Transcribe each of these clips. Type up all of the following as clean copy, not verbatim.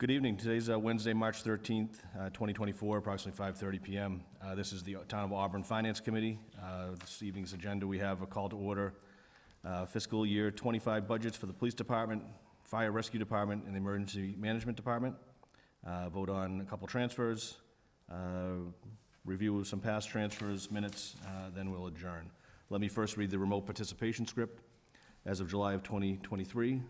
Good evening. Today's Wednesday, March 13th, 2024, approximately 5:30 p.m. This is the Town of Auburn Finance Committee. This evening's agenda, we have a call to order fiscal year 25 budgets for the Police Department, Fire Rescue Department, and the Emergency Management Department. Vote on a couple transfers, review of some past transfers, minutes, then we'll adjourn. Let me first read the remote participation script. As of July of 2023,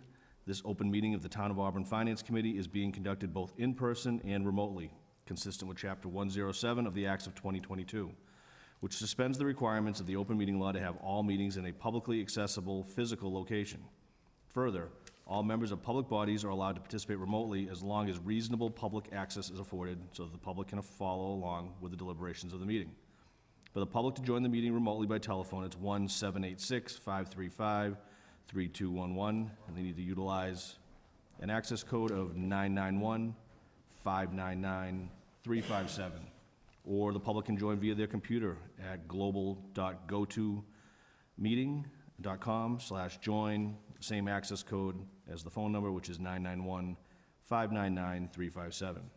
this open meeting of the Town of Auburn Finance Committee is being conducted both in person and remotely, consistent with Chapter 107 of the Acts of 2022, which suspends the requirements of the open meeting law to have all meetings in a publicly accessible physical location. Further, all members of public bodies are allowed to participate remotely as long as reasonable public access is afforded so that the public can follow along with the deliberations of the meeting. For the public to join the meeting remotely by telephone, it's 1-786-535-3211, and they need to utilize an access code of 991-599-357. Or the public can join via their computer at global.gotomeeting.com/join, same access code as the phone number, which is 991-599-357.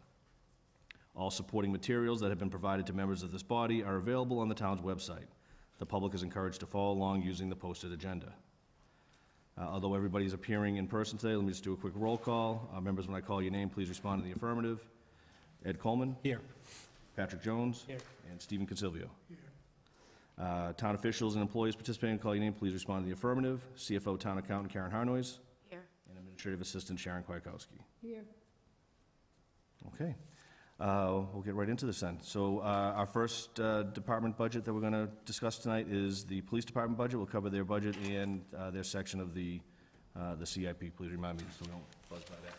All supporting materials that have been provided to members of this body are available on the town's website. The public is encouraged to follow along using the posted agenda. Although everybody's appearing in person today, let me just do a quick roll call. Members, when I call your name, please respond in the affirmative. Ed Coleman? Here. Patrick Jones? Here. And Stephen Consilvio? Here. Town officials and employees participating, call your name, please respond in the affirmative. CFO Town Accountant Karen Harnois? Here. And Administrative Assistant Sharon Kwiatkowski? Here. Okay. We'll get right into this then. So our first department budget that we're going to discuss tonight is the police department budget. We'll cover their budget and their section of the CIP. Please remind me so we don't buzz by that.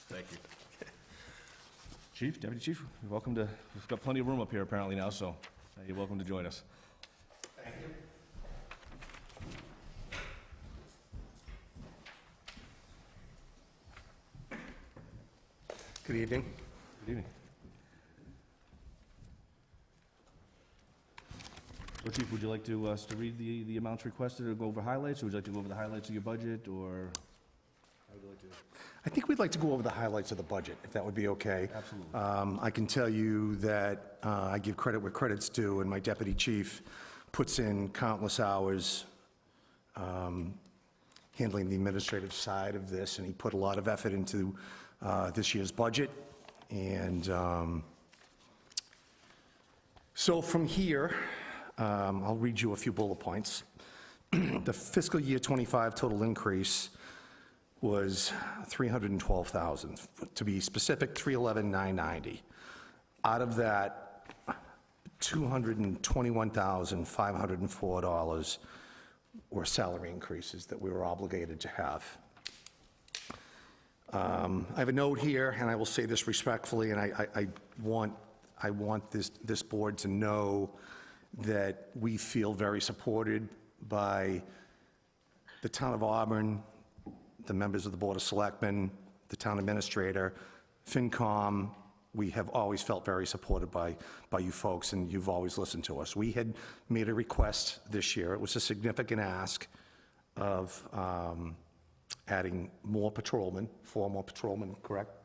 Thank you. Chief, Deputy Chief, you're welcome to, we've got plenty of room up here apparently now, so you're welcome to join us. Thank you. Good evening. Good evening. So Chief, would you like to read the amounts requested or go over highlights, or would you like to go over the highlights of your budget, or how would you like to? I think we'd like to go over the highlights of the budget, if that would be okay. Absolutely. I can tell you that I give credit where credit's due, and my deputy chief puts in countless hours handling the administrative side of this, and he put a lot of effort into this year's budget. And so from here, I'll read you a few bullet points. The fiscal year 25 total increase was $312,000. To be specific, $311,990. Out of that, $221,504 were salary increases that we were obligated to have. I have a note here, and I will say this respectfully, and I want this board to know that we feel very supported by the Town of Auburn, the members of the Board of Selectmen, the Town Administrator, FinCom. We have always felt very supported by you folks, and you've always listened to us. We had made a request this year. It was a significant ask of adding more patrolmen, 4 more patrolmen, correct?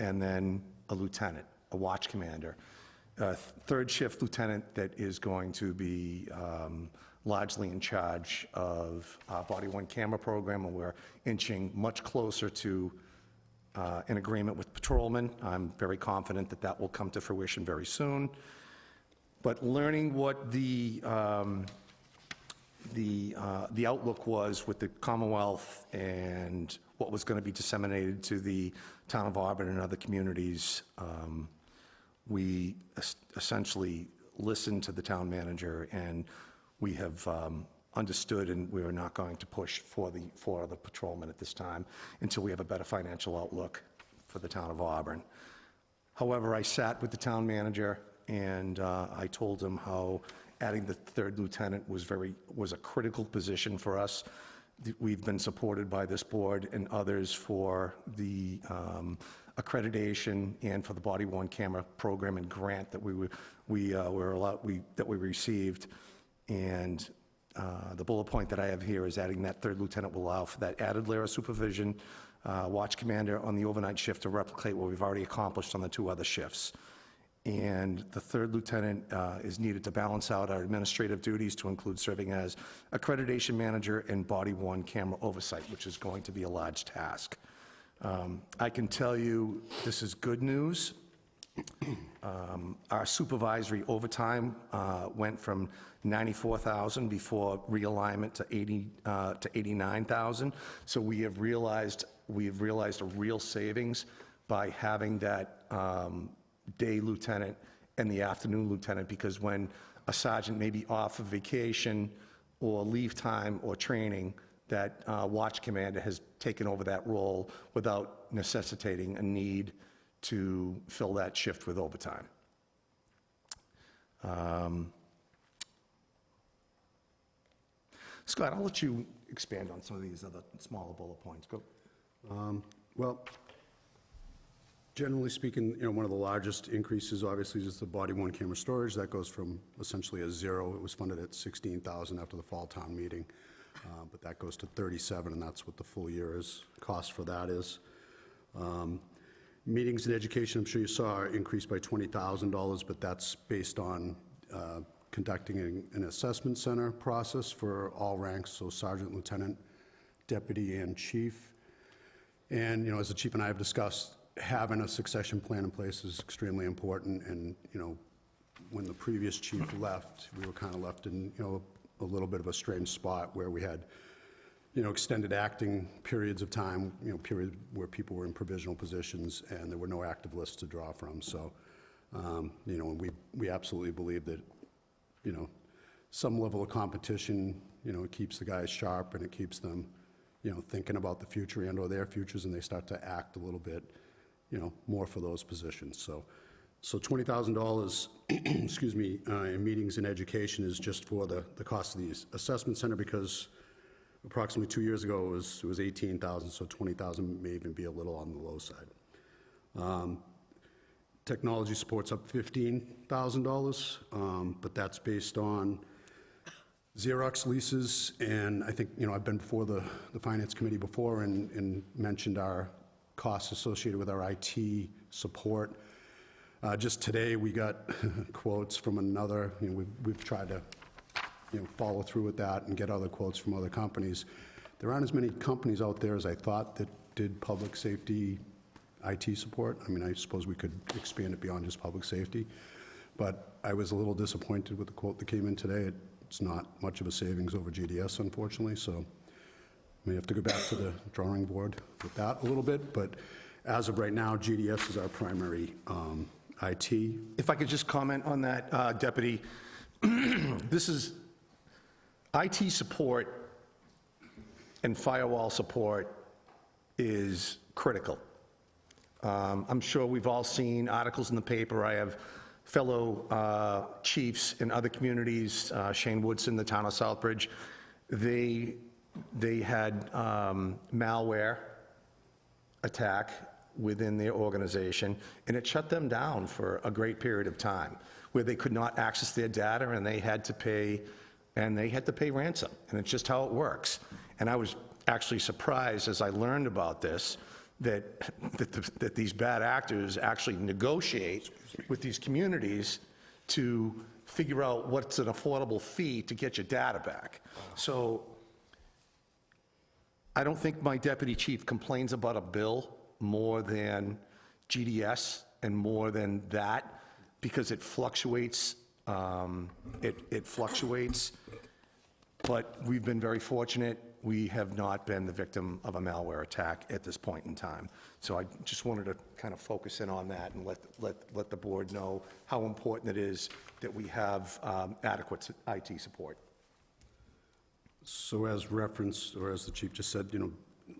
And then a lieutenant, a watch commander. Third shift lieutenant that is going to be largely in charge of our Body Worn Camera program, and we're inching much closer to an agreement with patrolmen. I'm very confident that that will come to fruition very soon. But learning what the outlook was with the Commonwealth and what was going to be disseminated to the Town of Auburn and other communities, we essentially listened to the town manager, and we have understood, and we are not going to push for the patrolmen at this time until we have a better financial outlook for the Town of Auburn. However, I sat with the town manager, and I told him how adding the third lieutenant was a critical position for us. We've been supported by this board and others for the accreditation and for the Body Worn Camera program and grant that we received. And The bullet point that I have here is adding that third lieutenant will allow for that added layer of supervision, watch commander on the overnight shift to replicate what we've already accomplished on the 2 other shifts. And the third lieutenant is needed to balance out our administrative duties to include serving as accreditation manager and body-worn camera oversight, which is going to be a large task. I can tell you this is good news. Our supervisory overtime went from 94,000 before realignment to 89,000. So we have realized a real savings by having that day lieutenant and the afternoon lieutenant, because when a sergeant may be off of vacation or leave time or training, that watch commander has taken over that role without necessitating a need to fill that shift with overtime. Scott, I'll let you expand on some of these other smaller bullet points. Go. Well, generally speaking, one of the largest increases, obviously, is the body-worn camera storage. That goes from essentially a 0. It was funded at 16,000 after the fall town meeting, but that goes to 37, and that's what the full year cost for that is. Meetings and education, I'm sure you saw, are increased by $20,000, but that's based on conducting an assessment center process for all ranks, so sergeant, lieutenant, deputy, and chief. And, as the chief and I have discussed, having a succession plan in place is extremely important. And, when the previous chief left, we were kind of left in, a little bit of a strange spot where we had, extended acting periods of time, period where people were in provisional positions and there were no active lists to draw from. So, and we absolutely believe that, some level of competition, it keeps the guys sharp and it keeps them, thinking about the future and/or their futures, and they start to act a little bit, more for those positions. So $20,000, excuse me, in meetings and education is just for the cost of the assessment center, because approximately 2 years ago it was 18,000, so 20,000 may even be a little on the low side. Technology support's up $15,000, but that's based on Xerox leases, and I think, I've been before the Finance Committee before and mentioned our costs associated with our IT support. Just today, we got quotes from another, we've tried to, follow through with that and get other quotes from other companies. There aren't as many companies out there as I thought that did public safety IT support. I mean, I suppose we could expand it beyond just public safety, but I was a little disappointed with the quote that came in today. It's not much of a savings over GDS, unfortunately, so we have to go back to the drawing board with that a little bit, but as of right now, GDS is our primary IT. If I could just comment on that, Deputy, this is IT support and firewall support is critical. I'm sure we've all seen articles in the paper. I have fellow chiefs in other communities, Shane Woodson, the town of Southbridge. They had malware attack within their organization, and it shut them down for a great period of time, where they could not access their data, and they had to pay ransom, and it's just how it works. And I was actually surprised as I learned about this, that these bad actors actually negotiate with these communities to figure out what's an affordable fee to get your data back. So I don't think my deputy chief complains about a bill more than GDS and more than that, because it fluctuates. It fluctuates, but we've been very fortunate. We have not been the victim of a malware attack at this point in time. So I just wanted to kind of focus in on that and let the board know how important it is that we have adequate IT support. So as referenced, or as the chief just said,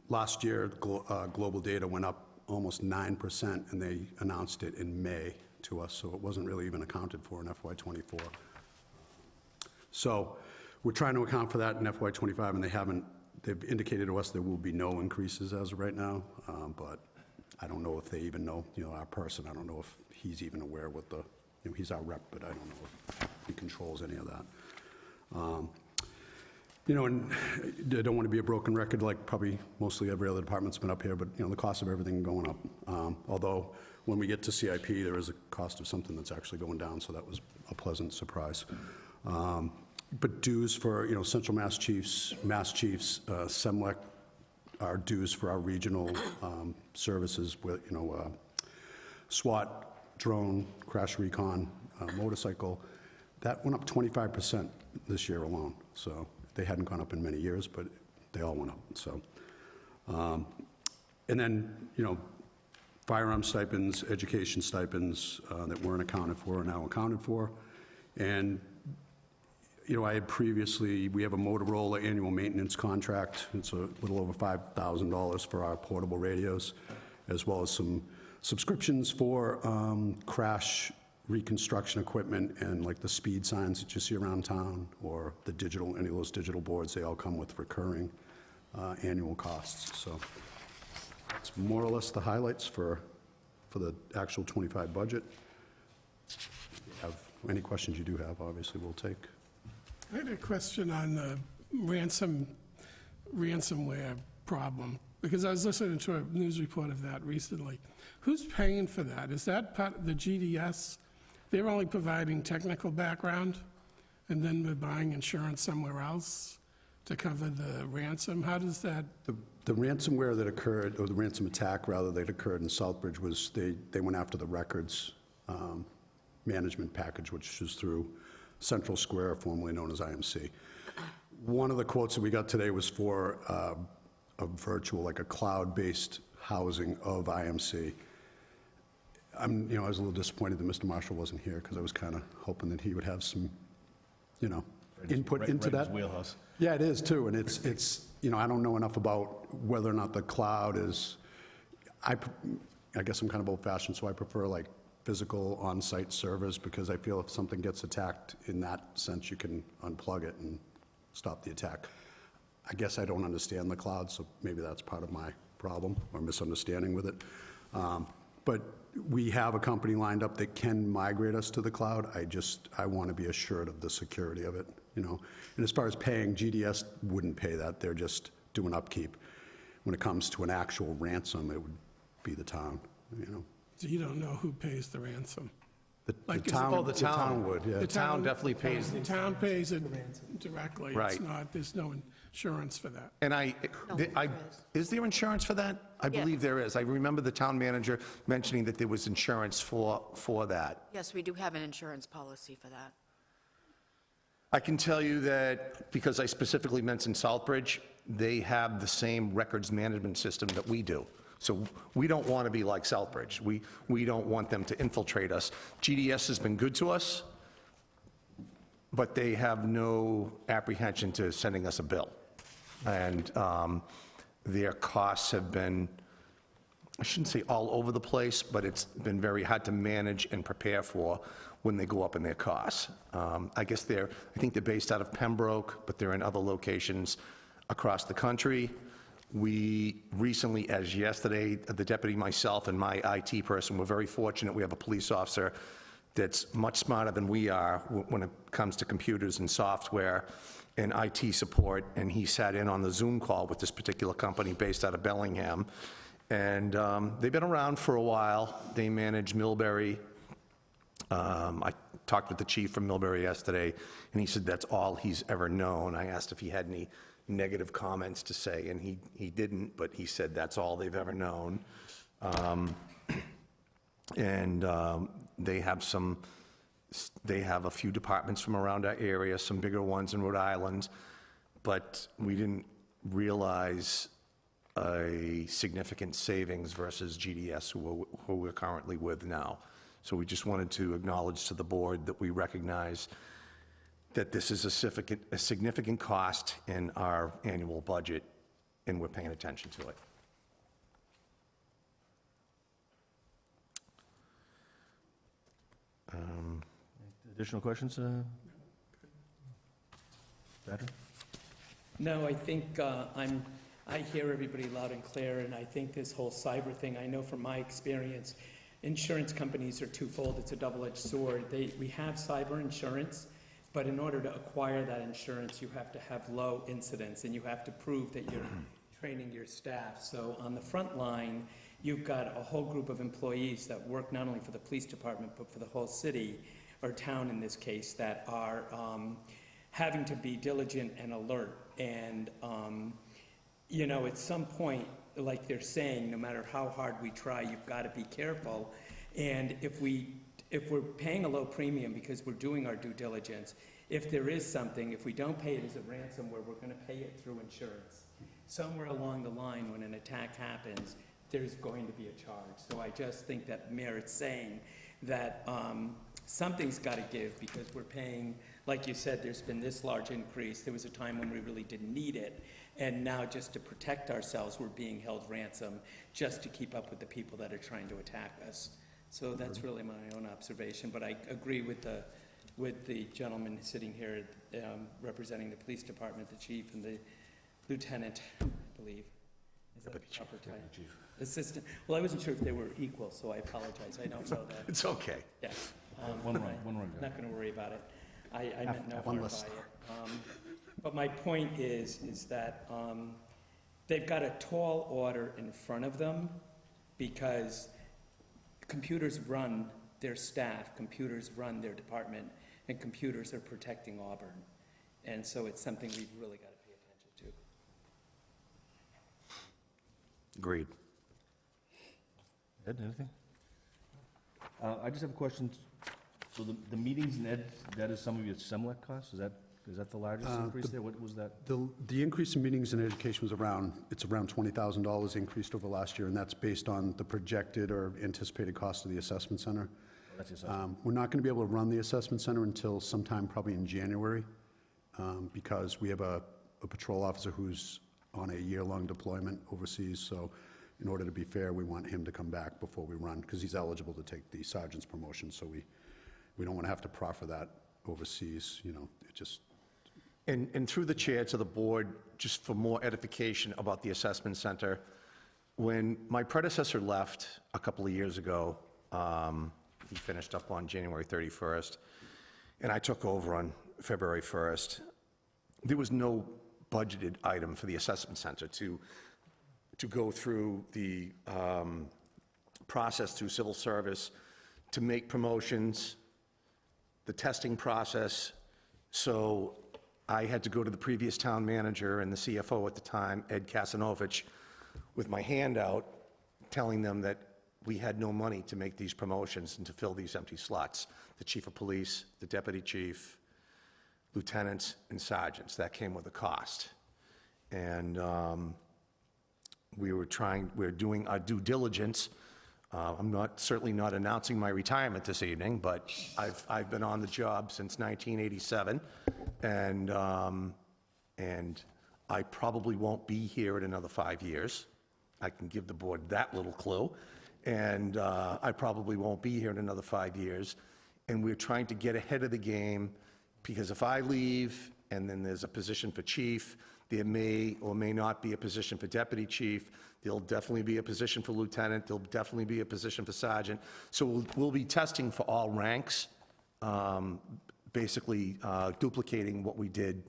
last year global data went up almost 9%, and they announced it in May to us, so it wasn't really even accounted for in FY24. So we're trying to account for that in FY25, and they've indicated to us there will be no increases as of right now, but I don't know if they even know, our person, I don't know if he's even aware what he's our rep, but I don't know if he controls any of that. You know, and I don't want to be a broken record like probably mostly every other department's been up here, but, you know, the cost of everything going up. Although, when we get to CIP, there is a cost of something that's actually going down, so that was a pleasant surprise. But dues for, you know, Central Mass Chiefs, SEMLEC, our dues for our regional services with, you know, SWAT, drone, crash recon, motorcycle, that went up 25% this year alone. So they hadn't gone up in many years, but they all went up. So, and then, you know, firearm stipends, education stipends that weren't accounted for are now accounted for. And, you know, I had previously, we have a Motorola annual maintenance contract. It's a little over $5,000 for our portable radios, as well as some subscriptions for crash reconstruction equipment and like the speed signs that you see around town, or the digital, any of those digital boards, they all come with recurring annual costs. So it's more or less the highlights for the actual 25 budget. If you have any questions you do have, obviously we'll take. I had a question on the ransomware problem, because I was listening to a news report of that recently. Who's paying for that? Is that part of the GDS? They're only providing technical background, and then we're buying insurance somewhere else to cover the ransom? How does that? The ransomware that occurred, or the ransom attack rather, that occurred in Southbridge was they went after the records management package, which is through Central Square, formerly known as IMC. One of the quotes that we got today was for a virtual, like a cloud-based housing of IMC. You know, I was a little disappointed that Mr. Marshall wasn't here, because I was kind of hoping that he would have some, you know, input into Right in his that. wheelhouse. Yeah, it is too, and it's you know, I don't know enough about whether or not the cloud is, I guess I'm kind of old-fashioned, so I prefer like physical on-site servers, because I feel if something gets attacked in that sense, you can unplug it and stop the attack. I guess I don't understand the cloud, so maybe that's part of my problem or misunderstanding with it. But we have a company lined up that can migrate us to the cloud. I want to be assured of the security of it, you know. And as far as paying, GDS wouldn't pay that. They're just doing upkeep. When it comes to an actual ransom, it would be the town, you know. So you don't know who pays the ransom? The Like, is it- town, Oh, the the town. town would, yeah. The town definitely pays. The town pays it directly. Right. It's not, there's no insurance for that. And there is there insurance for that? I believe there is. I remember the town manager mentioning that there was insurance for that. Yes, we do have an insurance policy for that. I can tell you that, because I specifically mentioned Southbridge, they have the same records management system that we do. So we don't want to be like Southbridge. We don't want them to infiltrate us. GDS has been good to us, but they have no apprehension to sending us a bill. And their costs have been, I shouldn't say all over the place, but it's been very hard to manage and prepare for when they go up in their costs. I think they're based out of Pembroke, but they're in other locations across the country. We recently, as yesterday, the deputy, myself, and my IT person, were very fortunate. We have a police officer that's much smarter than we are when it comes to computers and software and IT support, and he sat in on the Zoom call with this particular company based out of Bellingham. And they've been around for a while. They manage Millbury. I talked with the chief from Millbury yesterday, and he said that's all he's ever known. I asked if he had any negative comments to say, and he didn't, but he said that's all they've ever known. They have a few departments from around our area, some bigger ones in Rhode Island, but we didn't realize a significant savings versus GDS, who we're currently with now. So we just wanted to acknowledge to the board that we recognize that this is a significant cost in our annual budget, and we're paying attention to it. Additional questions? Patrick? No, I think I hear everybody loud and clear, and I think this whole cyber thing, I know from my experience, insurance companies are twofold. It's a double-edged sword. We have cyber insurance. But in order to acquire that insurance, you have to have low incidence, and you have to prove that you're training your staff. So on the front line, you've got a whole group of employees that work not only for the police department, but for the whole city, or town in this case, that are having to be diligent and alert. And, you know, at some point, like they're saying, no matter how hard we try, you've got to be careful. And if we're paying a low premium because we're doing our due diligence, if there is something, if we don't pay it as a ransomware, we're going to pay it through insurance. Somewhere along the line, when an attack happens, there's going to be a charge. So I just think that merits saying that something's got to give, because we're paying, like you said, there's been this large increase. There was a time when we really didn't need it. And now, just to protect ourselves, we're being held ransom just to keep up with the people that are trying to attack us. So that's really my own observation, but I agree with the gentleman sitting here representing the police department, the chief and the lieutenant, I believe. Is that the proper title? Assistant. Well, I wasn't sure if they were equal, so I apologize. I don't know that. It's okay. Yeah. One run, right. one run guy. Not going to worry about it. I meant no one harm by less. it. But my point is that they've got a tall order in front of them, because computers run their staff, computers run their department, and computers are protecting Auburn. And so it's something we've really got to pay attention to. Agreed. Ed, anything? I just have a question. So the meetings and ed, that is some of your SEMLEC costs? Is that the largest increase there? What was that? The increase in meetings and education was around $20,000 increased over last year, and that's based on the projected or anticipated cost of the assessment center. That's your assessment. We're not going to be able to run the assessment center until sometime probably in January, because we have a patrol officer who's on a year-long deployment overseas, so in order to be fair, we want him to come back before we run, because he's eligible to take the sergeant's promotion, so we don't want to have to proffer that overseas, you know, it just... And through the chair to the board, just for more edification about the assessment center, when my predecessor left a couple of years ago, he finished up on January 31st, and I took over on February 1st, there was no budgeted item for the assessment center to go through the process through civil service, to make promotions, the testing process. So I had to go to the previous town manager and the CFO at the time, Ed Kasanovich, with my hand out, telling them that we had no money to make these promotions and to fill these empty slots. The chief of police, the deputy chief, lieutenants, and sergeants. That came with a cost. And we're doing our due diligence. I'm certainly not announcing my retirement this evening, but I've been on the job since 1987, and I probably won't be here in another 5 years. I can give the board that little clue, and I probably won't be here in another 5 years. And we're trying to get ahead of the game, because if I leave and then there's a position for chief, there may or may not be a position for deputy chief. There'll definitely be a position for lieutenant. There'll definitely be a position for sergeant. So we'll be testing for all ranks, basically duplicating what we did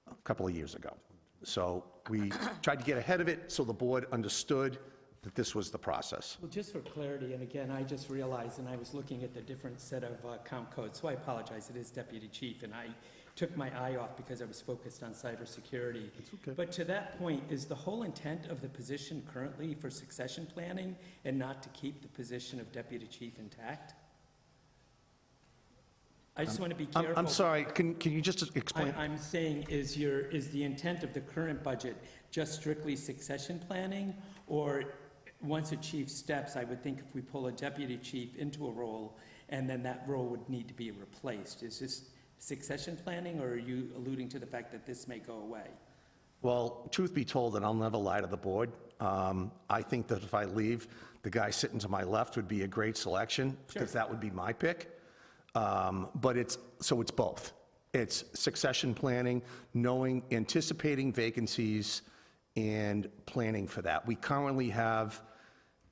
a couple of years ago. So we tried to get ahead of it so the board understood that this was the process. Well, just for clarity, and again, I just realized, and I was looking at the different set of count codes, so I apologize, it is deputy chief, and I took my eye off because I was focused on cybersecurity. okay. But to that point, is the whole intent of the position currently for succession planning and not to keep the position of deputy chief intact? I just want to be careful. I'm sorry, can you just explain? I'm saying, is the intent of the current budget just strictly succession planning? Or once a chief steps, I would think if we pull a deputy chief into a role, and then that role would need to be replaced. Is this succession planning, or are you alluding to the fact that this may go away? Well, truth be told, and I'll never lie to the board, I think that if I leave, the guy sitting to my left would be a great selection, because that would be my pick. But it's both. It's succession planning, anticipating vacancies, and planning for that. We currently have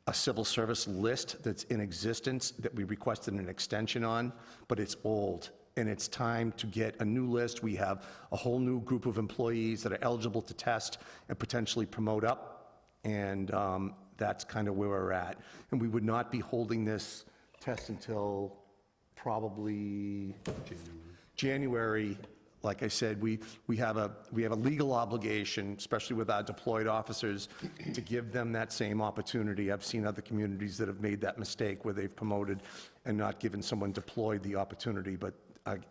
a civil service list that's in existence that we requested an extension on, but it's old. and it's time to get a new list. We have a whole new group of employees that are eligible to test and potentially promote up, and that's kind of where we're at. And we would not be holding this test until probably January. Like I said, we have a legal obligation, especially with our deployed officers, to give them that same opportunity. I've seen other communities that have made that mistake where they've promoted and not given someone deployed the opportunity, but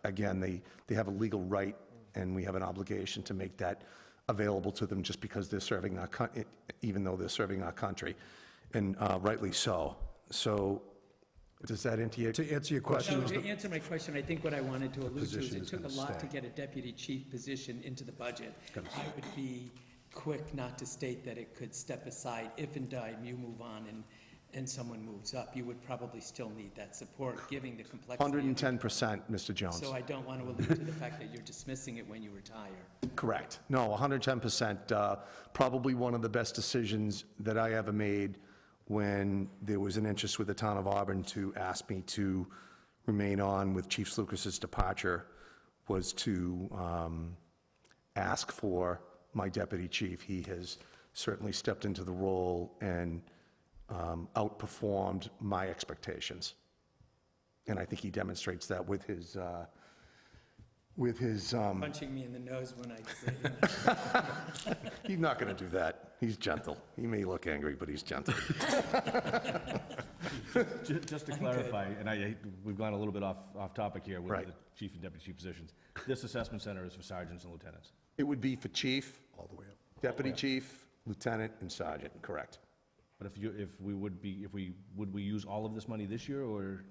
again, they have a legal right, and we have an obligation to make that available to them just because they're serving our, even though they're serving our country, and rightly so. So, does that answer your question? No, to answer my question, I think what I wanted to allude to is Position it is took a gonna lot to stay. get a deputy chief position into the budget. I would be quick not to state that it could step aside if in time you move on and someone moves up. You would probably still need that support, given the complexity. of it. 110%, Mr. Jones. So I don't want to allude to the fact that you're dismissing it when you retire. Correct. No, 110%. Probably one of the best decisions that I ever made when there was an interest with the town of Auburn to ask me to remain on with Chief Lucas's departure was to ask for my deputy chief. He has certainly stepped into the role and outperformed my expectations. And I think he demonstrates that with his Punching me in the nose when I say, he's not going to do that. He's gentle. He may look angry, but he's gentle. Just to clarify, and we've gone a little bit off topic here with Right. the chief and deputy chief positions. This assessment center is for sergeants and lieutenants. It would be for chief, all the way up. deputy chief, lieutenant, and sergeant, correct? But would we use all of this money this year, or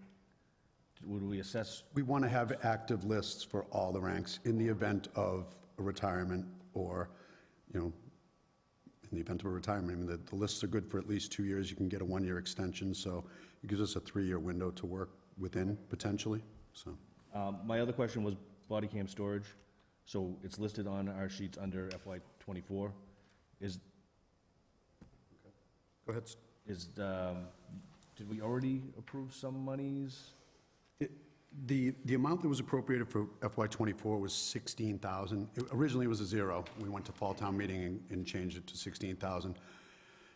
would we assess? We want to have active lists for all the ranks in the event of a retirement or, in the event of a retirement. I mean, the lists are good for at least 2 years. You can get a 1-year extension, so it gives us a 3-year window to work within, potentially, so. My other question was body cam storage. So it's listed on our sheets under FY '24. Go ahead. Did we already approve some monies? The amount that was appropriated for FY '24 was $16,000. Originally, it was a zero. We went to fall town meeting and changed it to $16,000,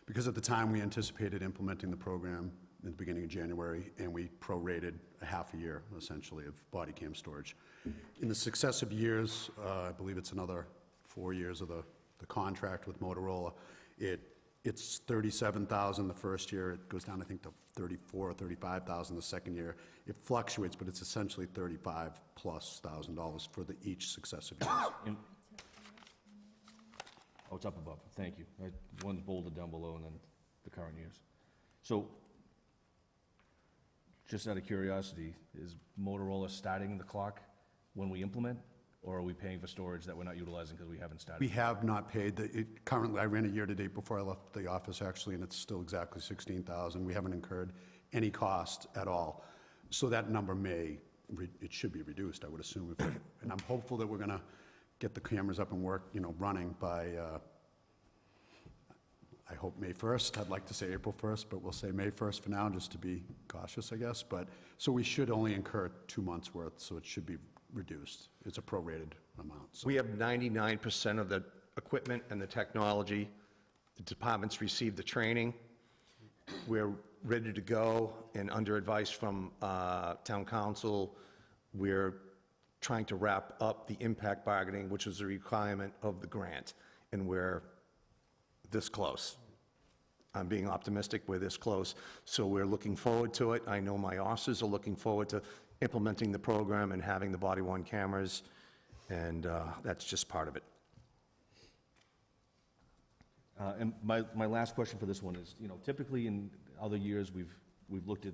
because at the time, we anticipated implementing the program in the beginning of January, and we prorated a half a year, essentially, of body cam storage. In the successive years, I believe it's another 4 years of the contract with Motorola, it's $37,000 the first year. It goes down, I think, to $34,000 or $35,000 the second year. It fluctuates, but it's essentially $35,000+ for each successive years. Oh, it's up above, thank you. One's bolded down below and then the current years. So, just out of curiosity, is Motorola starting the clock when we implement? Or are we paying for storage that we're not utilizing because we haven't started? We have not paid, currently, I ran a year-to-date before I left the office, actually, and it's still exactly $16,000. We haven't incurred any cost at all. So that number it should be reduced, I would assume. And I'm hopeful that we're going to get the cameras up and running by, I hope May 1st. I'd like to say April 1st, but we'll say May 1st for now, just to be cautious, I guess. So we should only incur 2 months' worth, so it should be reduced. It's a prorated amount. So We have 99% of the equipment and the technology. The departments received the training. We're ready to go, and under advice from town council, we're trying to wrap up the impact bargaining, which is a requirement of the grant, and we're this close. I'm being optimistic, we're this close, so we're looking forward to it. I know my officers are looking forward to implementing the program and having the body-worn cameras, and that's just part of it. And my last question for this one is, typically in other years, we've looked at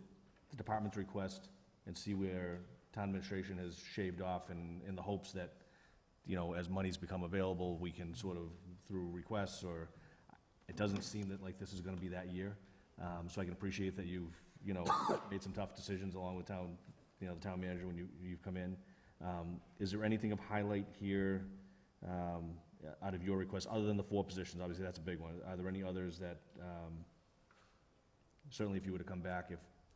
the department's request and see where town administration has shaved off in the hopes that, as monies become available, we can sort of, through requests, or it doesn't seem that like this is gonna be that year. So I can appreciate that you've, made some tough decisions along with town, the town manager when you've come in. Is there anything of highlight here, out of your request, other than the 4 positions? Obviously, that's a big one. Are there any others that, certainly if you were to come back,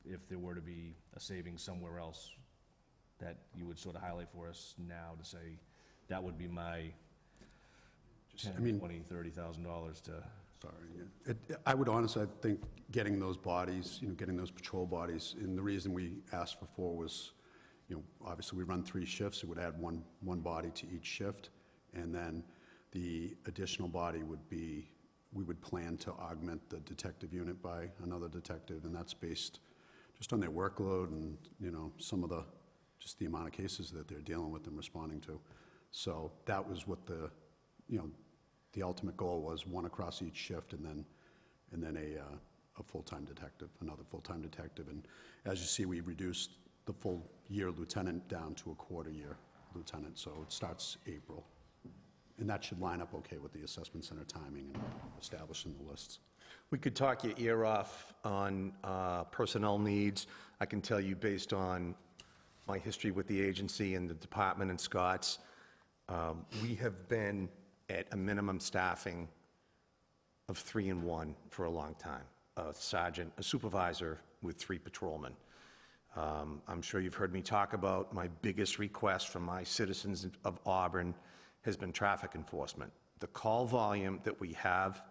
if there were to be a savings somewhere else, that you would sort of highlight for us now to say, that would be my I mean- $20,000, $30,000 to, Sorry. Yeah. I would honestly, I think getting those bodies, getting those patrol bodies, and the reason we asked before was, obviously we run 3 shifts, it would add one body to each shift, and then the additional body would be, we would plan to augment the detective unit by another detective, and that's based just on their workload and, some of just the amount of cases that they're dealing with and responding to. So that was what the ultimate goal was, one across each shift, and then a full-time detective, another full-time detective. And as you see, we reduced the full-year lieutenant down to a quarter-year lieutenant, so it starts April. And that should line up okay with the assessment center timing and establishing the lists. We could talk your ear off on personnel needs. I can tell you, based on my history with the agency and the department and Scott's, we have been at a minimum staffing of 3 and 1 for a long time. A sergeant, a supervisor with 3 patrolmen. I'm sure you've heard me talk about my biggest request from my citizens of Auburn has been traffic enforcement. The call volume that we have,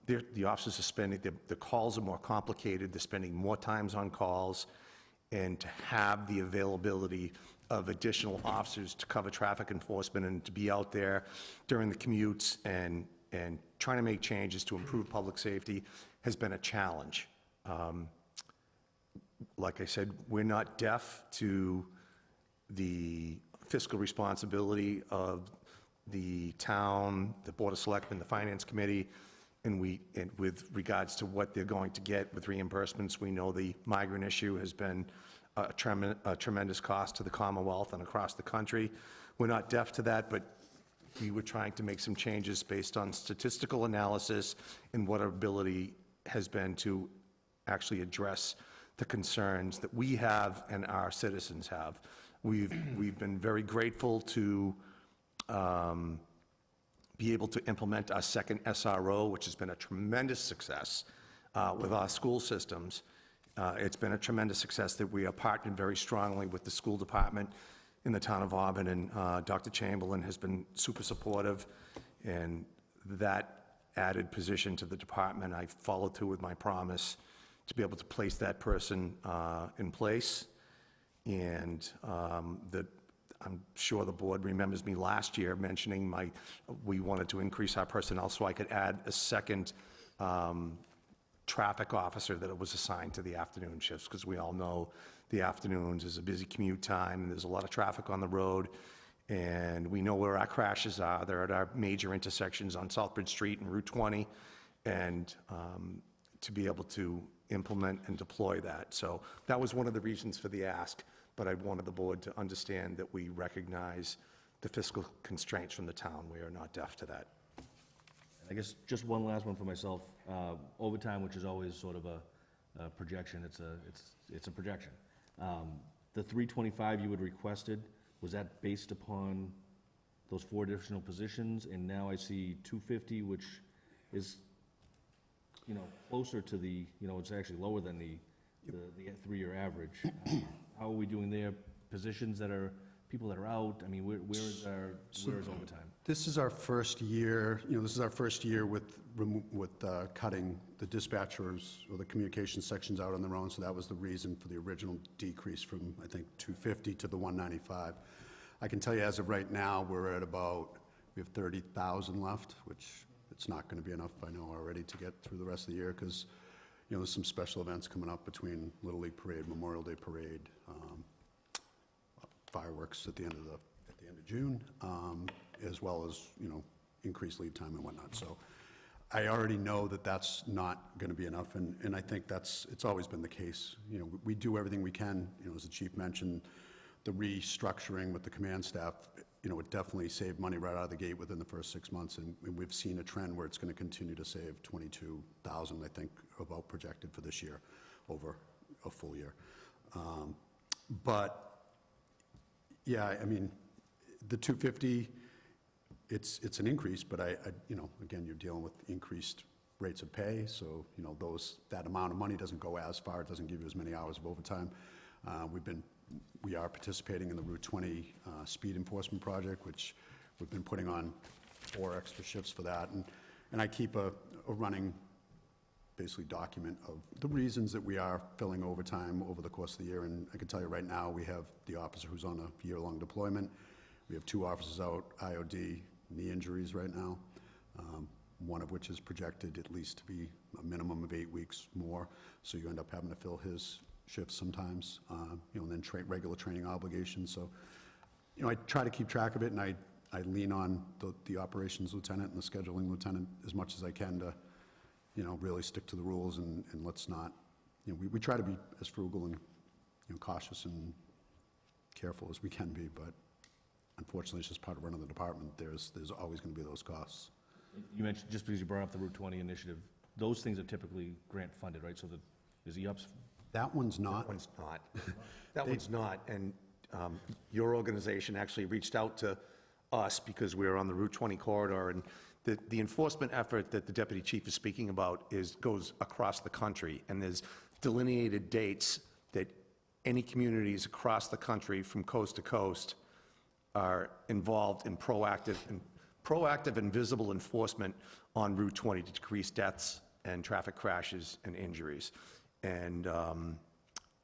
the officers are spending, the calls are more complicated, they're spending more times on calls, and to have the availability of additional officers to cover traffic enforcement and to be out there during the commutes and trying to make changes to improve public safety has been a challenge. Like I said, we're not deaf to the fiscal responsibility of the town, the Board of Selectmen, the Finance Committee, and with regards to what they're going to get with reimbursements. We know the migrant issue has been a tremendous cost to the Commonwealth and across the country. We're not deaf to that, but we were trying to make some changes based on statistical analysis and what our ability has been to actually address the concerns that we have and our citizens have. We've been very grateful to be able to implement our second SRO, which has been a tremendous success with our school systems. It's been a tremendous success that we are partnered very strongly with the school department in the town of Auburn, and Dr. Chamberlain has been super supportive, and that added position to the department, I followed through with my promise to be able to place that person in place. And I'm sure the board remembers me last year mentioning we wanted to increase our personnel so I could add a second traffic officer that was assigned to the afternoon shifts, because we all know the afternoons is a busy commute time, and there's a lot of traffic on the road, and we know where our crashes are. They're at our major intersections on Southbridge Street and Route 20, and to be able to implement and deploy that. So that was one of the reasons for the ask, but I wanted the board to understand that we recognize the fiscal constraints from the town. We are not deaf to that. I guess just one last one for myself. Overtime, which is always sort of a projection, it's a projection. The 325 you had requested, was that based upon those 4 additional positions? And now I see 250, which is, closer to the, it's actually lower than the 3-year average. How are we doing there? Positions that are, people that are out? I mean, where is overtime? This is our first year, with cutting the dispatchers or the communication sections out on their own, so that was the reason for the original decrease from, I think, 250 to the 195. I can tell you as of right now, we have 30,000 left, which it's not going to be enough, I know already, to get through the rest of the year, because, there's some special events coming up between Little League Parade, Memorial Day Parade, fireworks at the end of June, as well as, increased lead time and whatnot. So I already know that that's not going to be enough, and I think it's always been the case. We do everything we can, as the chief mentioned, the restructuring with the command staff, it definitely saved money right out of the gate within the first 6 months, and we've seen a trend where it's going to continue to save 22,000, I think, about projected for this year, over a full year. But, yeah, I mean, the 250, it's an increase, but again, you're dealing with increased rates of pay, so, that amount of money doesn't go as far, it doesn't give you as many hours of overtime. We've been We are participating in the Route 20 speed enforcement project, which we've been putting on 4 extra shifts for that. And I keep a running, basically, document of the reasons that we are filling overtime over the course of the year. And I can tell you right now, we have the officer who's on a year-long deployment. We have 2 officers out, IOD, knee injuries right now, one of which is projected at least to be a minimum of 8 weeks more. So you end up having to fill his shifts sometimes, and then regular training obligations. So, I try to keep track of it, and I lean on the operations lieutenant and the scheduling lieutenant as much as I can to, really stick to the rules and let's not, we try to be as frugal and, cautious and careful as we can be, but unfortunately, it's just part of running the department. There's always going to be those costs. You mentioned, just because you brought up the Route 20 initiative, those things are typically grant-funded, right? So is the UPS, That one's That not. one's not. That one's not, and your organization actually reached out to us because we were on the Route 20 corridor, and the enforcement effort that the deputy chief is speaking about goes across the country, and there's delineated dates that any communities across the country from coast to coast are involved in proactive and visible enforcement on Route 20 to decrease deaths and traffic crashes and injuries. And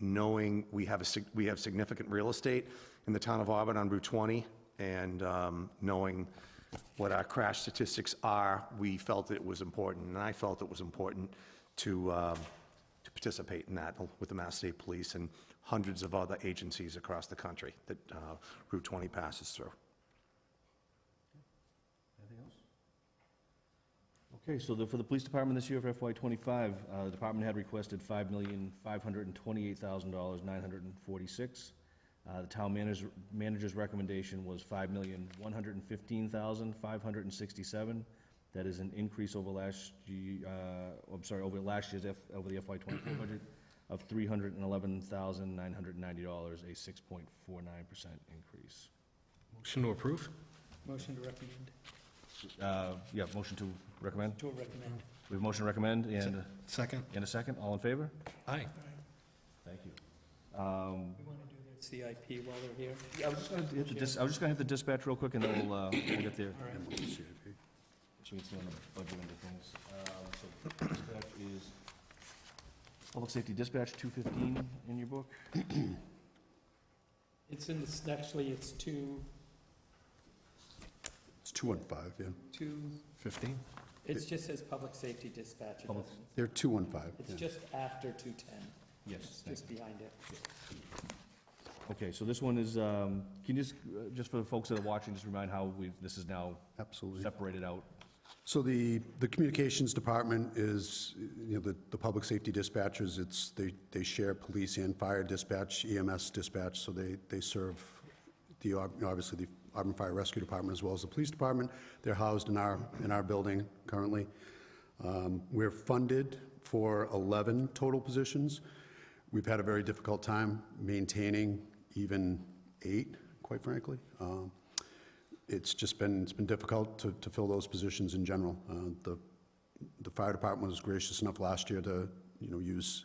knowing we have significant real estate in the town of Auburn on Route 20, and knowing what our crash statistics are, we felt it was important, and I felt it was important to participate in that with the Mass State Police and hundreds of other agencies across the country that Route 20 passes through. anything else? Okay, so for the police department this year for FY '25, the department had requested $5,528,946. The town manager's recommendation was $5,115,567. That is an increase over last year, over the FY '24 budget of $311,990, a 6.49% increase. Motion to approve? Motion to recommend. Yeah, motion to recommend? To recommend. We have a motion to recommend and Second? a second. All in favor? Aye. Thank you. We want to do their CIP while they're here? Yeah, I was just gonna hit the dispatch real quick, and then we'll get there. All right. So we can see on the budget end of things. So dispatch is, public safety dispatch, 215 in your book. It's in this, actually, it's It's 215, yeah. 15? it just says public safety dispatch. It Public- doesn't- They're 215. It's yeah. just after 210. Yes, It's thank just behind it. Okay, so this one is, can you just for the folks that are watching, just remind how this is now Absolutely. separated out? So the communications department is, the public safety dispatchers, they share police and fire dispatch, EMS dispatch, so they serve obviously the Auburn Fire Rescue Department as well as the police department. They're housed in our building currently. We're funded for 11 total positions. We've had a very difficult time maintaining even 8, quite frankly. It's been difficult to fill those positions in general. The fire department was gracious enough last year to, use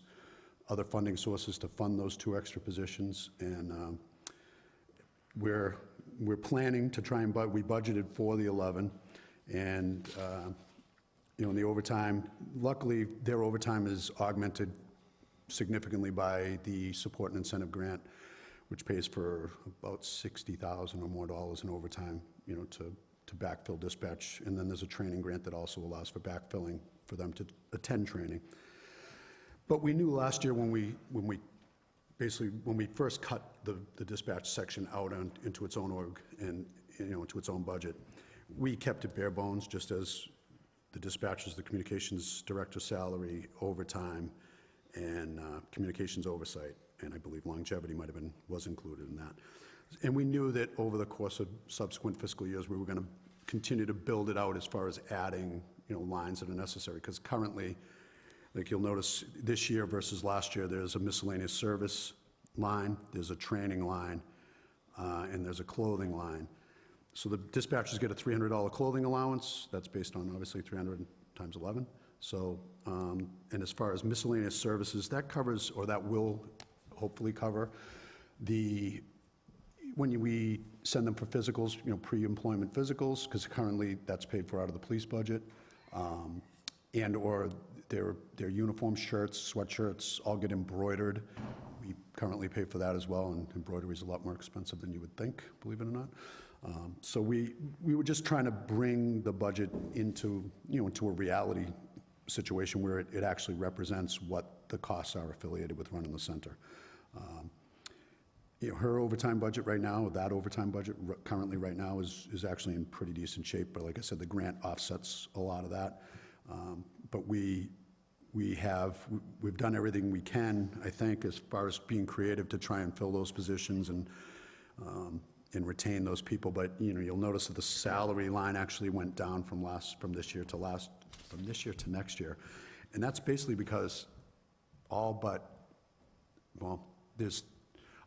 other funding sources to fund those 2 extra positions, and we're planning to try and, we budgeted for the 11, and, in the overtime, luckily, their overtime is augmented significantly by the support and incentive grant, which pays for about $60,000 or more in overtime, to backfill dispatch. And then there's a training grant that also allows for backfilling for them to attend training. But we knew last year when we first cut the dispatch section out into its own org and, into its own budget, we kept it bare bones, just as the dispatchers, the communications director salary, overtime, and communications oversight, and I believe longevity was included in that. And we knew that over the course of subsequent fiscal years, we were going to continue to build it out as far as adding, lines that are necessary. Because currently, like you'll notice, this year versus last year, there's a miscellaneous service line, there's a training line, and there's a clothing line. So the dispatchers get a $300 clothing allowance. That's based on, obviously, 300 times 11. So, and as far as miscellaneous services, that covers, or that will hopefully cover, When we send them for physicals, pre-employment physicals, because currently that's paid for out of the police budget, and/or their uniform shirts, sweatshirts, all get embroidered. We currently pay for that as well, and embroidery is a lot more expensive than you would think, believe it or not. So we were just trying to bring the budget into a reality situation where it actually represents what the costs are affiliated with running the center. Her overtime budget right now, that overtime budget currently right now is actually in pretty decent shape, but like I said, the grant offsets a lot of that. But we've done everything we can, I think, as far as being creative to try and fill those positions and retain those people. But, you'll notice that the salary line actually went down from this year to next year. And that's basically because there's,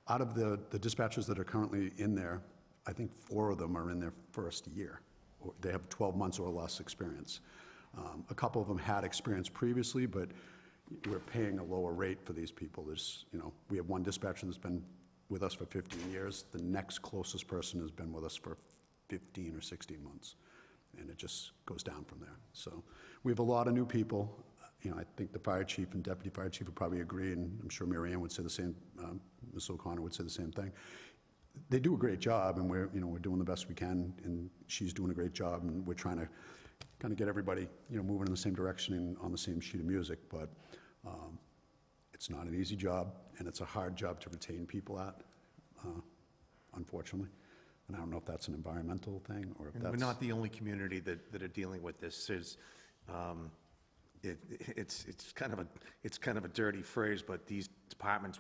out of the dispatchers that are currently in there, I think 4 of them are in their first year. Or they have 12 months or less experience. A couple of them had experience previously, but we're paying a lower rate for these people. We have one dispatcher that's been with us for 15 years. The next closest person has been with us for 15 or 16 months. And it just goes down from there. So we have a lot of new people. I think the fire chief and deputy fire chief would probably agree, and I'm sure Mary Ann would say the same, Ms. O'Connor would say the same thing. They do a great job, and we're doing the best we can, and she's doing a great job, and we're trying to kind of get everybody, moving in the same direction and on the same sheet of music, but it's not an easy job, and it's a hard job to retain people at, unfortunately. And I don't know if that's an environmental thing, or if And that's... we're not the only community that are dealing with this. It's kind of a dirty phrase, but these departments,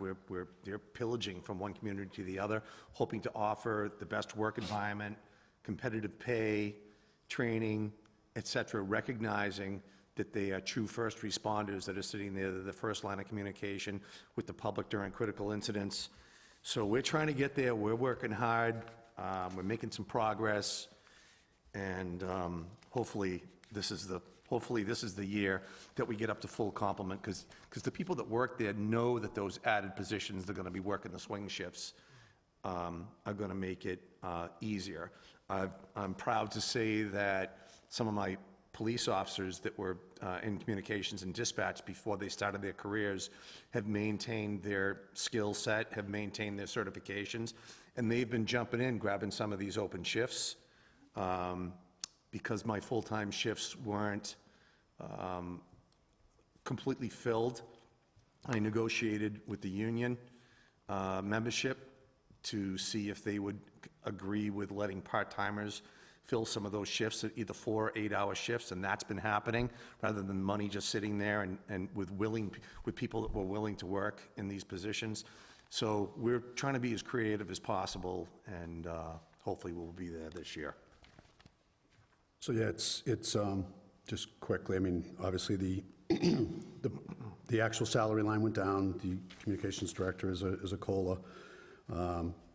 they're pillaging from one community to the other, hoping to offer the best work environment, competitive pay, training, et cetera, recognizing that they are true first responders that are sitting there, the first line of communication with the public during critical incidents. So we're trying to get there. We're working hard. We're making some progress, and hopefully this is the year that we get up to full complement, because the people that work there know that those added positions, they're going to be working the swing shifts, are going to make it easier. I'm proud to say that some of my police officers that were in communications and dispatch before they started their careers have maintained their skill set, have maintained their certifications, and they've been jumping in, grabbing some of these open shifts. Because my full-time shifts weren't completely filled, I negotiated with the union membership to see if they would agree with letting part-timers fill some of those shifts, either 4 or 8-hour shifts, and that's been happening, rather than money just sitting there and with people that were willing to work in these positions. So we're trying to be as creative as possible, and hopefully we'll be there this year. So yeah, it's just quickly, obviously the actual salary line went down. The communications director is a COLA.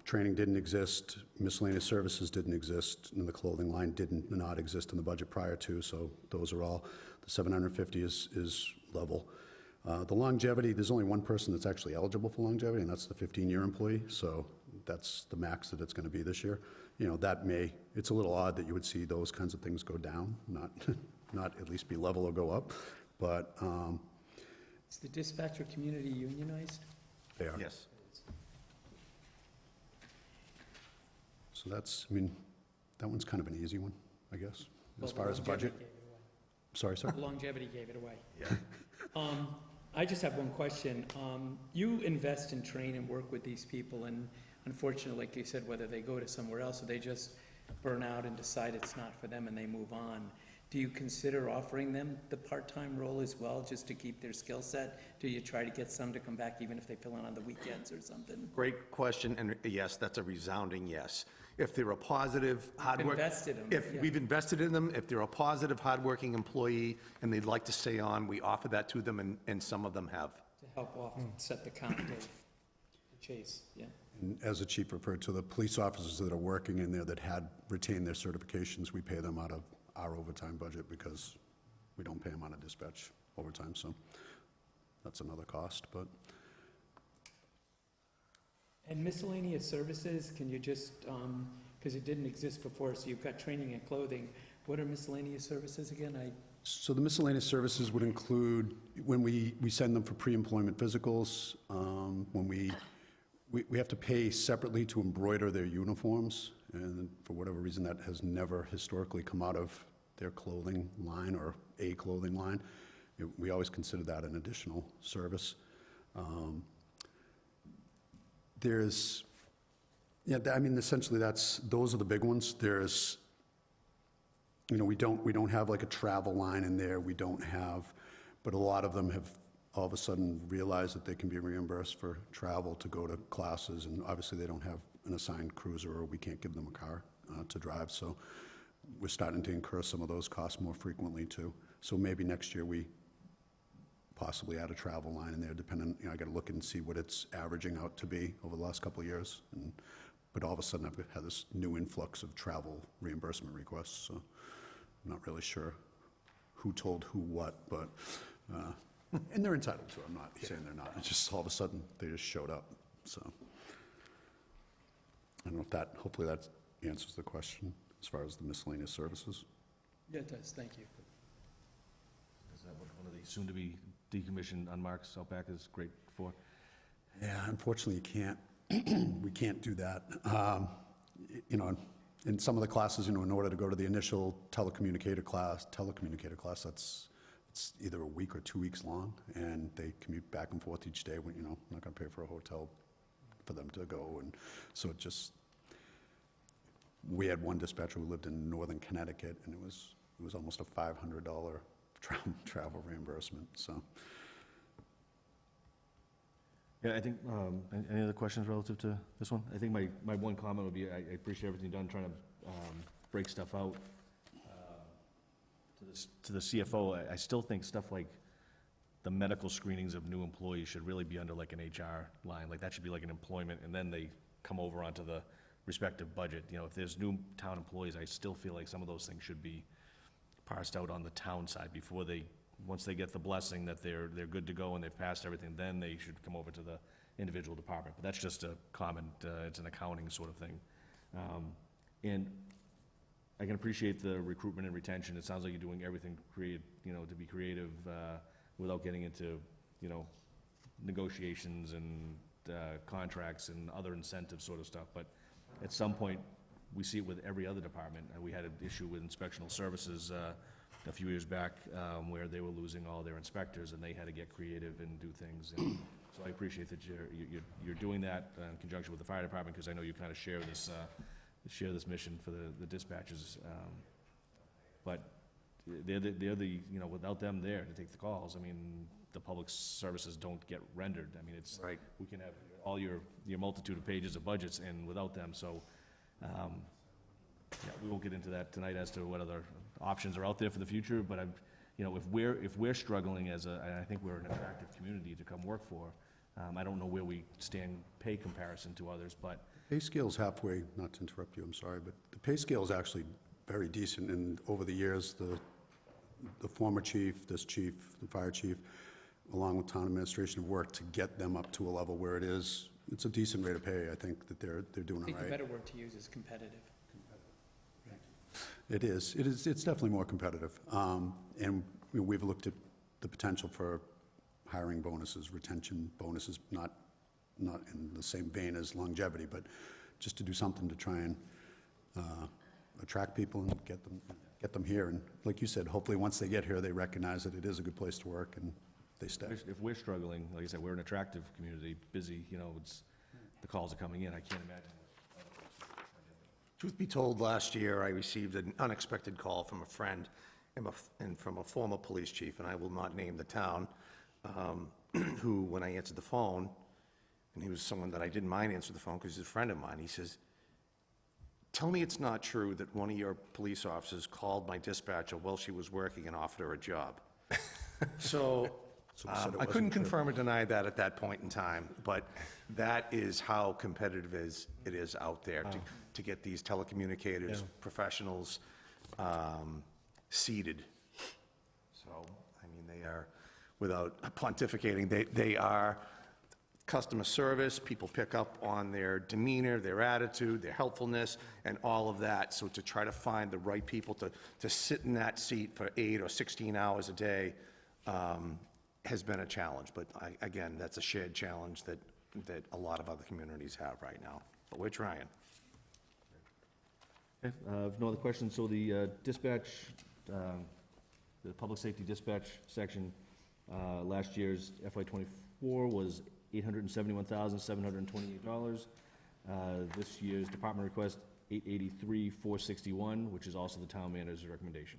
Training didn't exist, miscellaneous services didn't exist, and the clothing line did not exist in the budget prior to, so those are all, the 750 is level. The longevity, there's only one person that's actually eligible for longevity, and that's the 15-year employee, so that's the max that it's gonna be this year. It's a little odd that you would see those kinds of things go down, not at least be level or go up, but Is the dispatcher community unionized? they are. Yes. So that's, that one's kind of an easy one, I guess, as Well, far as the budget. longevity gave it away. Sorry, sir? Longevity gave it away. Yeah. I just have one question. You invest and train and work with these people, and unfortunately, like you said, whether they go to somewhere else or they just burn out and decide it's not for them and they move on, do you consider offering them the part-time role as well, just to keep their skill set? Do you try to get some to come back even if they fill in on the weekends or something? Great question, and yes, that's a resounding yes. If they're a positive, hardworking... invested in them, If yeah. we've invested in them, if they're a positive, hardworking employee, and they'd like to stay on, we offer that to them, and some of them have. To help offset the count of the chase, yeah. And as the chief referred to, the police officers that are working in there that had retained their certifications, we pay them out of our overtime budget because we don't pay them out of dispatch overtime, so that's another cost, but And miscellaneous services, can you just, because it didn't exist before, so you've got training and clothing. What are miscellaneous services again? So the miscellaneous services would include, when we send them for pre-employment physicals, when we have to pay separately to embroider their uniforms, and for whatever reason, that has never historically come out of their clothing line or a clothing line. We always consider that an additional service. There's, yeah, I mean, essentially, those are the big ones. There's, you know, we don't have like a travel line in there, we don't have, but a lot of them have all of a sudden realized that they can be reimbursed for travel to go to classes, and obviously they don't have an assigned cruiser, or we can't give them a car to drive, so we're starting to incur some of those costs more frequently too. So maybe next year we possibly add a travel line in there, depending, you know, I gotta look and see what it's averaging out to be over the last couple of years, but all of a sudden I've had this new influx of travel reimbursement requests, so I'm not really sure who told who what, but, and they're entitled to, I'm not saying they're not. It's just all of a sudden, they just showed up, so. I don't know if that, hopefully that answers the question as far as the miscellaneous services. Yeah, it does, thank you. Is that what one of the soon-to-be decommissioned unmarked Outback is great for? Yeah, unfortunately, you can't, we can't do that. You know, in some of the classes, you know, in order to go to the initial telecommunicator class, it's either a week or 2 weeks long, and they commute back and forth each day, when, you know, I'm not gonna pay for a hotel for them to go, and so it just, we had one dispatcher who lived in northern Connecticut, and it was almost a $500 travel reimbursement, so. Yeah, I think, any other questions relative to this one? I think my one comment would be, I appreciate everything you've done trying to break stuff out. To the CFO, I still think stuff like the medical screenings of new employees should really be under like an HR line, like that should be like an employment, and then they come over onto the respective budget. You know, if there's new town employees, I still feel like some of those things should be parsed out on the town side before once they get the blessing that they're good to go and they've passed everything, then they should come over to the individual department. But that's just a comment, it's an accounting sort of thing. And I can appreciate the recruitment and retention. It sounds like you're doing everything to be creative, without getting into, you know, negotiations and contracts and other incentive sort of stuff. But at some point, we see it with every other department. We had an issue with inspectional services a few years back, where they were losing all their inspectors, and they had to get creative and do things. And so I appreciate that you're doing that in conjunction with the fire department, because I know you kind of share this mission for the dispatchers. But they're the, you know, without them there to take the calls, I mean, the public services don't get rendered. I mean, it's, Right. we can have all your multitude of pages of budgets, and without them, so, yeah, we won't get into that tonight as to what other options are out there for the future, but you know, if we're struggling and I think we're an attractive community to come work for, I don't know where we stand pay comparison to others, but Pay scale's halfway, not to interrupt you, I'm sorry, but the pay scale is actually very decent, and over the years, the former chief, this chief, the fire chief, along with town administration, have worked to get them up to a level where it's a decent rate of pay. I think that they're doing I all think the right. better word to use is competitive. It is, it's definitely more competitive. And you know, we've looked at the potential for hiring bonuses, retention bonuses, not in the same vein as longevity, but just to do something to try and attract people and get them here. And like you said, hopefully once they get here, they recognize that it is a good place to work and they stay. if we're struggling, like I said, we're an attractive community, busy, you know, the calls are coming in, I can't imagine. Truth be told, last year, I received an unexpected call from a friend and from a former police chief, and I will not name the town, who, when I answered the phone, and he was someone that I didn't mind answering the phone because he's a friend of mine, he says, "Tell me it's not true that one of your police officers called my dispatcher while she was working and offered her a job." So, So we said it I couldn't wasn't true. confirm or deny that at that point in time, but that is how competitive it is out there to get these telecommunicators, professionals, seated. So, I mean, they are, without pontificating, they are customer service, people pick up on their demeanor, their attitude, their helpfulness, and all of that. So to try to find the right people to sit in that seat for 8 or 16 hours a day has been a challenge. But again, that's a shared challenge that a lot of other communities have right now. But we're trying. Okay, if no other questions, so the dispatch, the public safety dispatch section, last year's FY '24 was $871,728. This year's department request, $883,461, which is also the town manager's recommendation.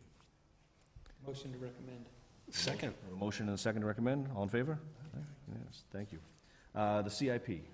Motion to recommend. Second. A motion and a second to recommend, all in favor? Yes, thank you. The CIP.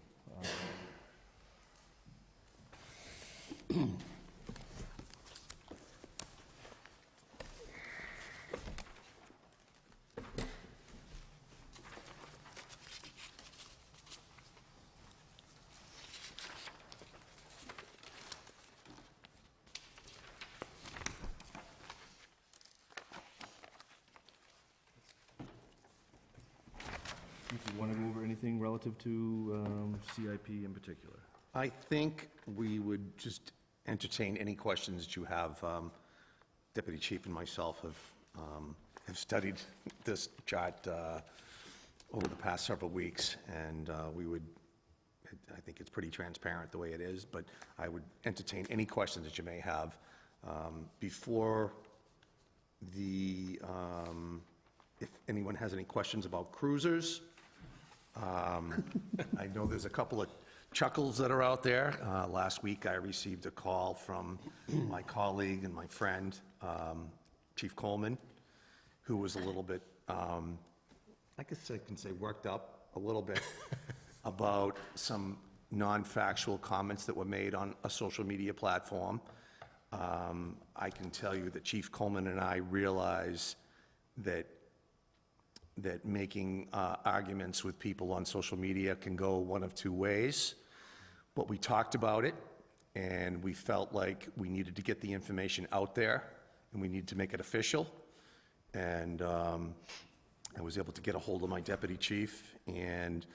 If you want to go over anything relative to CIP in particular? I think we would just entertain any questions that you have. Deputy Chief and myself have studied this chart over the past several weeks, and I think it's pretty transparent the way it is, but I would entertain any questions that you may have. Before if anyone has any questions about cruisers, I know there's a couple of chuckles that are out there. Last week, I received a call from my colleague and my friend, Chief Coleman, who was a little bit, I guess I can say worked up a little bit about some non-factual comments that were made on a social media platform. I can tell you that Chief Coleman and I realize that making arguments with people on social media can go one of two ways. But we talked about it, and we felt like we needed to get the information out there, and we needed to make it official. And I was able to get a hold of my deputy chief and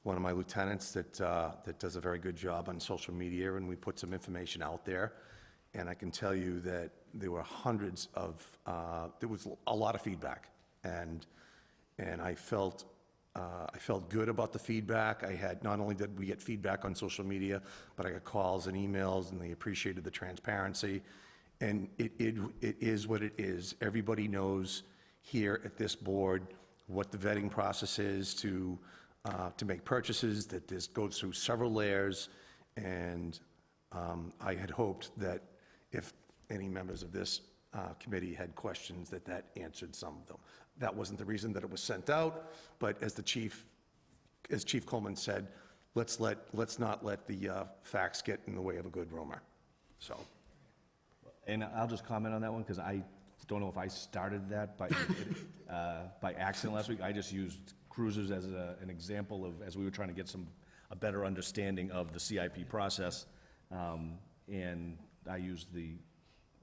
one of my lieutenants that does a very good job on social media, and we put some information out there. And I can tell you that there were there was a lot of feedback, and I felt good about the feedback. I had, not only did we get feedback on social media, but I got calls and emails, and they appreciated the transparency. And it is what it is. Everybody knows here at this board what the vetting process is to make purchases, that this goes through several layers. And I had hoped that if any members of this committee had questions, that answered some of them. That wasn't the reason that it was sent out, but as Chief Coleman said, let's not let the facts get in the way of a good rumor. So, And I'll just comment on that one, because I don't know if I started that by accident last week. I just used cruisers as an example of, as we were trying to get a better understanding of the CIP process. And I used the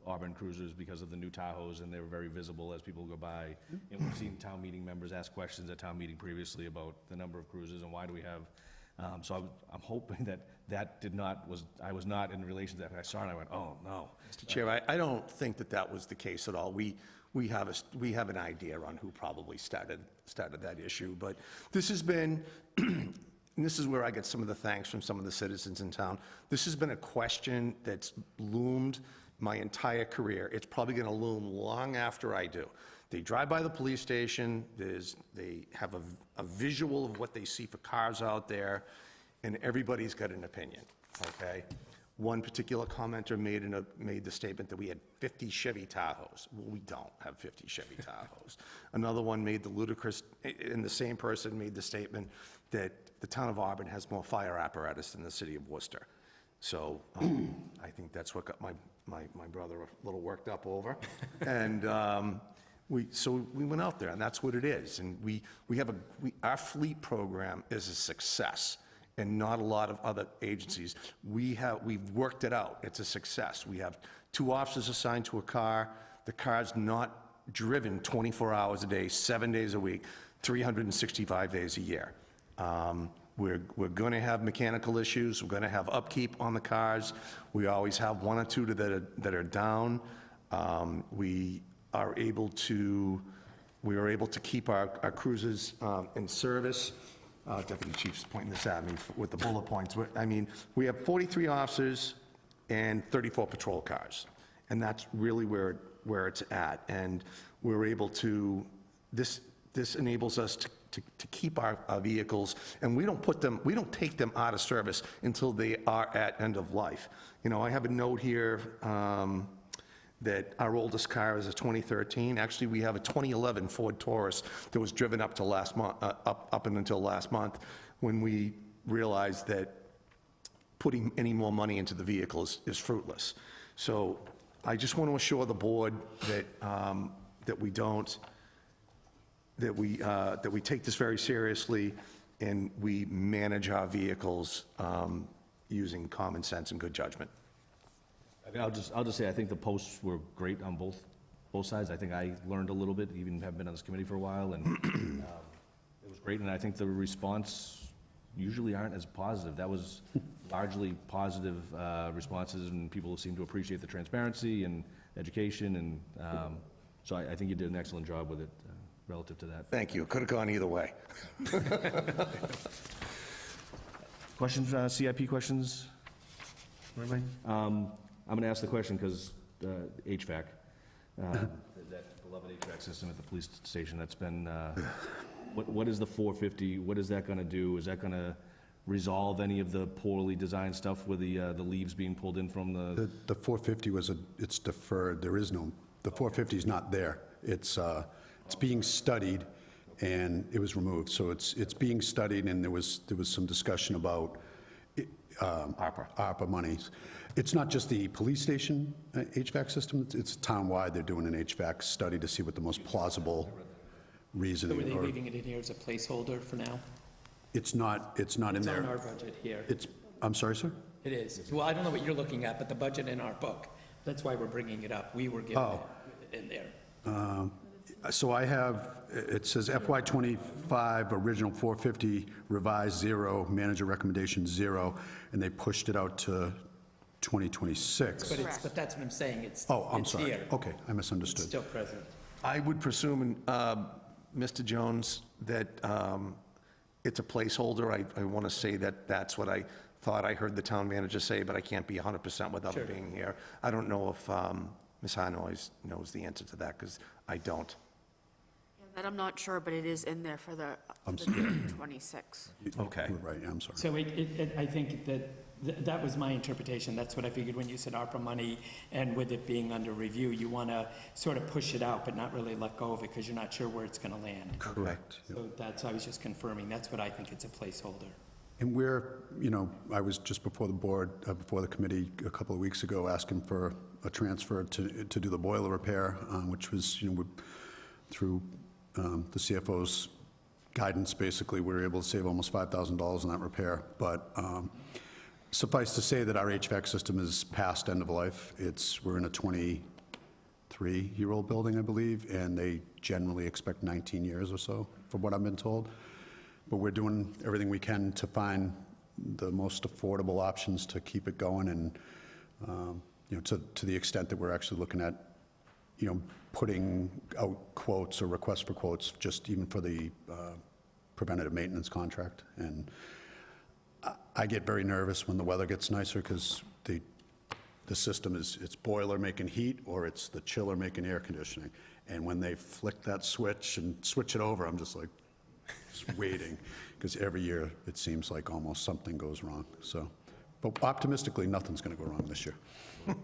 Auburn cruisers because of the new Tahoes, and they were very visible as people go by. And we've seen town meeting members ask questions at town meeting previously about the number of cruisers and why do we have. So I'm hoping I was not in relation to that. I saw it and I went, oh, no. Mr. Chair, I don't think that was the case at all. We have an idea on who probably started that issue, but this has been, and this is where I get some of the thanks from some of the citizens in town. This has been a question that's loomed my entire career. It's probably going to loom long after I do. They drive by the police station, they have a visual of what they see for cars out there, and everybody's got an opinion, okay? One particular commenter made the statement that we had 50 Chevy Tahoes. Well, we don't have 50 Chevy Tahoes. Another one made the ludicrous, and the same person made the statement that the town of Auburn has more fire apparatus than the city of Worcester. So I think that's what got my brother a little worked up over. And so we went out there, and that's what it is. And our fleet program is a success, and not a lot of other agencies. We've worked it out. It's a success. We have 2 officers assigned to a car. The car's not driven 24 hours a day, 7 days a week, 365 days a year. we're going to have mechanical issues, we're going to have upkeep on the cars. We always have one or two that are down. We are able to keep our cruisers in service. Deputy Chief's pointing this at me with the bullet points. I mean, we have 43 officers and 34 patrol cars, and that's really where it's at. And we're able to, this enables us to keep our vehicles, and we don't take them out of service until they are at end of life. You know, I have a note here that our oldest car is a 2013. Actually, we have a 2011 Ford Taurus that was driven up to last month, up and until last month, when we realized that putting any more money into the vehicle is fruitless. So I just want to assure the board that that we take this very seriously, and we manage our vehicles using common sense and good judgment. I mean, I'll just say, I think the posts were great on both sides. I think I learned a little bit, even have been on this committee for a while, and it was great, and I think the response usually aren't as positive. That was largely positive responses, and people seem to appreciate the transparency and education, and so I think you did an excellent job with it relative to that. Thank you. It could have gone either way. Questions, CIP questions? Anybody? I'm going to ask the question because HVAC, that beloved HVAC system at the police station, that's been, what is the 450, what is that going to do? Is that going to resolve any of the poorly designed stuff with the leaves being pulled in from the? The 450 it's deferred. There is no, the 450 is not there. It's being studied, and it was removed. So it's being studied, and there was some discussion about ARPA monies. It's not just the police station HVAC system, it's town-wide. They're doing an HVAC study to see what the most plausible So reasoning. were they or- leaving it in here as a placeholder for now? It's not in It's on our there. budget here. I'm sorry, sir? It is. Well, I don't know what you're looking at, but the budget in our book, that's why we're bringing it up. We were given it in there. So I have, it says FY '25, original 450, revised 0, manager recommendation 0, and they pushed it out to 2026. But that's what I'm saying, it's Oh, I'm it's sorry. here. Okay, I It's misunderstood. still present. I would presume, Mr. Jones, that it's a placeholder. I want to say that that's what I thought I heard the town manager say, but I can't be 100% without Sure. it being here. I don't know if Ms. Hanois knows the answer to that, because I don't. Yeah, that I'm not sure, but it is in there for the 26. Okay. You're right, I'm sorry. So I think that was my interpretation. That's what I figured when you said ARPA money, and with it being under review, you want to sort of push it out, but not really let go of it because you're not sure where it's going to land. Correct. So I was just confirming. That's what I think it's a placeholder. And I was just before the board, before the committee a couple of weeks ago, asking for a transfer to do the boiler repair, which was, through the CFO's guidance, basically, we were able to save almost $5,000 on that repair. But suffice to say that our HVAC system is past end of life. We're in a 23-year-old building, I believe, and they generally expect 19 years or so, from what I've been told. But we're doing everything we can to find the most affordable options to keep it going, and to the extent that we're actually looking at putting out quotes or requests for quotes, just even for the preventative maintenance contract. And I get very nervous when the weather gets nicer, because the system it's boiler making heat, or it's the chiller making air conditioning. And when they flick that switch and switch it over, I'm just like, just waiting, because every year it seems like almost something goes wrong. So, but optimistically, nothing's going to go wrong this year.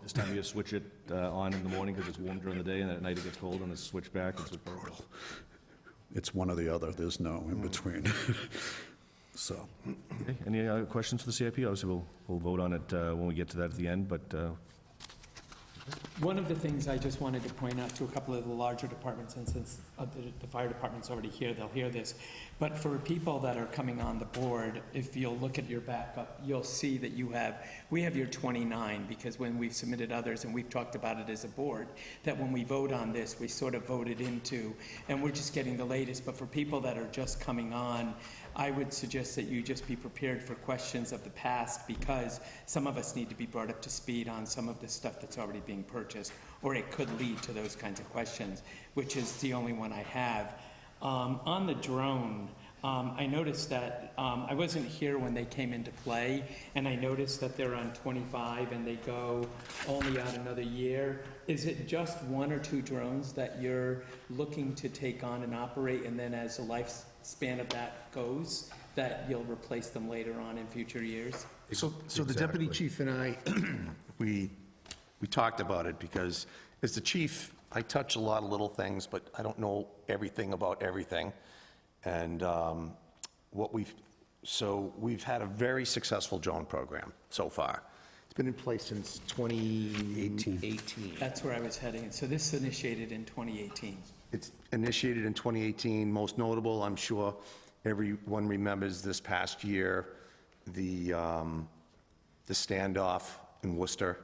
This time of year, switch it on in the morning because it's warm during the day, and at night it gets cold, and it's switch back. It's brutal. It's one or the other. There's no in between. So, Okay, any other questions for the CIP? Obviously, we'll vote on it when we get to that at the end, but One of the things I just wanted to point out to a couple of the larger departments, and since the fire department's already here, they'll hear this, but for people that are coming on the board, if you'll look at your backup, you'll see that we have your 29, because when we've submitted others, and we've talked about it as a board, that when we vote on this, we sort of voted into, and we're just getting the latest, but for people that are just coming on, I would suggest that you just be prepared for questions of the past, because some of us need to be brought up to speed on some of the stuff that's already being purchased, or it could lead to those kinds of questions, which is the only one I have. On the drone, I noticed that, I wasn't here when they came into play, and I noticed that they're on 25 and they go only out another year. Is it just 1 or 2 drones that you're looking to take on and operate, and then as the lifespan of that goes, that you'll replace them later on in future years? So the deputy chief and I, we talked about it, because as the chief, I touch a lot of little things, but I don't know everything about everything. And we've had a very successful drone program so far. It's been in place since 2018. That's where I was heading. So this initiated in 2018. It's initiated in 2018. Most notable, I'm sure everyone remembers this past year, the standoff in Worcester,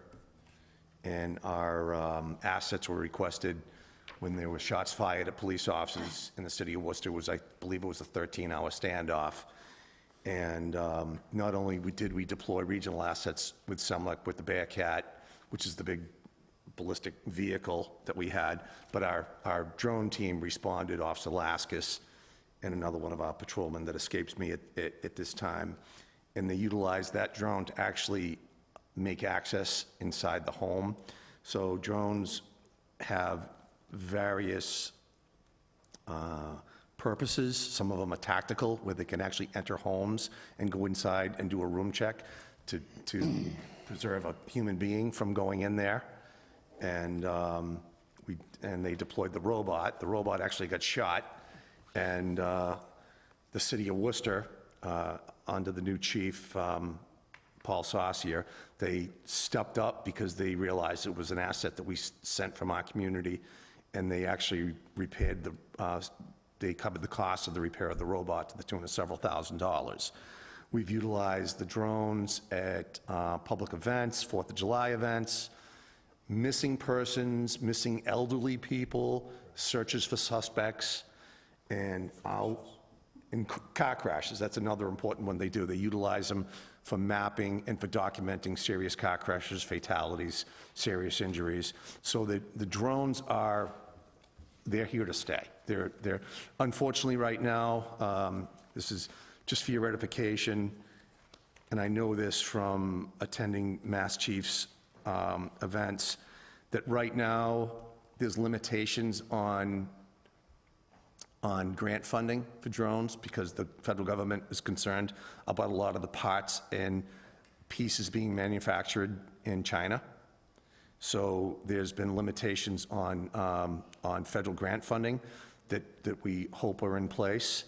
and our assets were requested when there were shots fired at police officers in the city of Worcester. I believe it was a 13-hour standoff. And not only did we deploy regional assets with Semlec, with the Bearcat, which is the big ballistic vehicle that we had, but our drone team responded, Officer Laskus and another one of our patrolmen that escapes me at this time. And they utilized that drone to actually make access inside the home. So drones have various purposes. Some of them are tactical, where they can actually enter homes and go inside and do a room check to preserve a human being from going in there. And they deployed the robot. The robot actually got shot, and the city of Worcester, under the new chief, Paul Saucier, they stepped up because they realized it was an asset that we sent from our community, and they actually repaired they covered the cost of the repair of the robot to the tune of several $1,000s. We've utilized the drones at public events, 4th of July events, missing persons, missing elderly people, searches for suspects, and in car crashes. That's another important one they do. They utilize them for mapping and for documenting serious car crashes, fatalities, serious injuries. So the drones they're here to stay. They're unfortunately right now, this is just for your edification, and I know this from attending Mass Chiefs events, that right now there's limitations on grant funding for drones, because the federal government is concerned about a lot of the parts and pieces being manufactured in China. So there's been limitations on federal grant funding that we hope are in place.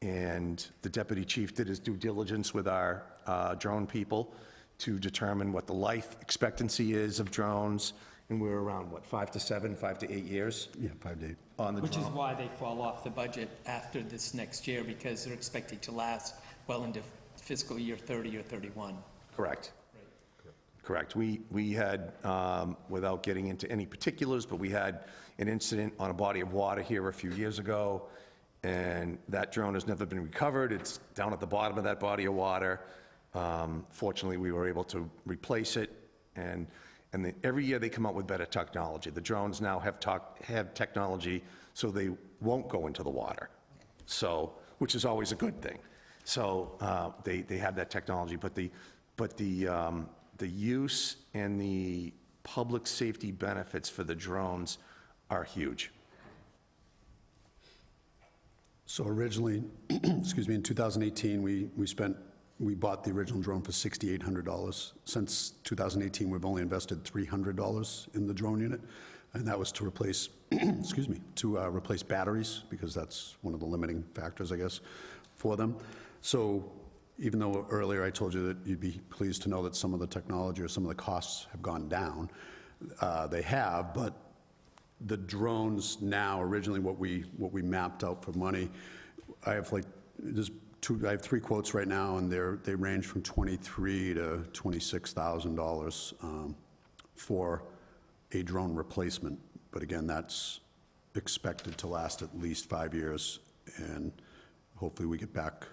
And the deputy chief did his due diligence with our drone people to determine what the life expectancy is of drones. And we're around, 5 to 7, 5 to 8 years? Yeah, 5 to 8. On the Which is drone. why they fall off the budget after this next year, because they're expected to last well into fiscal year 30 or 31. Correct. Correct. We had, without getting into any particulars, but we had an incident on a body of water here a few years ago, and that drone has never been recovered. It's down at the bottom of that body of water. Fortunately, we were able to replace it, and every year they come out with better technology. The drones now have technology so they won't go into the water, so, which is always a good thing. So they have that technology, but the use and the public safety benefits for the drones are huge. So originally, excuse me, in 2018, we bought the original drone for $6,800. Since 2018, we've only invested $300 in the drone unit, and that was to replace, excuse me, replace batteries, because that's one of the limiting factors, I guess, for them. So even though earlier I told you that you'd be pleased to know that some of the technology or some of the costs have gone down, they have, but the drones now, originally what we mapped out for money, I have I have 3 quotes right now, and they range from $23,000 to $26,000 for a drone replacement. But again, that's expected to last at least 5 years, and hopefully we get back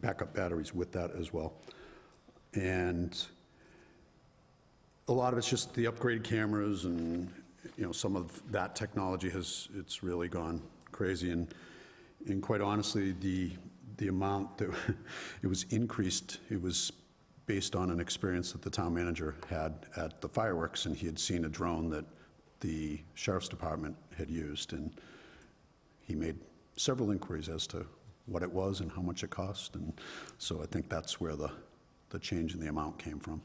backup batteries with that as well. And a lot of it's just the upgraded cameras and, some of that technology it's really gone crazy. And quite honestly, the amount that it was increased, it was based on an experience that the town manager had at the fireworks, and he had seen a drone that the sheriff's department had used, and he made several inquiries as to what it was and how much it cost, and so I think that's where the change in the amount came from.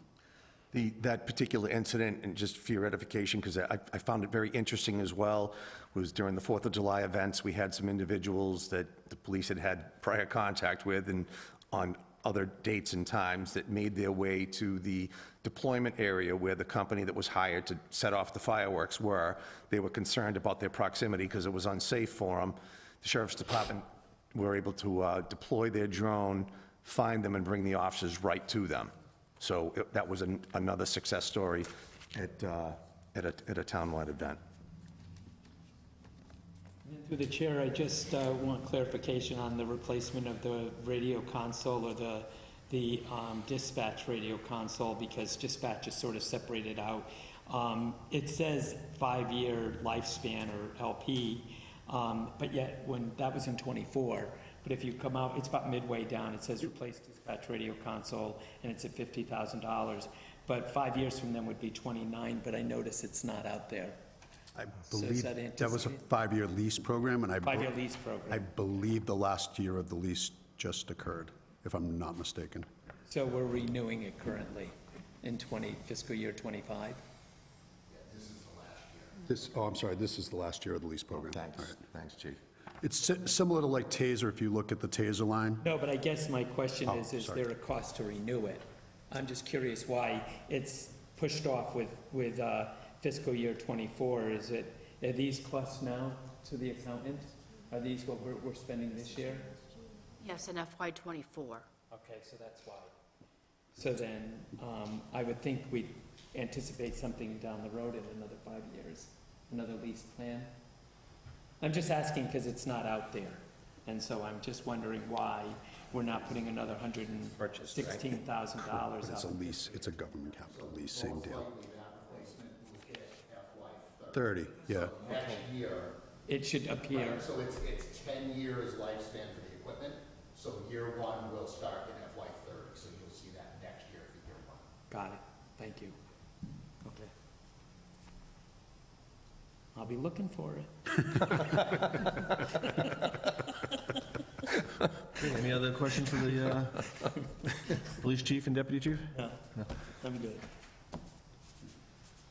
That particular incident, and just for your edification, because I found it very interesting as well, was during the 4th of July events, we had some individuals that the police had had prior contact with, and on other dates and times, that made their way to the deployment area where the company that was hired to set off the fireworks were. They were concerned about their proximity because it was unsafe for them. The sheriff's department were able to deploy their drone, find them, and bring the officers right to them. So that was another success story at a townwide event. Through the chair, I just want clarification on the replacement of the radio console or the dispatch radio console, because dispatch is sort of separated out. It says 5-year lifespan or LP, but yet when that was in '24, but if you come out, it's about midway down, it says replace dispatch radio console, and it's at $50,000. But 5 years from then would be '29, but I notice it's not out there. I So is believe that that was a anticipated? 5-year lease program, and 5-year lease I program. believe the last year of the lease just occurred, if I'm not mistaken. So we're renewing it currently in fiscal year '25? I'm sorry, this is the last year of the lease program. All right. Thanks, Chief. It's similar to like Taser, if you look at the Taser line. No, but I guess my question Oh, is sorry. there a cost to renew it? I'm just curious why it's pushed off with fiscal year '24. Are these costs now to the accountant? Are these what we're spending this year? Yes, in FY '24. Okay, so that's why. So then, I would think we'd anticipate something down the road in another 5 years, another lease plan. I'm just asking because it's not out there. And so I'm just wondering why we're not putting another $116,000 It's a out. lease, it's a government capital lease, same deal. 30, yeah. Next year, It should appear, right, so it's 10 years lifespan for the equipment, so year one will start in FY '30, so you'll see that next year for year one. got it, thank you. Okay. I'll be looking for it. Okay, any other questions for the police chief and deputy chief? No, I'm good.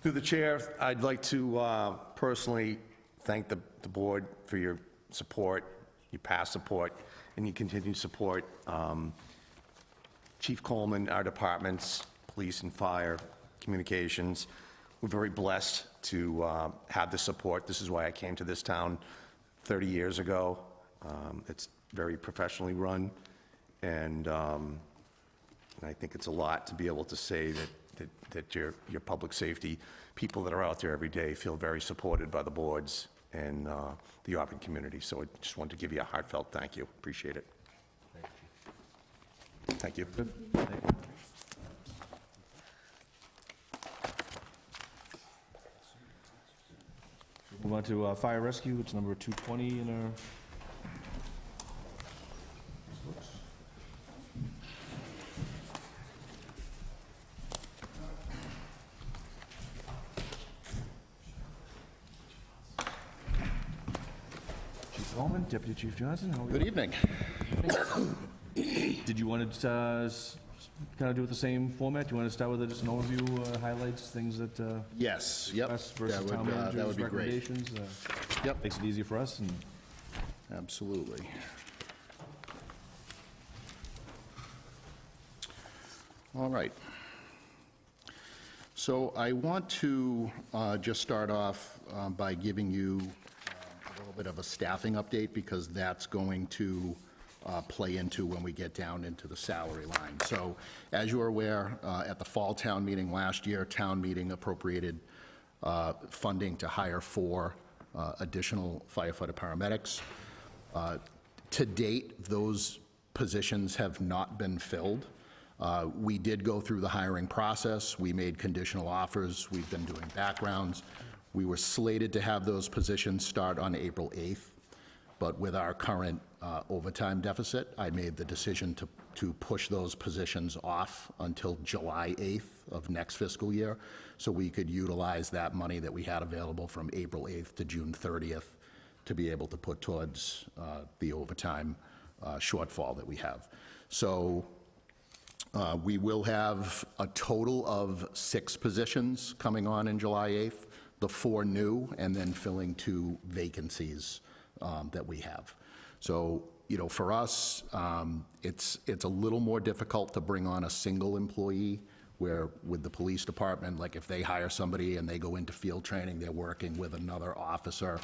Through the chair, I'd like to personally thank the board for your support, your past support, and your continued support. Chief Coleman, our departments, police and fire, communications, we're very blessed to have the support. This is why I came to this town 30 years ago. It's very professionally run, and I think it's a lot to be able to say that your public safety people that are out there every day feel very supported by the boards and the Auburn community. So I just wanted to give you a heartfelt thank you. Appreciate it. Thank you. Good. Thank you. Move on to fire rescue, it's number 220 in our... Chief Coleman, Deputy Chief Johnson, how are we? Good evening. Did you want to kind of do it the same format? Do you want to start with just an overview, highlights, things that Yes, yep. us versus That town would, manager's that would be great. recommendations? Yep, Makes it easier for us, and absolutely. All right. So I want to just start off by giving you a little bit of a staffing update, because that's going to play into when we get down into the salary line. So as you are aware, at the fall town meeting last year, town meeting appropriated funding to hire 4 additional firefighter paramedics. To date, those positions have not been filled. We did go through the hiring process. We made conditional offers. We've been doing backgrounds. We were slated to have those positions start on April 8th, but with our current overtime deficit, I made the decision to push those positions off until July 8th of next fiscal year, so we could utilize that money that we had available from April 8th to June 30th to be able to put towards the overtime shortfall that we have. So we will have a total of 6 positions coming on in July 8th, the 4 new, and then filling 2 vacancies that we have. So, you know, for us, it's a little more difficult to bring on a single employee, where with the police department, like if they hire somebody and they go into field training, they're working with another officer.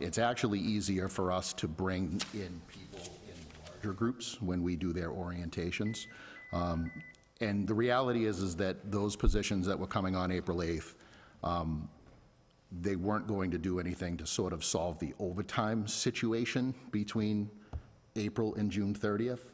It's actually easier for us to bring in people in larger groups when we do their orientations. And the reality is that those positions that were coming on April 8th, they weren't going to do anything to sort of solve the overtime situation between April and June 30th.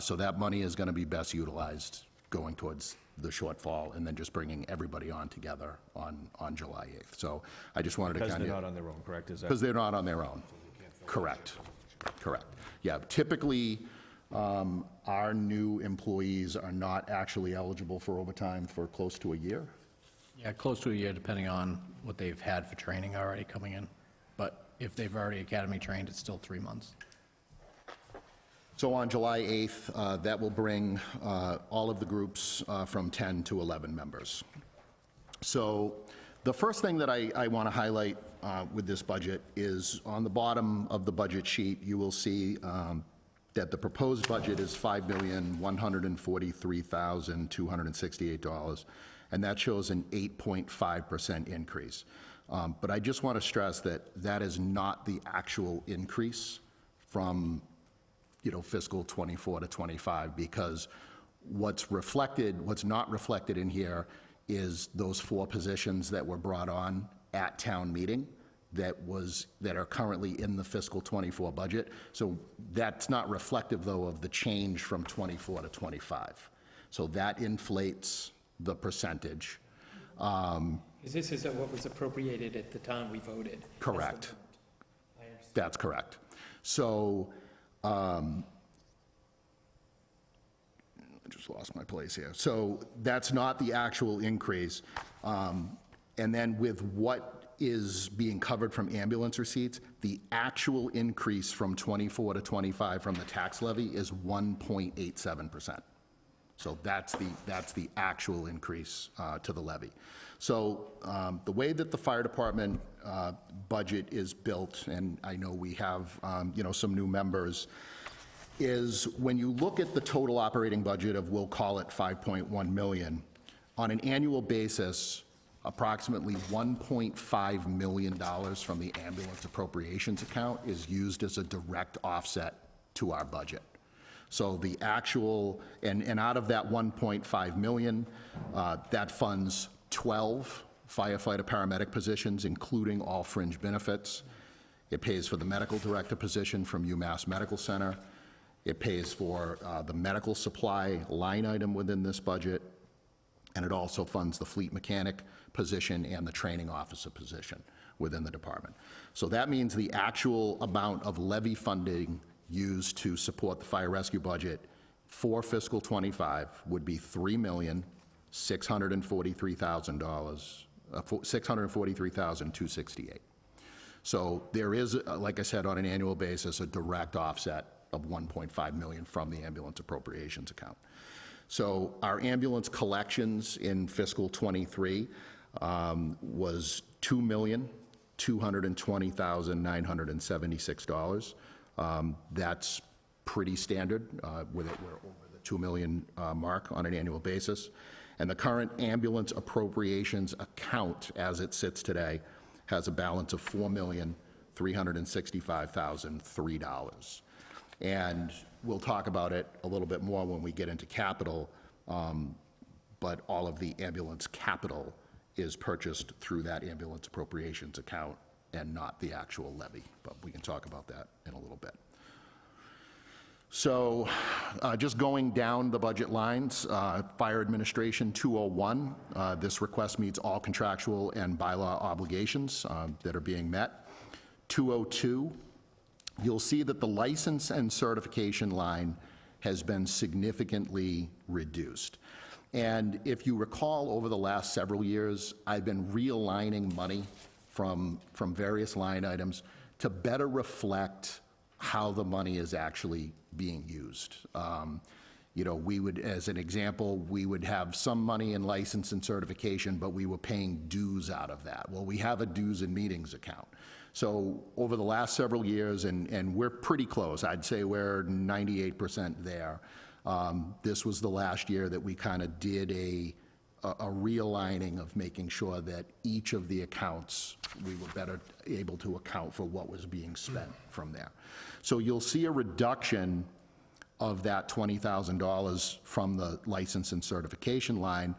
So that money is going to be best utilized going towards the shortfall and then just bringing everybody on together on July 8th. So I just wanted to kind of... Because they're not on their own, correct? Is that- Because they're not on their own. Correct. Correct. Yeah, typically, our new employees are not actually eligible for overtime for close to a year. Yeah, close to a year, depending on what they've had for training already coming in. But if they've already academy trained, it's still 3 months. So on July 8th, that will bring all of the groups from 10 to 11 members. So the first thing that I want to highlight with this budget is on the bottom of the budget sheet, you will see that the proposed budget is $5,143,268, and that shows an 8.5% increase. But I just want to stress that that is not the actual increase from, you know, fiscal '24 to '25, because what's not reflected in here is those 4 positions that were brought on at town meeting that are currently in the fiscal '24 budget. So that's not reflective, though, of the change from '24 to '25. So that inflates the percentage. This is what was appropriated at the time we voted. Correct. I understand. That's correct. So, I just lost my place here. So that's not the actual increase. And then with what is being covered from ambulance receipts, the actual increase from '24 to '25 from the tax levy is 1.87%. So that's the actual increase to the levy. So the way that the fire department budget is built, and I know we have some new members, is when you look at the total operating budget of, we'll call it 5.1 million, on an annual basis, approximately $1.5 million from the ambulance appropriations account is used as a direct offset to our budget. So the actual, and out of that 1.5 million, that funds 12 firefighter paramedic positions, including all fringe benefits. It pays for the medical director position from UMass Medical Center. It pays for the medical supply line item within this budget, and it also funds the fleet mechanic position and the training officer position within the department. So that means the actual amount of levy funding used to support the fire rescue budget for fiscal '25 would be $643,268. So there is, like I said, on an annual basis, a direct offset of $1.5 million from the ambulance appropriations account. So our ambulance collections in fiscal '23 was $2,220,976. That's pretty standard. With it, we're over the $2 million mark on an annual basis. And the current ambulance appropriations account, as it sits today, has a balance of $4,365,003. And we'll talk about it a little bit more when we get into capital, but all of the ambulance capital is purchased through that ambulance appropriations account and not the actual levy, but we can talk about that in a little bit. So just going down the budget lines, Fire Administration 201, this request meets all contractual and bylaw obligations that are being met. 202, you'll see that the license and certification line has been significantly reduced. And if you recall, over the last several years, I've been realigning money from various line items to better reflect how the money is actually being used. You know, we would, as an example, we would have some money in license and certification, but we were paying dues out of that. Well, we have a dues and meetings account. So over the last several years, and we're pretty close, I'd say we're 98% there. This was the last year that we kind of did a realigning of making sure that each of the accounts, we were better able to account for what was being spent from there. So you'll see a reduction of that $20,000 from the license and certification line,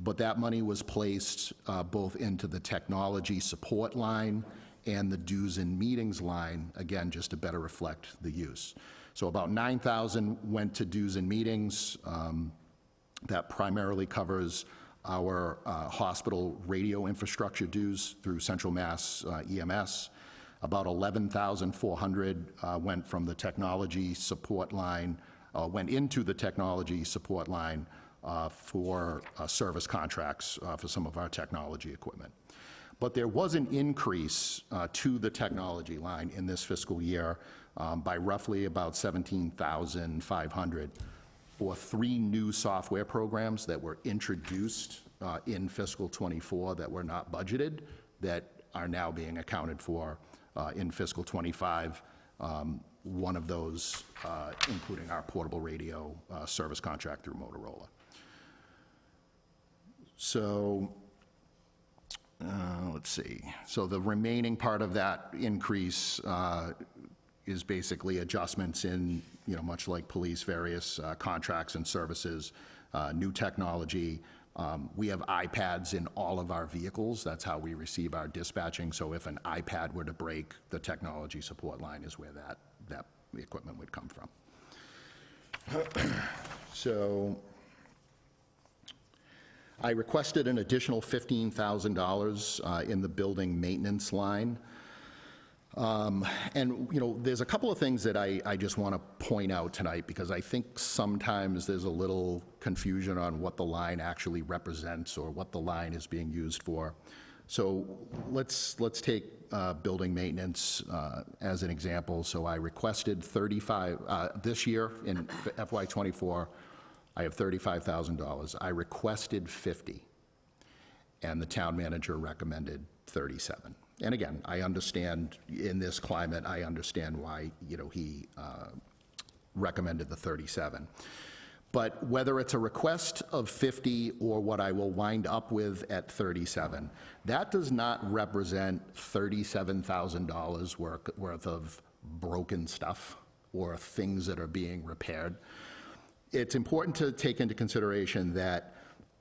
but that money was placed both into the technology support line and the dues and meetings line, again, just to better reflect the use. So about $9,000 went to dues and meetings. That primarily covers our hospital radio infrastructure dues through Central Mass EMS. About $11,400 went from the technology support line, went into the technology support line for service contracts for some of our technology equipment. But there was an increase to the technology line in this fiscal year by roughly about $17,500 for 3 new software programs that were introduced in fiscal '24 that were not budgeted, that are now being accounted for in fiscal '25. One of those including our portable radio service contract through Motorola. So let's see. So the remaining part of that increase is basically adjustments in, you know, much like police, various contracts and services, new technology. We have iPads in all of our vehicles. That's how we receive our dispatching. So if an iPad were to break, the technology support line is where that equipment would come from. So I requested an additional $15,000 in the building maintenance line. And, you know, there's a couple of things that I just want to point out tonight, because I think sometimes there's a little confusion on what the line actually represents or what the line is being used for. So let's take building maintenance as an example. So I requested 35, this year in FY '24, I have $35,000. I requested 50, and the town manager recommended 37. And again, I understand in this climate, I understand why, you know, he recommended the 37. But whether it's a request of 50 or what I will wind up with at 37, that does not represent $37,000 worth of broken stuff or things that are being repaired. It's important to take into consideration that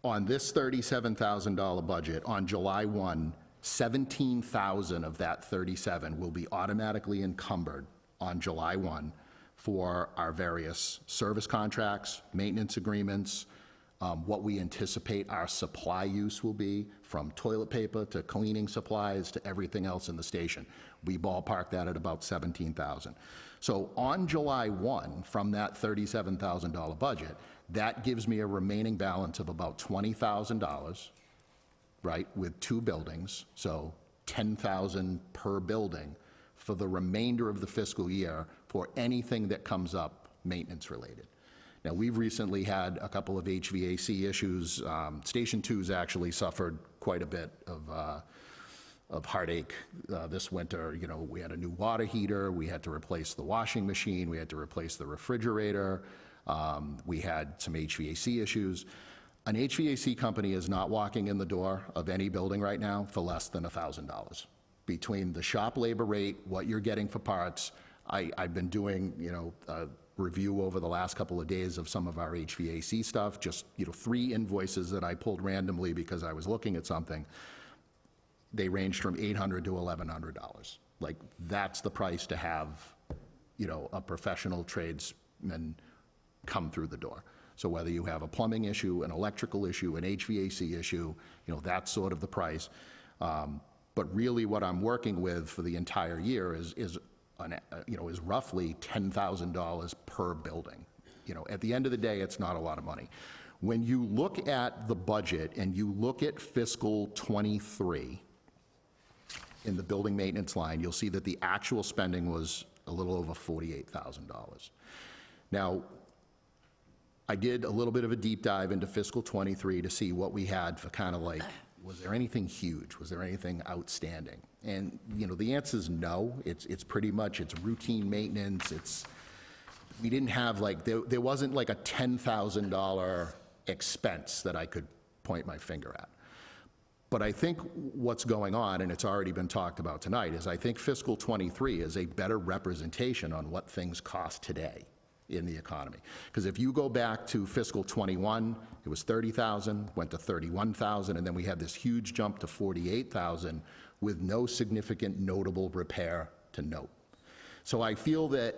on this $37,000 budget, on July 1, 17,000 of that 37 will be automatically encumbered on July 1 for our various service contracts, maintenance agreements, what we anticipate our supply use will be, from toilet paper to cleaning supplies to everything else in the station. We ballpark that at about 17,000. So on July 1, from that $37,000 budget, that gives me a remaining balance of about $20,000, right, with 2 buildings, so $10,000 per building for the remainder of the fiscal year for anything that comes up maintenance related. Now, we've recently had a couple of HVAC issues. Station 2's actually suffered quite a bit of heartache this winter. You know, we had a new water heater, we had to replace the washing machine, we had to replace the refrigerator, we had some HVAC issues. An HVAC company is not walking in the door of any building right now for less than $1,000. Between the shop labor rate, what you're getting for parts, I've been doing, you know, a review over the last couple of days of some of our HVAC stuff, just, you know, 3 invoices that I pulled randomly because I was looking at something. They ranged from $800 to $1,100. Like, that's the price to have, you know, a professional trades men come through the door. So whether you have a plumbing issue, an electrical issue, an HVAC issue, that's sort of the price. But really what I'm working with for the entire year is roughly $10,000 per building. At the end of the day, it's not a lot of money. When you look at the budget and you look at fiscal '23 in the building maintenance line, you'll see that the actual spending was a little over $48,000. Now, I did a little bit of a deep dive into fiscal '23 to see what we had for kind of like, was there anything huge? Was there anything outstanding? And, the answer is no. It's pretty much, it's routine maintenance. We didn't have there wasn't like a $10,000 expense that I could point my finger at. But I think what's going on, and it's already been talked about tonight, is I think fiscal '23 is a better representation on what things cost today in the economy. Because if you go back to fiscal '21, it was $30,000, went to $31,000, and then we had this huge jump to $48,000 with no significant notable repair to note. So I feel that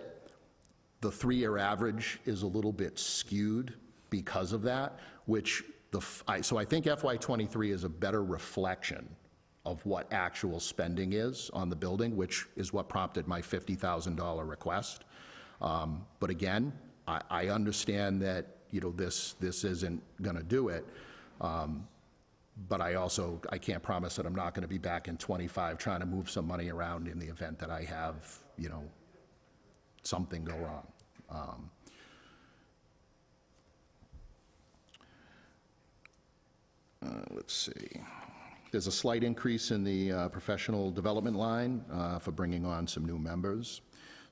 the 3-year average is a little bit skewed because of that, so I think FY '23 is a better reflection of what actual spending is on the building, which is what prompted my $50,000 request. But again, I understand that, this isn't going to do it. But I can't promise that I'm not going to be back in '25 trying to move some money around in the event that I have, something go wrong. Let's see. There's a slight increase in the professional development line for bringing on some new members.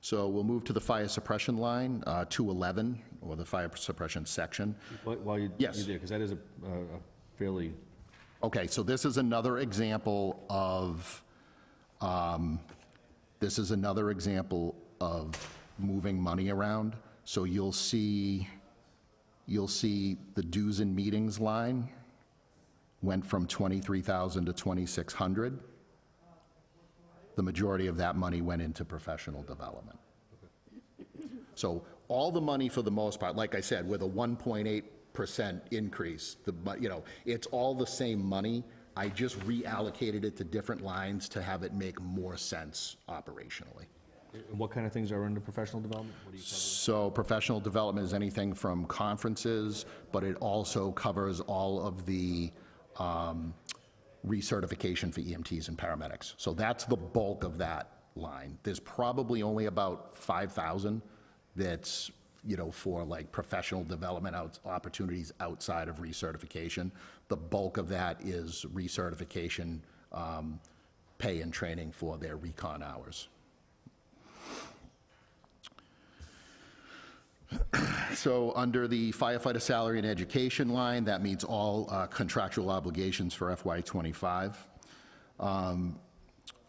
So we'll move to the fire suppression line, 211, or the fire suppression section. While you're Yes. there, because that is a fairly, Okay, so this is another example of, moving money around. So you'll see the dues and meetings line went from $23,000 to $2,600. The majority of that money went into professional development. So all the money, for the most part, like I said, with a 1.8% increase, it's all the same money. I just reallocated it to different lines to have it make more sense operationally. what kind of things are under professional development? What do you cover? So professional development is anything from conferences, but it also covers all of the recertification for EMTs and paramedics. So that's the bulk of that line. There's probably only about 5,000 that's, for like professional development opportunities outside of recertification. The bulk of that is recertification, pay and training for their recon hours. So under the firefighter salary and education line, that meets all contractual obligations for FY '25.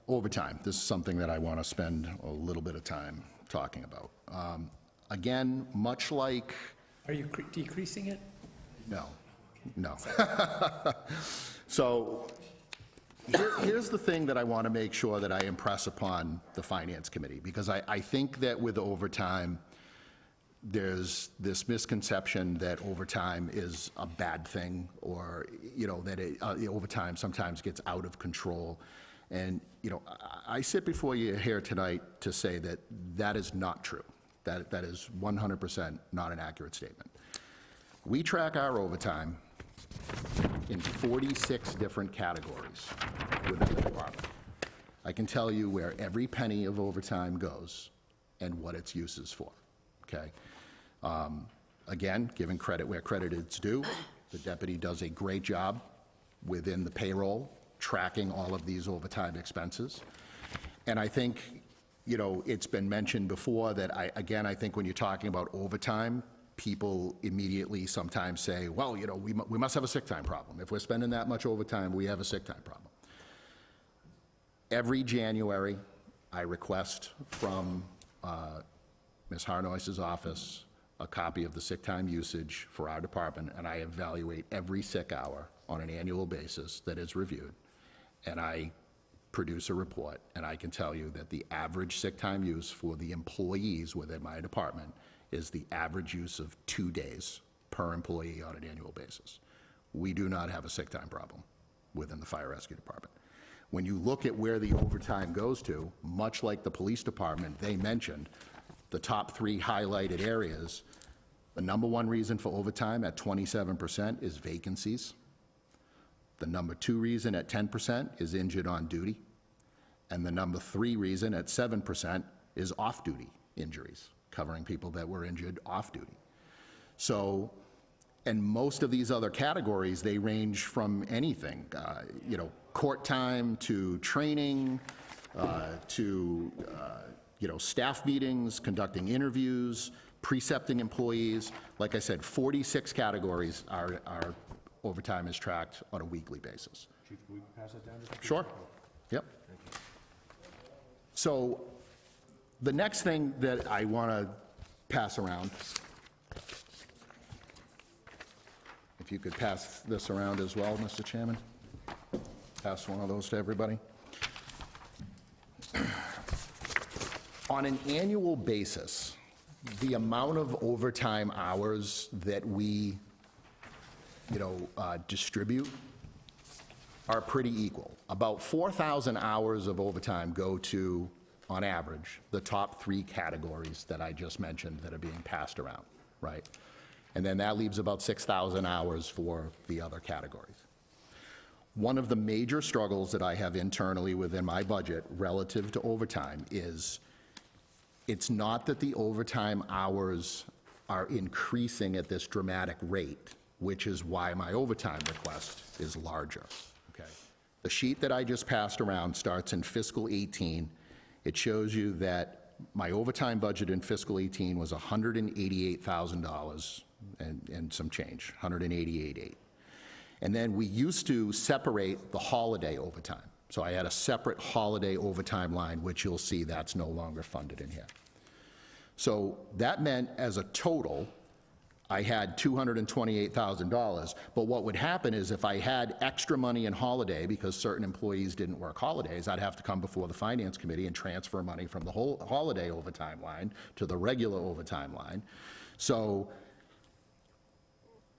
Overtime, this is something that I want to spend a little bit of time talking about. Again, much like... Are you decreasing it? No. So here's the thing that I want to make sure that I impress upon the Finance Committee, because I think that with overtime, there's this misconception that overtime is a bad thing, or, that overtime sometimes gets out of control. And, I sit before you here tonight to say that that is not true. That is 100% not an accurate statement. We track our overtime in 46 different categories within the department. I can tell you where every penny of overtime goes and what its use is for, okay? Again, giving credit where credit is due, the deputy does a great job within the payroll, tracking all of these overtime expenses. And I think, it's been mentioned before that I think when you're talking about overtime, people immediately sometimes say, well, we must have a sick time problem. If we're spending that much overtime, we have a sick time problem. Every January, I request from Ms. Harnois's office a copy of the sick time usage for our department, and I evaluate every sick hour on an annual basis that is reviewed, and I produce a report, and I can tell you that the average sick time use for the employees within my department is the average use of 2 days per employee on an annual basis. We do not have a sick time problem within the fire rescue department. When you look at where the overtime goes to, much like the police department, they mentioned the top 3 highlighted areas. The number 1 reason for overtime at 27% is vacancies. The number 2 reason at 10% is injured on duty. And the number 3 reason at 7% is off-duty injuries, covering people that were injured off-duty. So, and most of these other categories, they range from anything, court time to training, to staff meetings, conducting interviews, precepting employees. Like I said, 46 categories our overtime is tracked on a weekly basis. Chief, can we pass that down to the chief? Sure. Yep. So the next thing that I want to pass around, if you could pass this around as well, Mr. Chairman. Pass one of those to everybody. On an annual basis, the amount of overtime hours that we, distribute are pretty equal. About 4,000 hours of overtime go to, on average, the top 3 categories that I just mentioned that are being passed around, right? And then that leaves about 6,000 hours for the other categories. One of the major struggles that I have internally within my budget relative to overtime is it's not that the overtime hours are increasing at this dramatic rate, which is why my overtime request is larger, okay? The sheet that I just passed around starts in fiscal 18. It shows you that my overtime budget in fiscal 18 was $188,000 and some change, 188.8. And then we used to separate the holiday overtime. So I had a separate holiday overtime line, which you'll see that's no longer funded in here. So that meant as a total, I had $228,000. But what would happen is if I had extra money in holiday because certain employees didn't work holidays, I'd have to come before the Finance Committee and transfer money from the whole holiday overtime line to the regular overtime line. So,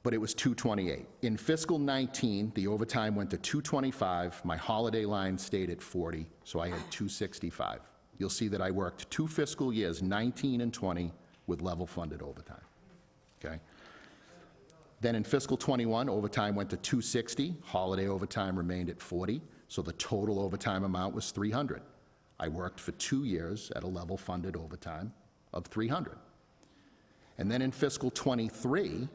but it was 228. In fiscal 19, the overtime went to 225. My holiday line stayed at 40, so I had 265. You'll see that I worked 2 fiscal years, 19 and 20, with level funded overtime. Okay? Then in fiscal 21, overtime went to 260. Holiday overtime remained at 40, so the total overtime amount was 300. I worked for 2 years at a level funded overtime of 300. And then in fiscal 23,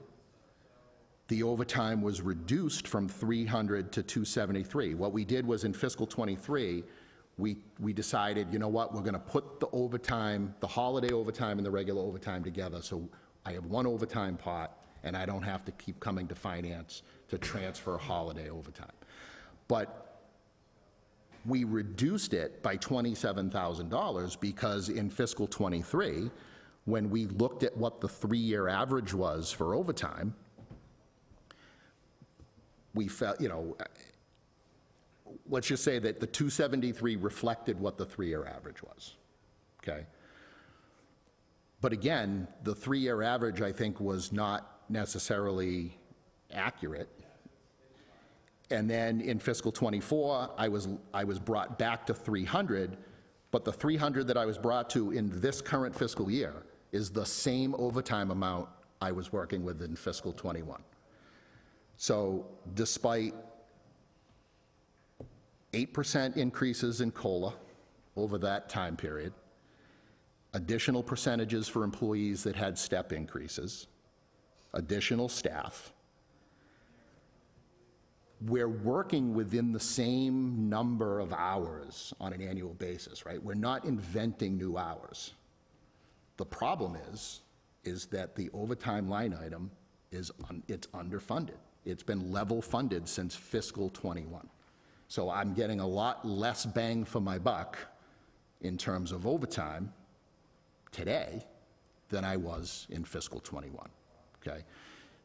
the overtime was reduced from 300 to 273. What we did was in fiscal 23, we decided, you know what, we're going to put the overtime, the holiday overtime and the regular overtime together, so I have one overtime pot, and I don't have to keep coming to finance to transfer holiday overtime. But we reduced it by $27,000 because in fiscal 23, when we looked at what the 3-year average was for overtime, we felt, let's just say that the 273 reflected what the 3-year average was, okay? But again, the 3-year average, I think, was not necessarily accurate. And then in fiscal 24, I was brought back to 300, but the 300 that I was brought to in this current fiscal year is the same overtime amount I was working with in fiscal 21. So despite 8% increases in COLA over that time period, additional percentages for employees that had step increases, additional staff, we're working within the same number of hours on an annual basis, right? We're not inventing new hours. The problem is that the overtime line item it's underfunded. It's been level funded since fiscal 21. So I'm getting a lot less bang for my buck in terms of overtime today than I was in fiscal 21, okay?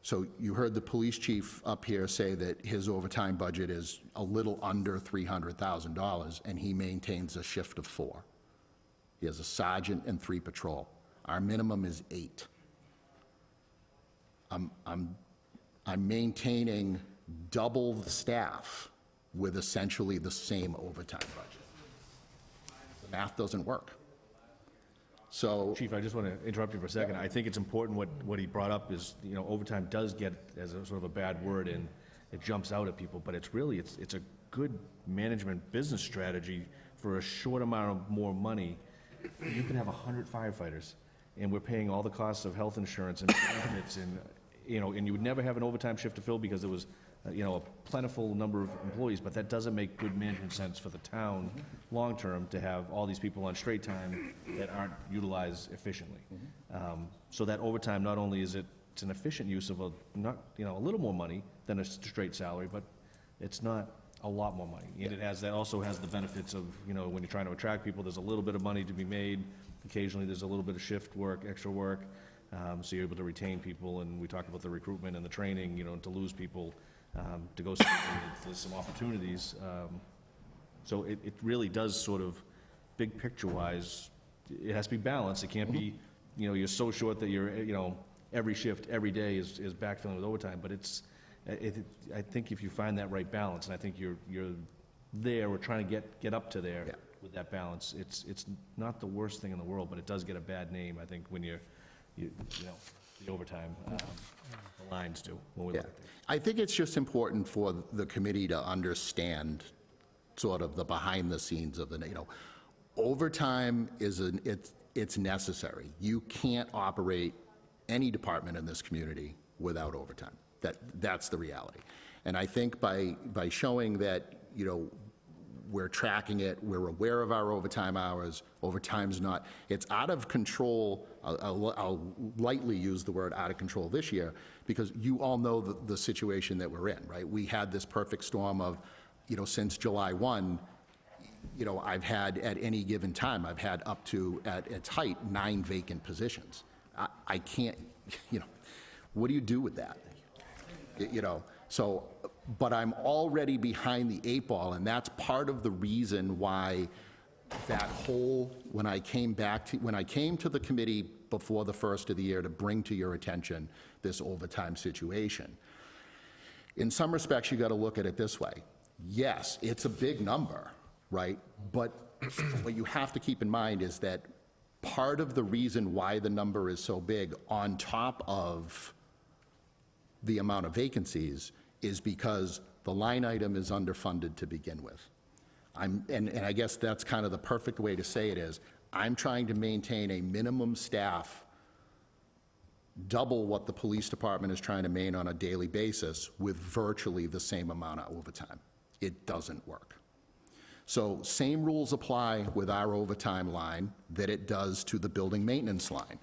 So you heard the police chief up here say that his overtime budget is a little under $300,000, and he maintains a shift of 4. He has a sergeant and 3 patrol. Our minimum is 8. I'm maintaining double the staff with essentially the same overtime budget. The math doesn't work. So, Chief, I just want to interrupt you for a second. I think it's important what he brought up is, you know, overtime does get as a sort of a bad word, and it jumps out at people, but it's really, it's a good management business strategy for a short amount of more money. You can have 100 firefighters, and we're paying all the costs of health insurance and benefits, and, you know, and you would never have an overtime shift to fill because there was, you know, a plentiful number of employees, but that doesn't make good management sense for the town long-term to have all these people on straight time that aren't utilized efficiently. So that overtime, not only is it's an efficient use of a, not, you know, a little more money than a straight salary, but it's not a lot more money. And it has, that also has the benefits of, you know, when you're trying to attract people, there's a little bit of money to be made. Occasionally, there's a little bit of shift work, extra work, so you're able to retain people, and we talked about the recruitment and the training, you know, to lose people, to go somewhere, there's some opportunities. So it really does sort of, big picture-wise, it has to be balanced. It can't be, you know, you're so short that you're, you know, every shift, every day is backfilling with overtime, but I think if you find that right balance, and I think you're there, we're trying to get up to there with that balance, it's not the worst thing in the world, but it does get a bad name, I think, when you know, the overtime, the lines do, when we look at things. I think it's just important for the committee to understand sort of the behind the scenes of the, you know, overtime it's necessary. You can't operate any department in this community without overtime. That's the reality. And I think by showing that, you know, we're tracking it, we're aware of our overtime hours, overtime's not, it's out of control. I'll lightly use the word out of control this year, because you all know the situation that we're in, right? We had this perfect storm of, you know, since July 1, you know, I've had, at any given time, I've had up to, at its height, 9 vacant positions. I can't, you know, what do you do with that? You know, so, but I'm already behind the 8 ball, and that's part of the reason why that whole, when I came to the committee before the first of the year to bring to your attention this overtime situation. In some respects, you got to look at it this way. Yes, it's a big number, right? But what you have to keep in mind is that part of the reason why the number is so big, on top of the amount of vacancies, is because the line item is underfunded to begin with. And I guess that's kind of the perfect way to say it is, I'm trying to maintain a minimum staff double what the police department is trying to maintain on a daily basis with virtually the same amount of overtime. It doesn't work. So same rules apply with our overtime line that it does to the building maintenance line.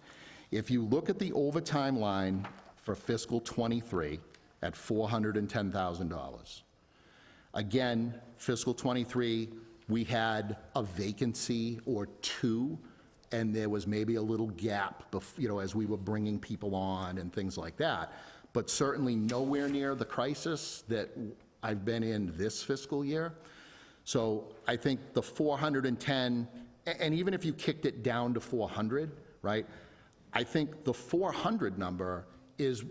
If you look at the overtime line for fiscal '23 at $410,000, again, fiscal '23, we had a vacancy or 2, and there was maybe a little gap, you know, as we were bringing people on and things like that, but certainly nowhere near the crisis that I've been in this fiscal year. So I think the 410, and even if you kicked it down to 400, right, I think the 400 number is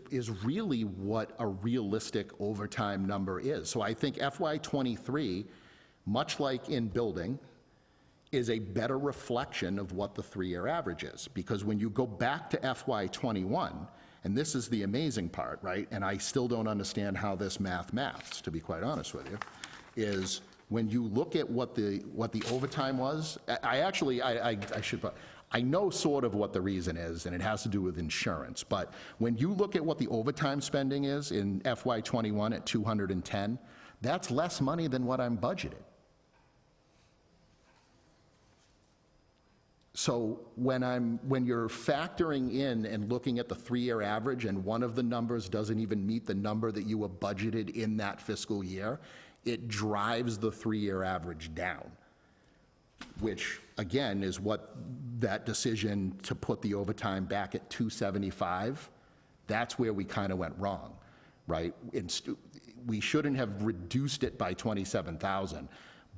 really what a realistic overtime number is. So I think FY23, much like in building, is a better reflection of what the 3-year average is. Because when you go back to FY21, and this is the amazing part, right, and I still don't understand how this maths, to be quite honest with you, is when you look at what the overtime was, I know sort of what the reason is, and it has to do with insurance, but when you look at what the overtime spending is in FY21 at 210, that's less money than what I'm budgeted. So when you're factoring in and looking at the 3-year average, and one of the numbers doesn't even meet the number that you were budgeted in that fiscal year, it drives the 3-year average down, which, again, is what that decision to put the overtime back at 275, that's where we kind of went wrong, right? We shouldn't have reduced it by 27,000,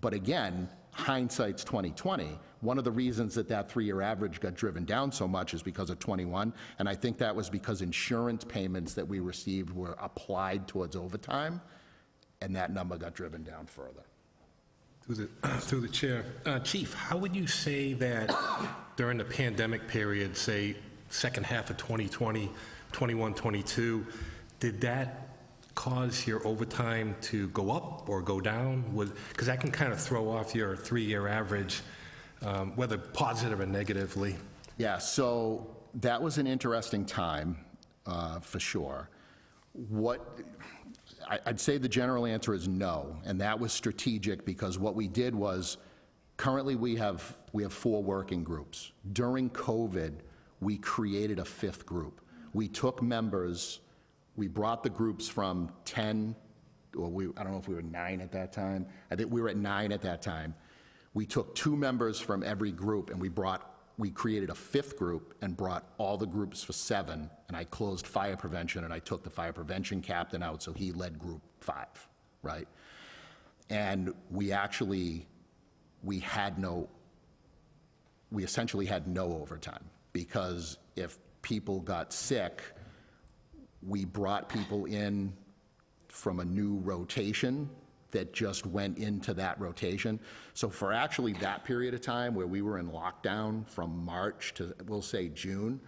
But again, hindsight's 2020. One of the reasons that that 3-year average got driven down so much is because of 21, and I think that was because insurance payments that we received were applied towards overtime, and that number got driven down further. Through the chair. Chief, how would you say that during the pandemic period, say, second half of 2020, 21, 22, did that cause your overtime to go up or go down? Because that can kind of throw off your 3-year average, whether positive or negatively. Yeah, so that was an interesting time, for sure. I'd say the general answer is no, and that was strategic because what we did was, currently we have 4 working groups. During COVID, we created a 5th group. We took members, we brought the groups from 10, or I don't know if we were 9 at that time. I think we were at 9 at that time. We took 2 members from every group and we created a 5th group and brought all the groups for 7, and I closed fire prevention, and I took the fire prevention captain out, so he led group 5, right? And we essentially had no overtime, because if people got sick, we brought people in from a new rotation that just went into that rotation. So for actually that period of time where we were in lockdown from March to, we'll say, June,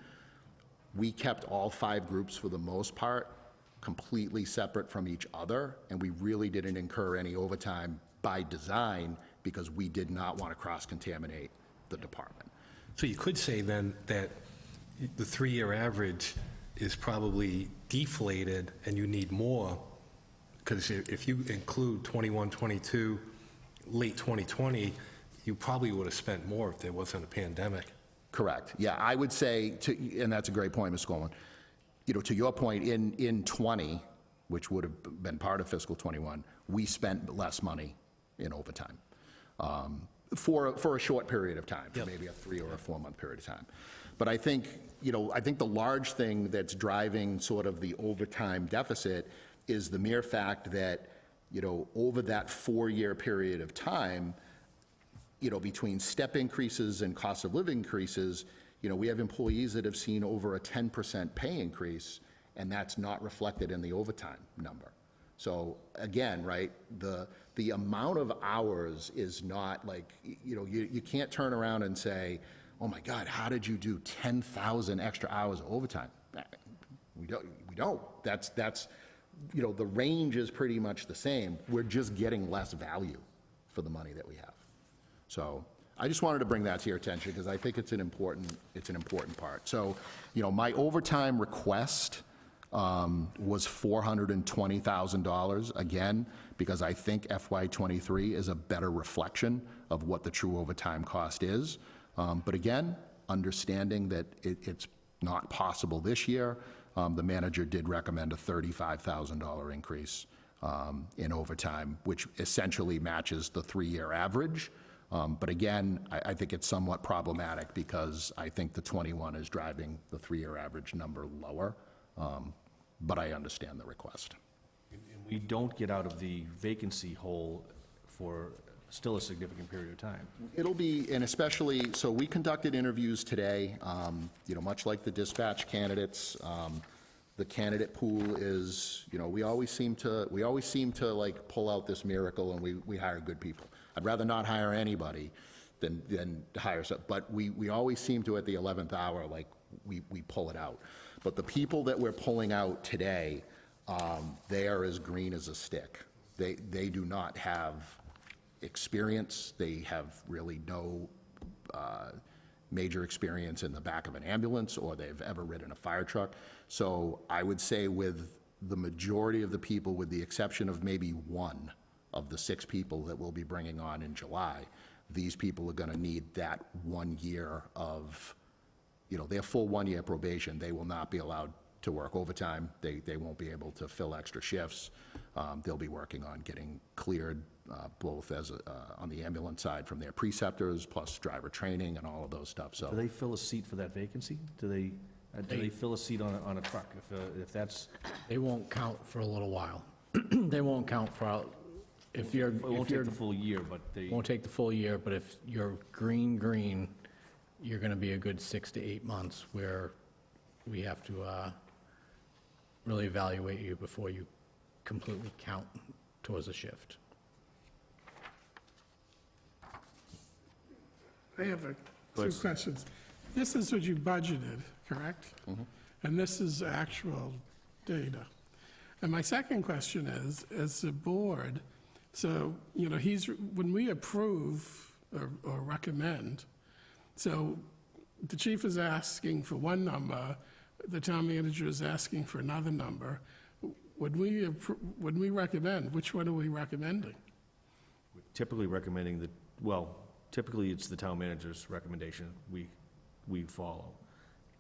we kept all 5 groups for the most part completely separate from each other, and we really didn't incur any overtime by design because we did not want to cross-contaminate the department. So you could say then that the 3-year average is probably deflated and you need more, because if you include 21, 22, late 2020, you probably would have spent more if there wasn't a pandemic. Correct. Yeah, I would say, and that's a great point, Mr. Coleman. To your point, in 20, which would have been part of fiscal 21, we spent less money in overtime for a short period of time, for maybe a 3 or a 4-month period of time. But I think the large thing that's driving sort of the overtime deficit is the mere fact that, over that 4-year period of time, between step increases and cost of living increases, we have employees that have seen over a 10% pay increase, and that's not reflected in the overtime number. So again, right, the amount of hours is not like, you can't turn around and say, oh my God, how did you do 10,000 extra hours of overtime? We don't. That's the range is pretty much the same. We're just getting less value for the money that we have. So I just wanted to bring that to your attention because I think it's an important part. So, my overtime request was $420,000, again, because I think FY23 is a better reflection of what the true overtime cost is. But again, understanding that it's not possible this year, the manager did recommend a $35,000 increase in overtime, which essentially matches the 3-year average. But again, I think it's somewhat problematic because I think the 21 is driving the 3-year average number lower. But I understand the request. And we don't get out of the vacancy hole for still a significant period of time. It'll be, and especially, so we conducted interviews today, much like the dispatch candidates. The candidate pool is, we always seem to like pull out this miracle and we hire good people. I'd rather not hire anybody than hire some, but we always seem to at the 11th hour, like we pull it out. But the people that we're pulling out today, they are as green as a stick. They do not have experience. They have really no major experience in the back of an ambulance, or they've ever ridden a fire truck. So I would say with the majority of the people, with the exception of maybe 1 of the 6 people that we'll be bringing on in July, these people are going to need that 1 year of, their full 1-year probation. They will not be allowed to work overtime. They won't be able to fill extra shifts. They'll be working on getting cleared both as on the ambulance side from their preceptors, plus driver training and all of those stuff. So Do they fill a seat for that vacancy? Do they fill a seat on a truck? If that's, They won't count for a little while. They won't count for if you're, It won't if take you're, the full year, but they, won't take the full year, but if you're green, you're gonna be a good 6 to 8 months where we have to really evaluate you before you completely count towards a shift. I have two ahead. questions. This is what you budgeted, correct? And this is actual data. And my second question is, as a board, so, you know, when we approve or recommend, so the chief is asking for one number, the town manager is asking for another number. When we recommend, which one are we recommending? typically recommending the, well, typically it's the town manager's recommendation we follow.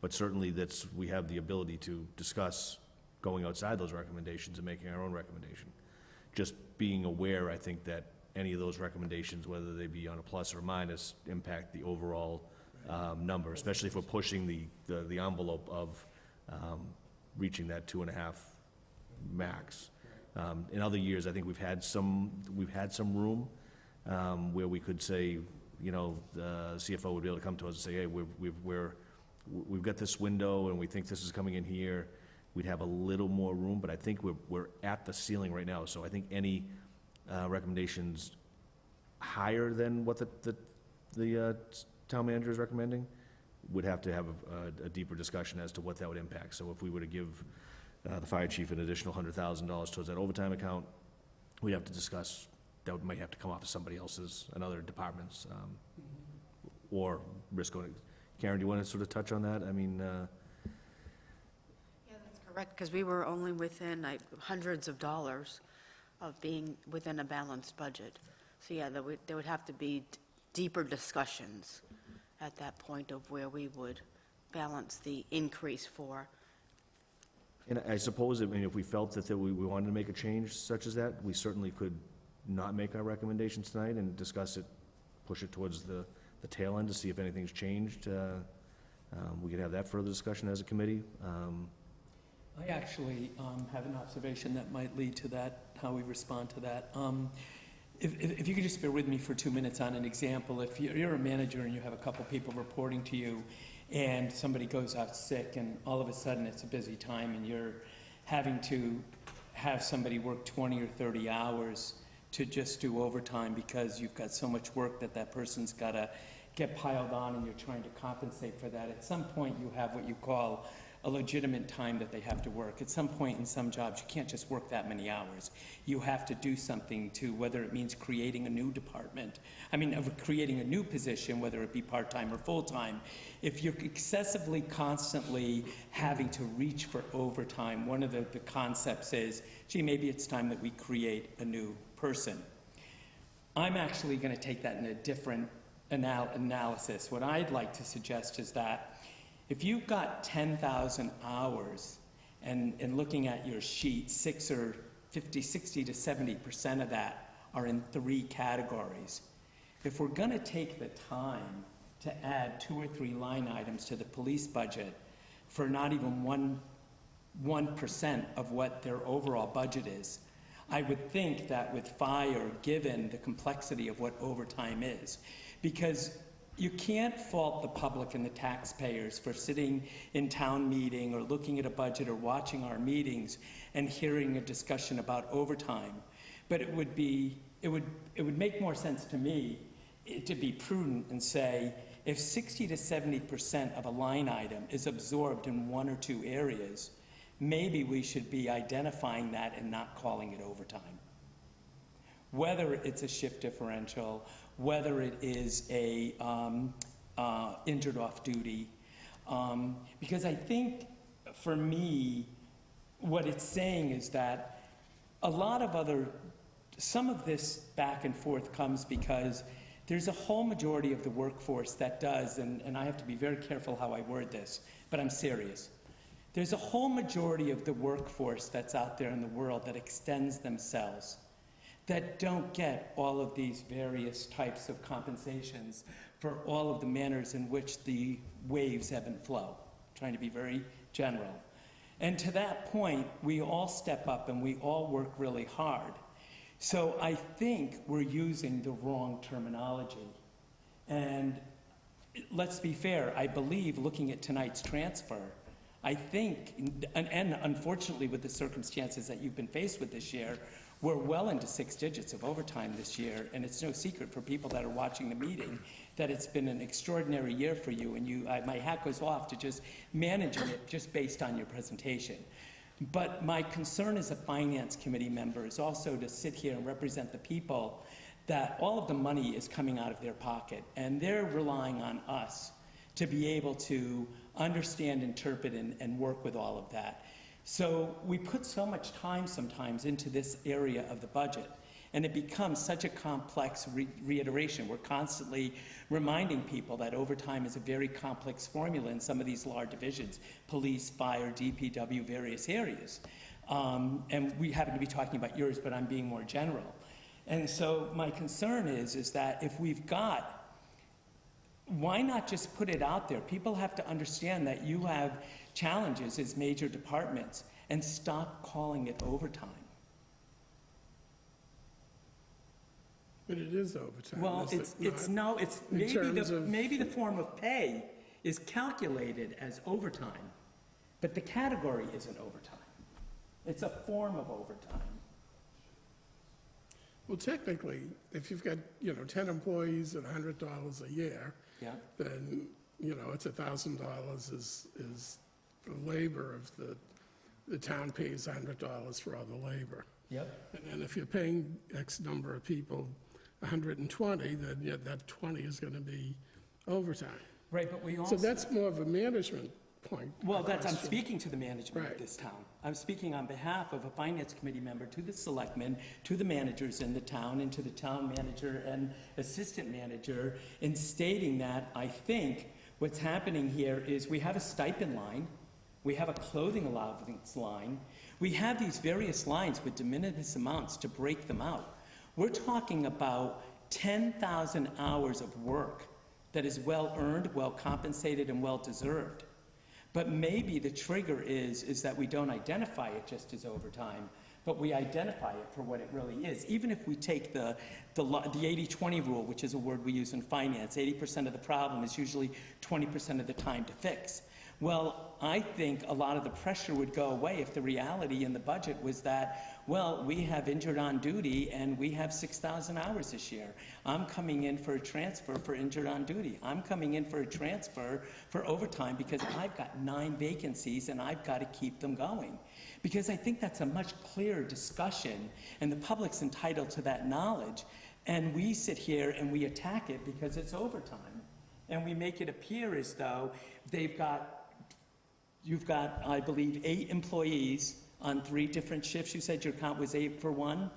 But certainly we have the ability to discuss going outside those recommendations and making our own recommendation. Just being aware, I think, that any of those recommendations, whether they be on a plus or minus, impact the overall number, especially if we're pushing the envelope of reaching that 2.5 max. In other years, I think we've had some room where we could say, you know, the CFO would be able to come to us and say, hey, we've got this window and we think this is coming in here. We'd have a little more room, but I think we're at the ceiling right now. So I think any recommendations higher than what the town manager is recommending would have to have a deeper discussion as to what that would impact. So if we were to give the fire chief an additional $100,000 towards that overtime account, we'd have to discuss, that might have to come off of somebody else's, another department's, or risk going. Karen, do you want to sort of touch on that? I mean, Yeah, that's correct, because we were only within like hundreds of dollars of being within a balanced budget. So yeah, there would have to be deeper discussions at that point of where we would balance the increase for. and I suppose, I mean, if we felt that we wanted to make a change such as that, we certainly could not make our recommendations tonight and discuss it, push it towards the tail end to see if anything's changed. We could have that further discussion as a committee. I actually have an observation that might lead to that, how we respond to that. If you could just bear with me for 2 minutes on an example. If you're a manager and you have a couple people reporting to you, and somebody goes out sick, and all of a sudden it's a busy time, and you're having to have somebody work 20 or 30 hours to just do overtime because you've got so much work that person's got to get piled on, and you're trying to compensate for that. At some point, you have what you call a legitimate time that they have to work. At some point in some jobs, you can't just work that many hours. You have to do something to, whether it means creating a new department, creating a new position, whether it be part-time or full-time. If you're excessively, constantly having to reach for overtime, one of the concepts is, gee, maybe it's time that we create a new person. I'm actually going to take that in a different analysis. What I'd like to suggest is that if you've got 10,000 hours, and looking at your sheet, 60 to 70% of that are in 3 categories. If we're going to take the time to add 2 or 3 line items to the police budget for not even 1% of what their overall budget is, I would think that with fire, given the complexity of what overtime is, because you can't fault the public and the taxpayers for sitting in town meeting or looking at a budget or watching our meetings and hearing a discussion about overtime. But it would make more sense to me to be prudent and say, if 60 to 70% of a line item is absorbed in 1 or 2 areas, maybe we should be identifying that and not calling it overtime. Whether it's a shift differential, whether it is a injured off duty. Because I think, for me, what it's saying is that some of this back and forth comes because there's a whole majority of the workforce that does, and I have to be very careful how I word this, but I'm serious. There's a whole majority of the workforce that's out there in the world that extends themselves, that don't get all of these various types of compensations for all of the manners in which the waves ebb and flow, trying to be very general. And to that point, we all step up and we all work really hard. So I think we're using the wrong terminology. And let's be fair, I believe, looking at tonight's transfer, I think, and unfortunately with the circumstances that you've been faced with this year, we're well into 6 digits of overtime this year, and it's no secret for people that are watching the meeting that it's been an extraordinary year for you, and my hat goes off to just managing it just based on your presentation. But my concern as a finance committee member is also to sit here and represent the people that all of the money is coming out of their pocket, and they're relying on us to be able to understand, interpret, and work with all of that. So we put so much time sometimes into this area of the budget, and it becomes such a complex reiteration. We're constantly reminding people that overtime is a very complex formula in some of these large divisions, police, fire, DPW, various areas. And we happen to be talking about yours, but I'm being more general. And so my concern is that if we've got, why not just put it out there? People have to understand that you have challenges as major departments, and stop calling it overtime. But it is overtime. Well, is it not? it's In terms of- maybe the form of pay is calculated as overtime, but the category isn't overtime. It's a form of overtime. Well, technically, if you've got, 10 employees at $100 a year, Yeah. then, it's $1,000 is the labor of the town pays $100 for all the labor. Yep. And then if you're paying X number of people 120, then that 20 is going to be overtime. Right, but we So also. that's more of a management point. Well, I'm question. speaking to the management of Right. this town. I'm speaking on behalf of a finance committee member to the selectmen, to the managers in the town, and to the town manager and assistant manager, in stating that I think what's happening here is we have a stipend line, we have a clothing allowance line, we have these various lines with de minimis amounts to break them out. We're talking about 10,000 hours of work that is well-earned, well-compensated, and well-deserved. But maybe the trigger is that we don't identify it just as overtime, but we identify it for what it really is. Even if we take the 80-20 rule, which is a word we use in finance, 80% of the problem is usually 20% of the time to fix. Well, I think a lot of the pressure would go away if the reality in the budget was that, well, we have injured on duty and we have 6,000 hours this year. I'm coming in for a transfer for injured on duty. I'm coming in for a transfer for overtime because I've got 9 vacancies and I've got to keep them going. Because I think that's a much clearer discussion, and the public's entitled to that knowledge. And we sit here and we attack it because it's overtime. And we make it appear as though you've got, I believe, 8 employees on 3 different shifts. You said your count was 8 for one?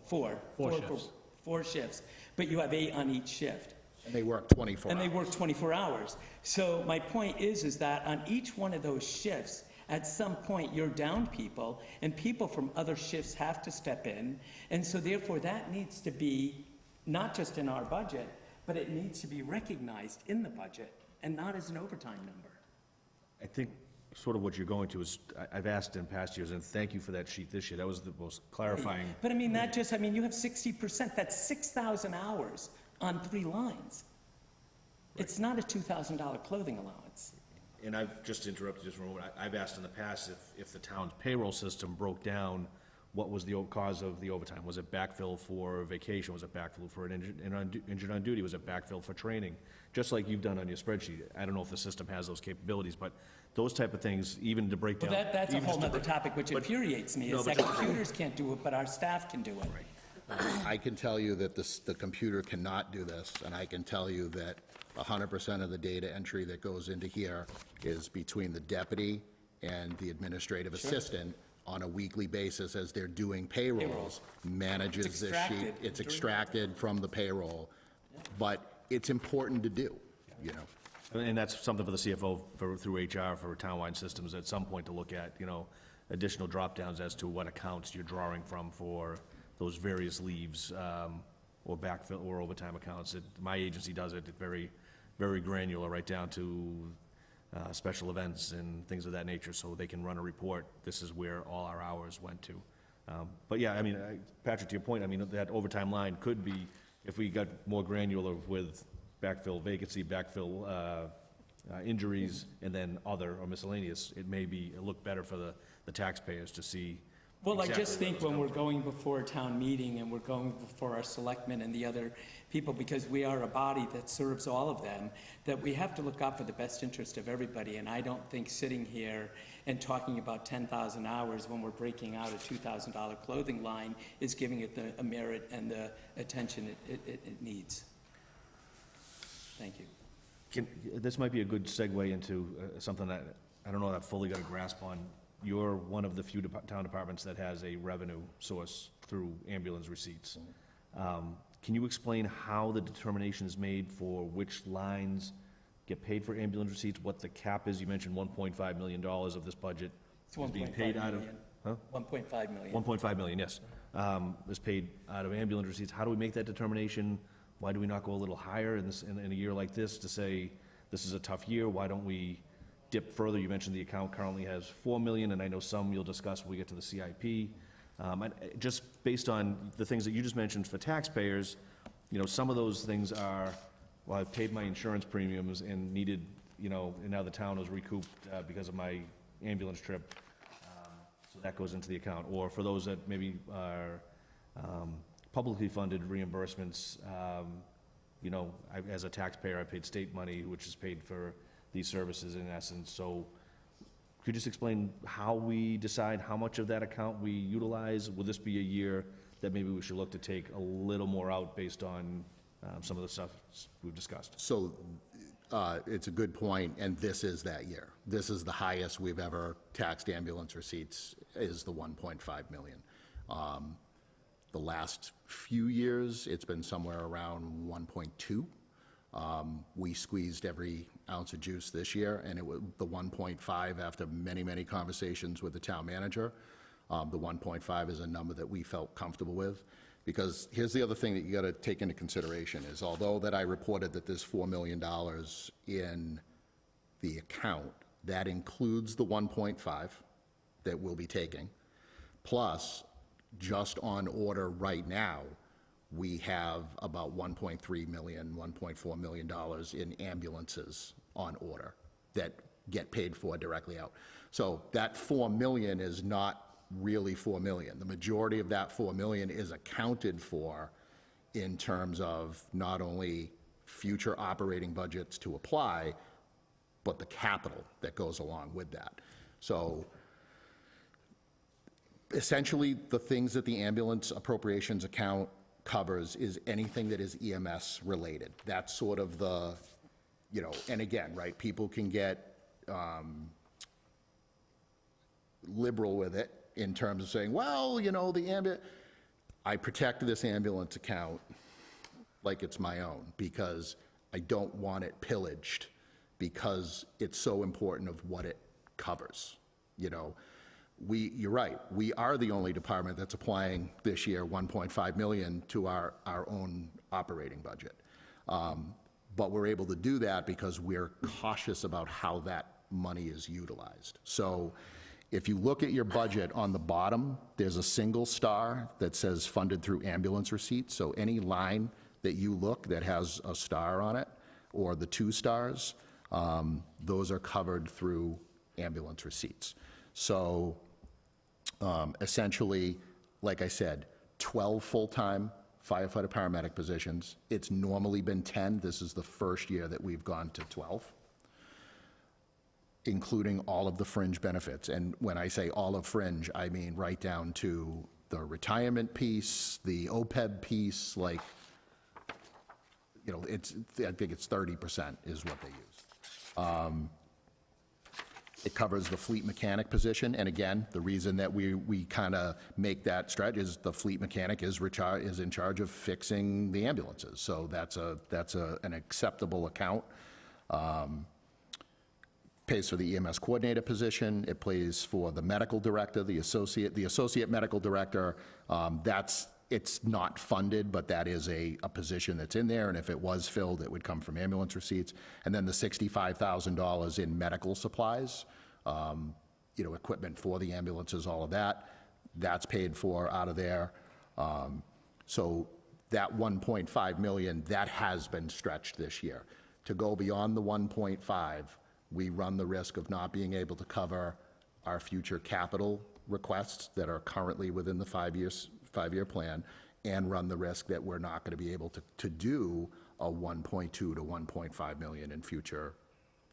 4. 4 for shifts. 4 shifts. But you have 8 on each shift. And they work 24 And hours. they work 24 hours. So my point is that on each one of those shifts, at some point, you're down people, and people from other shifts have to step in. And so therefore, that needs to be not just in our budget, but it needs to be recognized in the budget and not as an overtime number. I think sort of what you're going to is, I've asked in past years, and thank you for that sheet this year, that was the most clarifying. But you have 60%, that's 6,000 hours on 3 lines. It's not a $2,000 clothing allowance. And I've just interrupted just for a moment. I've asked in the past if the town's payroll system broke down, what was the cause of the overtime? Was it backfill for vacation? Was it backfill for an injured on duty? Was it backfill for training? Just like you've done on your spreadsheet. I don't know if the system has those capabilities, but those type of things, even to break down. Well, that's a even whole just to nother break- topic, which but- infuriates me, No, is but that just- computers can't do it, but our staff can do it. I can tell you that the computer cannot do this, and I can tell you that 100% of the data entry that goes into here is between the deputy and the administrative assistant on a weekly basis as they're doing payrolls, manages It's this sheet. extracted. It's extracted from the payroll, but it's important to do, And that's something for the CFO, through HR, for townwide systems, at some point to look at, additional drop-downs as to what accounts you're drawing from for those various leaves, or backfill, or overtime accounts. My agency does it very, very granular, right down to special events and things of that nature, so they can run a report. This is where all our hours went to. But yeah, I mean, Patrick, to your point, I mean, that overtime line could be, if we got more granular with backfill vacancy, backfill injuries, and then other or miscellaneous, it may be, look better for the taxpayers to see. Well, I exactly just where think it's when coming we're going before a town meeting and we're going before our selectmen and the other people, because we are a body that serves all of them, that we have to look out for the best interest of everybody. And I don't think sitting here and talking about 10,000 hours when we're breaking out a $2,000 clothing line is giving it the merit and the attention it needs. Thank you. This might be a good segue into something that I don't know that I've fully got a grasp on. You're one of the few town departments that has a revenue source through ambulance receipts. Can you explain how the determination is made for which lines get paid for ambulance receipts, what the cap is? You mentioned $1.5 million of this budget It's is being paid out of... 1.5 million. 1.5 million, yes, is paid out of ambulance receipts. How do we make that determination? Why do we not go a little higher in a year like this to say, this is a tough year? Why don't we dip further? You mentioned the account currently has 4 million, and I know some you'll discuss when we get to the CIP. Just based on the things that you just mentioned for taxpayers, you know, some of those things are, well, I've paid my insurance premiums and needed, you know, and now the town was recouped because of my ambulance trip. So that goes into the account. Or for those that maybe are publicly funded reimbursements, you know, as a taxpayer, I paid state money, which is paid for these services in essence. So could you just explain how we decide how much of that account we utilize? Will this be a year that maybe we should look to take a little more out based on some of the stuff we've discussed? So it's a good point, and this is that year. This is the highest we've ever taxed ambulance receipts, is the 1.5 million. The last few years, it's been somewhere around 1.2. We squeezed every ounce of juice this year, and it was the 1.5 after many, many conversations with the town manager. The 1.5 is a number that we felt comfortable with, because here's the other thing that you got to take into consideration is, although that I reported that there's $4 million in the account, that includes the 1.5 that we'll be taking, plus just on order right now, we have about $1.3 million, $1.4 million in ambulances on order that get paid for directly out. So that $4 million is not really $4 million. The majority of that $4 million is accounted for in terms of not only future operating budgets to apply, but the capital that goes along with that. So essentially, the things that the ambulance appropriations account covers is anything that is EMS related. That's sort of the, you know, and again, right, people can get liberal with it in terms of saying, well, you know, I protect this ambulance account like it's my own, because I don't want it pillaged, because it's so important of what it covers, you know. You're right, we are the only department that's applying this year 1.5 million to our own operating budget. But we're able to do that because we're cautious about how that money is utilized. So if you look at your budget on the bottom, there's a single star that says funded through ambulance receipts. So any line that you look that has a star on it, or the 2 stars, those are covered through ambulance receipts. So essentially, like I said, 12 full-time firefighter paramedic positions. It's normally been 10. This is the first year that we've gone to 12, including all of the fringe benefits. And when I say all of fringe, I mean right down to the retirement piece, the OPEB piece, like, you know, I think it's 30% is what they use. It covers the fleet mechanic position, and again, the reason that we kind of make that stretch is the fleet mechanic is in charge of fixing the ambulances, so that's an acceptable account. Pays for the EMS coordinator position. It pays for the medical director, the associate medical director. It's not funded, but that is a position that's in there, and if it was filled, it would come from ambulance receipts. And then the $65,000 in medical supplies, you know, equipment for the ambulances, all of that, That's paid for out of there. So that 1.5 million, that has been stretched this year. To go beyond the 1.5, we run the risk of not being able to cover our future capital requests that are currently within the five-year plan, and run the risk that we're not going to be able to do a 1.2 to 1.5 million in future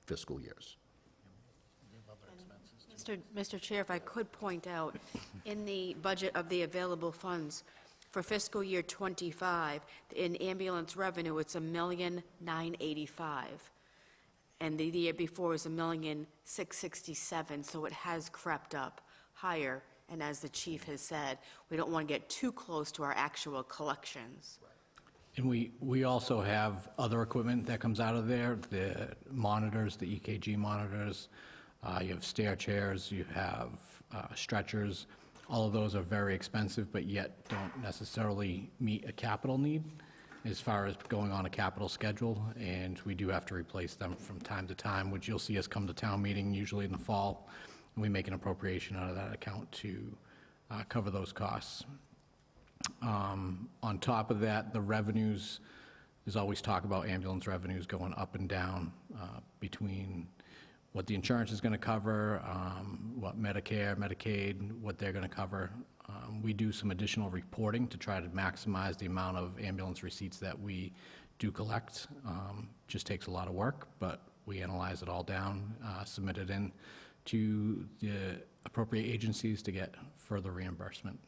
fiscal years. Mr. Chair, if I could point out, in the budget of the available funds for fiscal year '25, in ambulance revenue, it's $1,985,000. And the year before was $1,667,000, so it has crept up higher. And as the chief has said, we don't want to get too close to our actual collections. And we also have other equipment that comes out of there, the monitors, the EKG monitors, you have stair chairs, you have stretchers. All of those are very expensive, but yet don't necessarily meet a capital need as far as going on a capital schedule, and we do have to replace them from time to time, which you'll see us come to town meeting usually in the fall, and we make an appropriation out of that account to cover those costs. On top of that, the revenues, there's always talk about ambulance revenues going up and down between what the insurance is going to cover, what Medicare, Medicaid, what they're going to cover. We do some additional reporting to try to maximize the amount of ambulance receipts that we do collect. Just takes a lot of work, but we analyze it all down, submit it in to the appropriate agencies to get further reimbursement.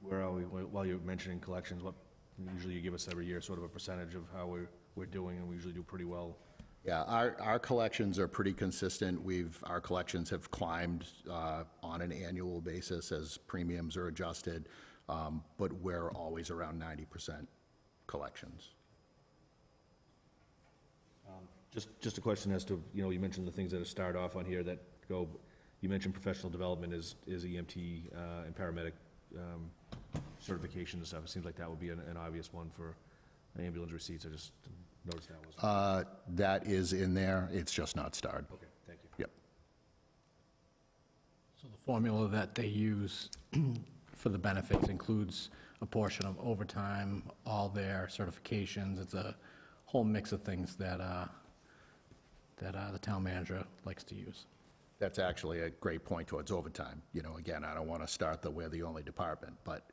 Where are we, while you're mentioning collections, what, usually you give us every year sort of a percentage of how we're doing, and we usually do pretty well. Yeah, our collections are pretty consistent. Our collections have climbed on an annual basis as premiums are adjusted, but we're always around 90% collections. Just a question as to, you mentioned the things that start off on here that go, you mentioned professional development is EMT and paramedic certification and stuff. It seems like that would be an obvious one for ambulance receipts. I just noticed that was. That is in there, it's just not starred. Okay, thank you. Yep. So the formula that they use for the benefits includes a portion of overtime, all their certifications. It's a whole mix of things that the town manager likes to use. That's actually a great point towards overtime. Again, I don't want to start that we're the only department, but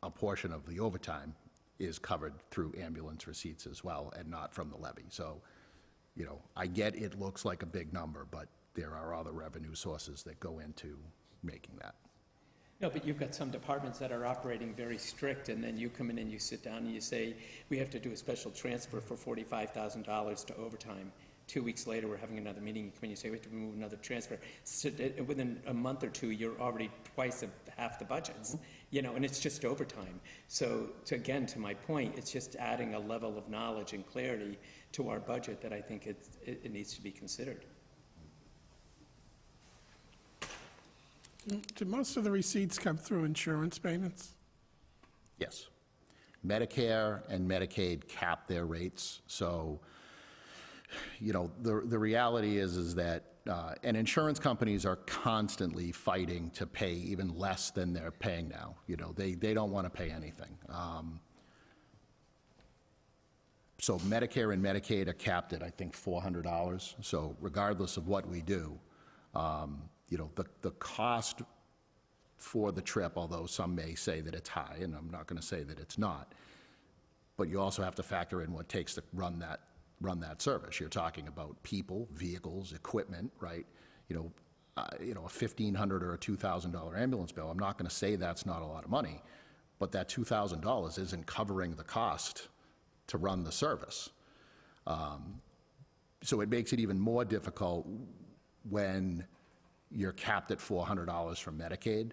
a portion of the overtime is covered through ambulance receipts as well, and not from the levy. So, I get it looks like a big number, but there are other revenue sources that go into making that. No, but you've got some departments that are operating very strict, and then you come in and you sit down and you say, we have to do a special transfer for $45,000 to overtime. 2 weeks later, we're having another meeting, you come in, you say, we have to remove another transfer. So within a month or two, you're already twice of half the budgets, and it's just overtime. So, again, to my point, it's just adding a level of knowledge and clarity to our budget that I think it needs to be considered. Do most of the receipts come through insurance payments? Yes. Medicare and Medicaid cap their rates, so the reality is that, and insurance companies are constantly fighting to pay even less than they're paying now. They don't want to pay anything. So Medicare and Medicaid are capped at, I think, $400. So regardless of what we do, the cost for the trip, although some may say that it's high, and I'm not going to say that it's not, but you also have to factor in what it takes to run that service. You're talking about people, vehicles, equipment, right? A $1,500 or a $2,000 ambulance bill, I'm not going to say that's not a lot of money, but that $2,000 isn't covering the cost to run the service. So it makes it even more difficult when you're capped at $400 from Medicaid.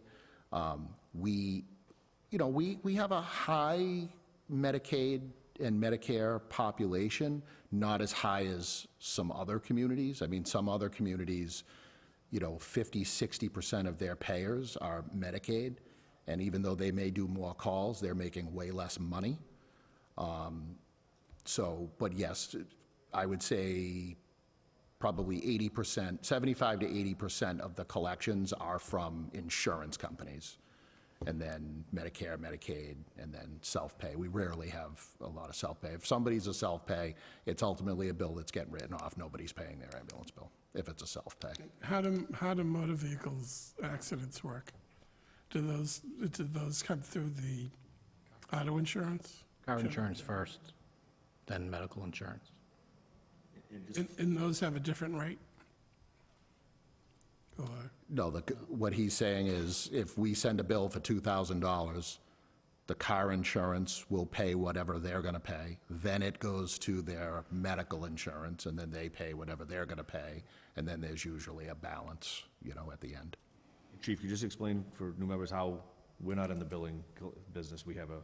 We have a high Medicaid and Medicare population, not as high as some other communities. I mean, some other communities, 50, 60% of their payers are Medicaid, and even though they may do more calls, they're making way less money. But yes, I would say probably 80%, 75 to 80% of the collections are from insurance companies, and then Medicare, Medicaid, and then self-pay. We rarely have a lot of self-pay. If somebody's a self-pay, it's ultimately a bill that's getting written off. Nobody's paying their ambulance bill if it's a self-pay. How do motor vehicles accidents work? Do those come through the auto insurance? Car insurance first, then medical insurance. And those have a different rate? Or, No, what he's saying is, if we send a bill for $2,000, the car insurance will pay whatever they're going to pay. Then it goes to their medical insurance, and then they pay whatever they're going to pay. And then there's usually a balance, at the end. Chief, could you just explain for new members how we're not in the billing business? We have a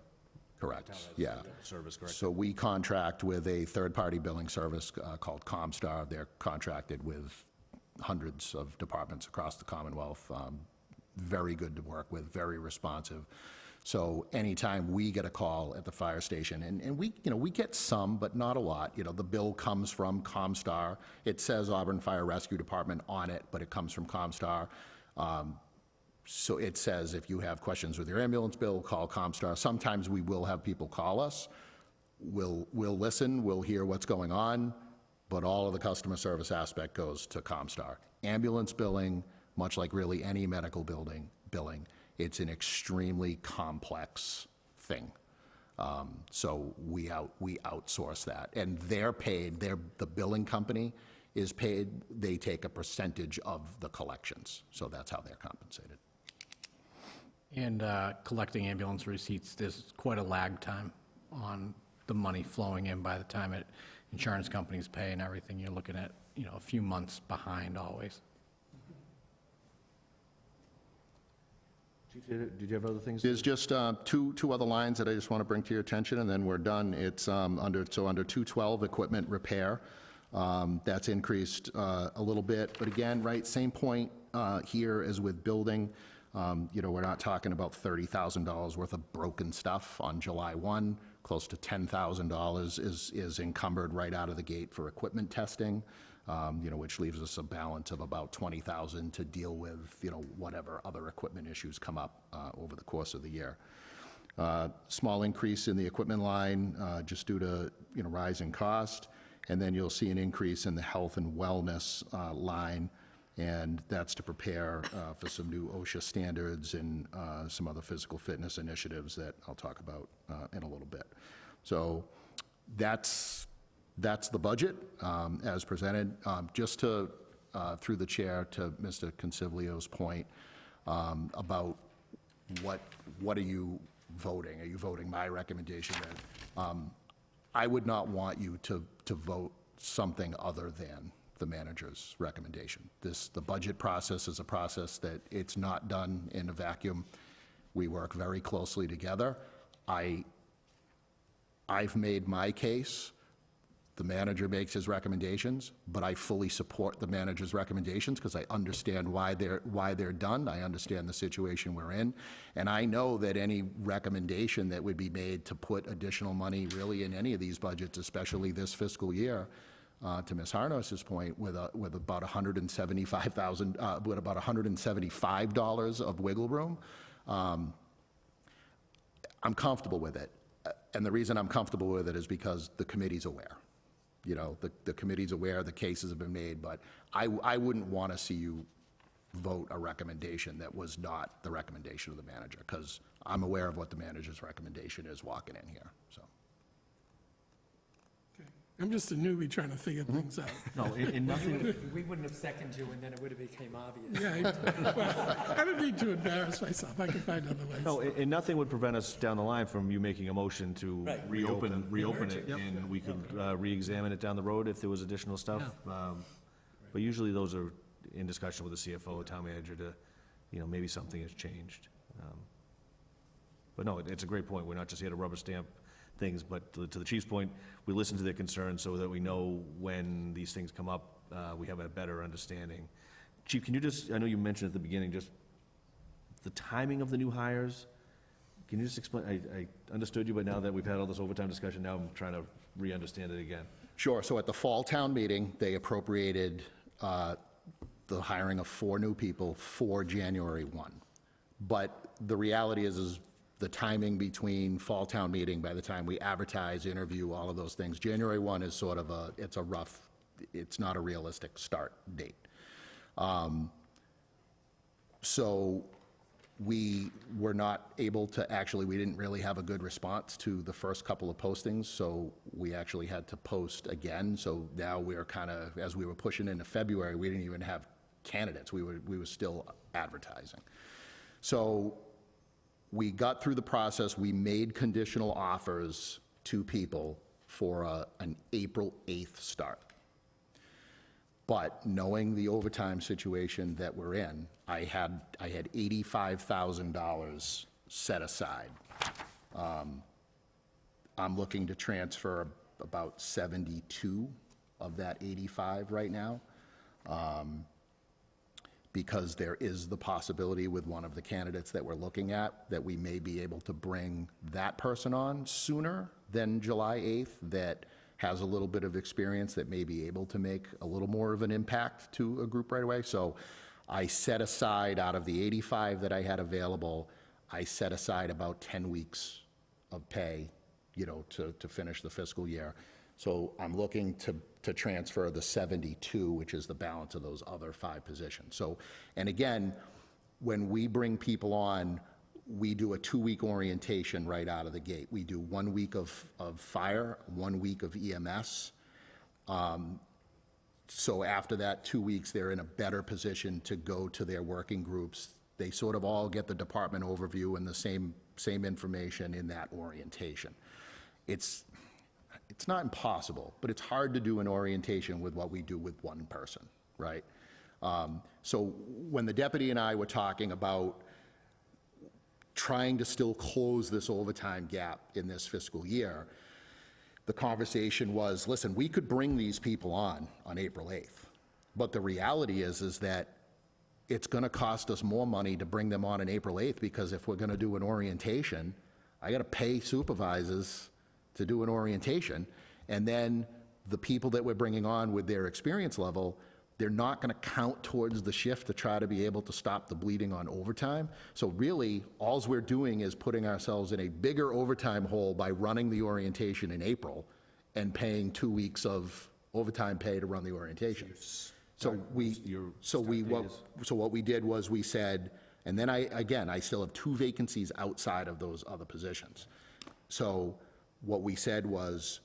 Correct, yeah. service, correct? So we contract with a third-party billing service called Comstar. They're contracted with hundreds of departments across the Commonwealth. Very good to work with, very responsive. So anytime we get a call at the fire station, and we get some, but not a lot. The bill comes from Comstar. It says Auburn Fire Rescue Department on it, but it comes from Comstar. So it says if you have questions with your ambulance bill, call Comstar. Sometimes we will have people call us. We'll listen, we'll hear what's going on, but all of the customer service aspect goes to Comstar. Ambulance billing, much like really any medical billing, it's an extremely complex thing. So we outsource that, and they're paid. The billing company is paid. They take a percentage of the collections, so that's how they're compensated. And collecting ambulance receipts, there's quite a lag time on the money flowing in by the time insurance companies pay and everything. You're looking at, a few months behind always. Chief, did you have other things? There's just two other lines that I just want to bring to your attention, and then we're done. It's under 212, equipment repair. That's increased a little bit, but again, right, same point here as with building. We're not talking about $30,000 worth of broken stuff on July 1. Close to $10,000 is encumbered right out of the gate for equipment testing, which leaves us a balance of about $20,000 to deal with, whatever other equipment issues come up over the course of the year. Small increase in the equipment line just due to, rise in cost. And then you'll see an increase in the health and wellness line, and that's to prepare for some new OSHA standards and some other physical fitness initiatives that I'll talk about in a little bit. So that's the budget as presented. Just to, through the chair, to Mr. Consiglio's point about what are you voting? Are you voting my recommendation? I would not want you to vote something other than the manager's recommendation. The budget process is a process that it's not done in a vacuum. We work very closely together. I've made my case. The manager makes his recommendations, but I fully support the manager's recommendations because I understand why they're done. I understand the situation we're in, and I know that any recommendation that would be made to put additional money really in any of these budgets, especially this fiscal year, to Ms. Harnos's point, with about $175,000, with about $175 of wiggle room, I'm comfortable with it. And the reason I'm comfortable with it is because the committee's aware. The committee's aware, the cases have been made, but I wouldn't want to see you vote a recommendation that was not the recommendation of the manager, because I'm aware of what the manager's recommendation is walking in here, so. I'm just a newbie trying to figure things out. No, in nothing, We wouldn't have seconded you, and then it would have became obvious. Yeah, well, I don't need to embarrass myself. I can find other ways. no, and nothing would prevent us down the line from you making a motion to Right. reopen it, and we could re-examine it down the road if there was additional stuff. But usually those are in discussion with the CFO, town manager, to, maybe something has changed. But no, it's a great point. We're not just here to rubber stamp things, but to the chief's point, we listen to their concerns so that we know when these things come up, we have a better understanding. Chief, can you just, I know you mentioned at the beginning, just the timing of the new hires. Can you just explain? I understood you, but now that we've had all this overtime discussion, now I'm trying to re-understand it again. Sure, so at the fall town meeting, they appropriated the hiring of 4 new people for January 1. But the reality is the timing between fall town meeting, by the time we advertise, interview, all of those things, January 1 is sort of it's not a realistic start date. So we were not able to we didn't really have a good response to the first couple of postings, so we actually had to post again. So now we're kind of, as we were pushing into February, we didn't even have candidates. We were still advertising. So we got through the process. We made conditional offers to people for an April 8th start. But knowing the overtime situation that we're in, I had $85,000 set aside. I'm looking to transfer about 72 of that 85 right now, because there is the possibility with one of the candidates that we're looking at that we may be able to bring that person on sooner than July 8th that has a little bit of experience that may be able to make a little more of an impact to a group right away. So I set aside, out of the 85 that I had available, I set aside about 10 weeks of pay, to finish the fiscal year. So I'm looking to transfer the 72, which is the balance of those other 5 positions. So, and again, when we bring people on, we do a 2-week orientation right out of the gate. We do 1 week of fire, 1 week of EMS. So after that 2 weeks, they're in a better position to go to their working groups. They sort of all get the department overview and the same information in that orientation. It's not impossible, but it's hard to do an orientation with what we do with one person, right? So when the deputy and I were talking about trying to still close this overtime gap in this fiscal year, the conversation was, listen, we could bring these people on April 8th, but the reality is that it's going to cost us more money to bring them on April 8th, because if we're going to do an orientation, I got to pay supervisors to do an orientation, and then the people that we're bringing on with their experience level, they're not going to count towards the shift to try to be able to stop the bleeding on overtime. So really, all we're doing is putting ourselves in a bigger overtime hole by running the orientation in April and paying 2 weeks of overtime pay to run the orientation. So what we did was we said, and then I still have 2 vacancies outside of those other positions. So what we said was,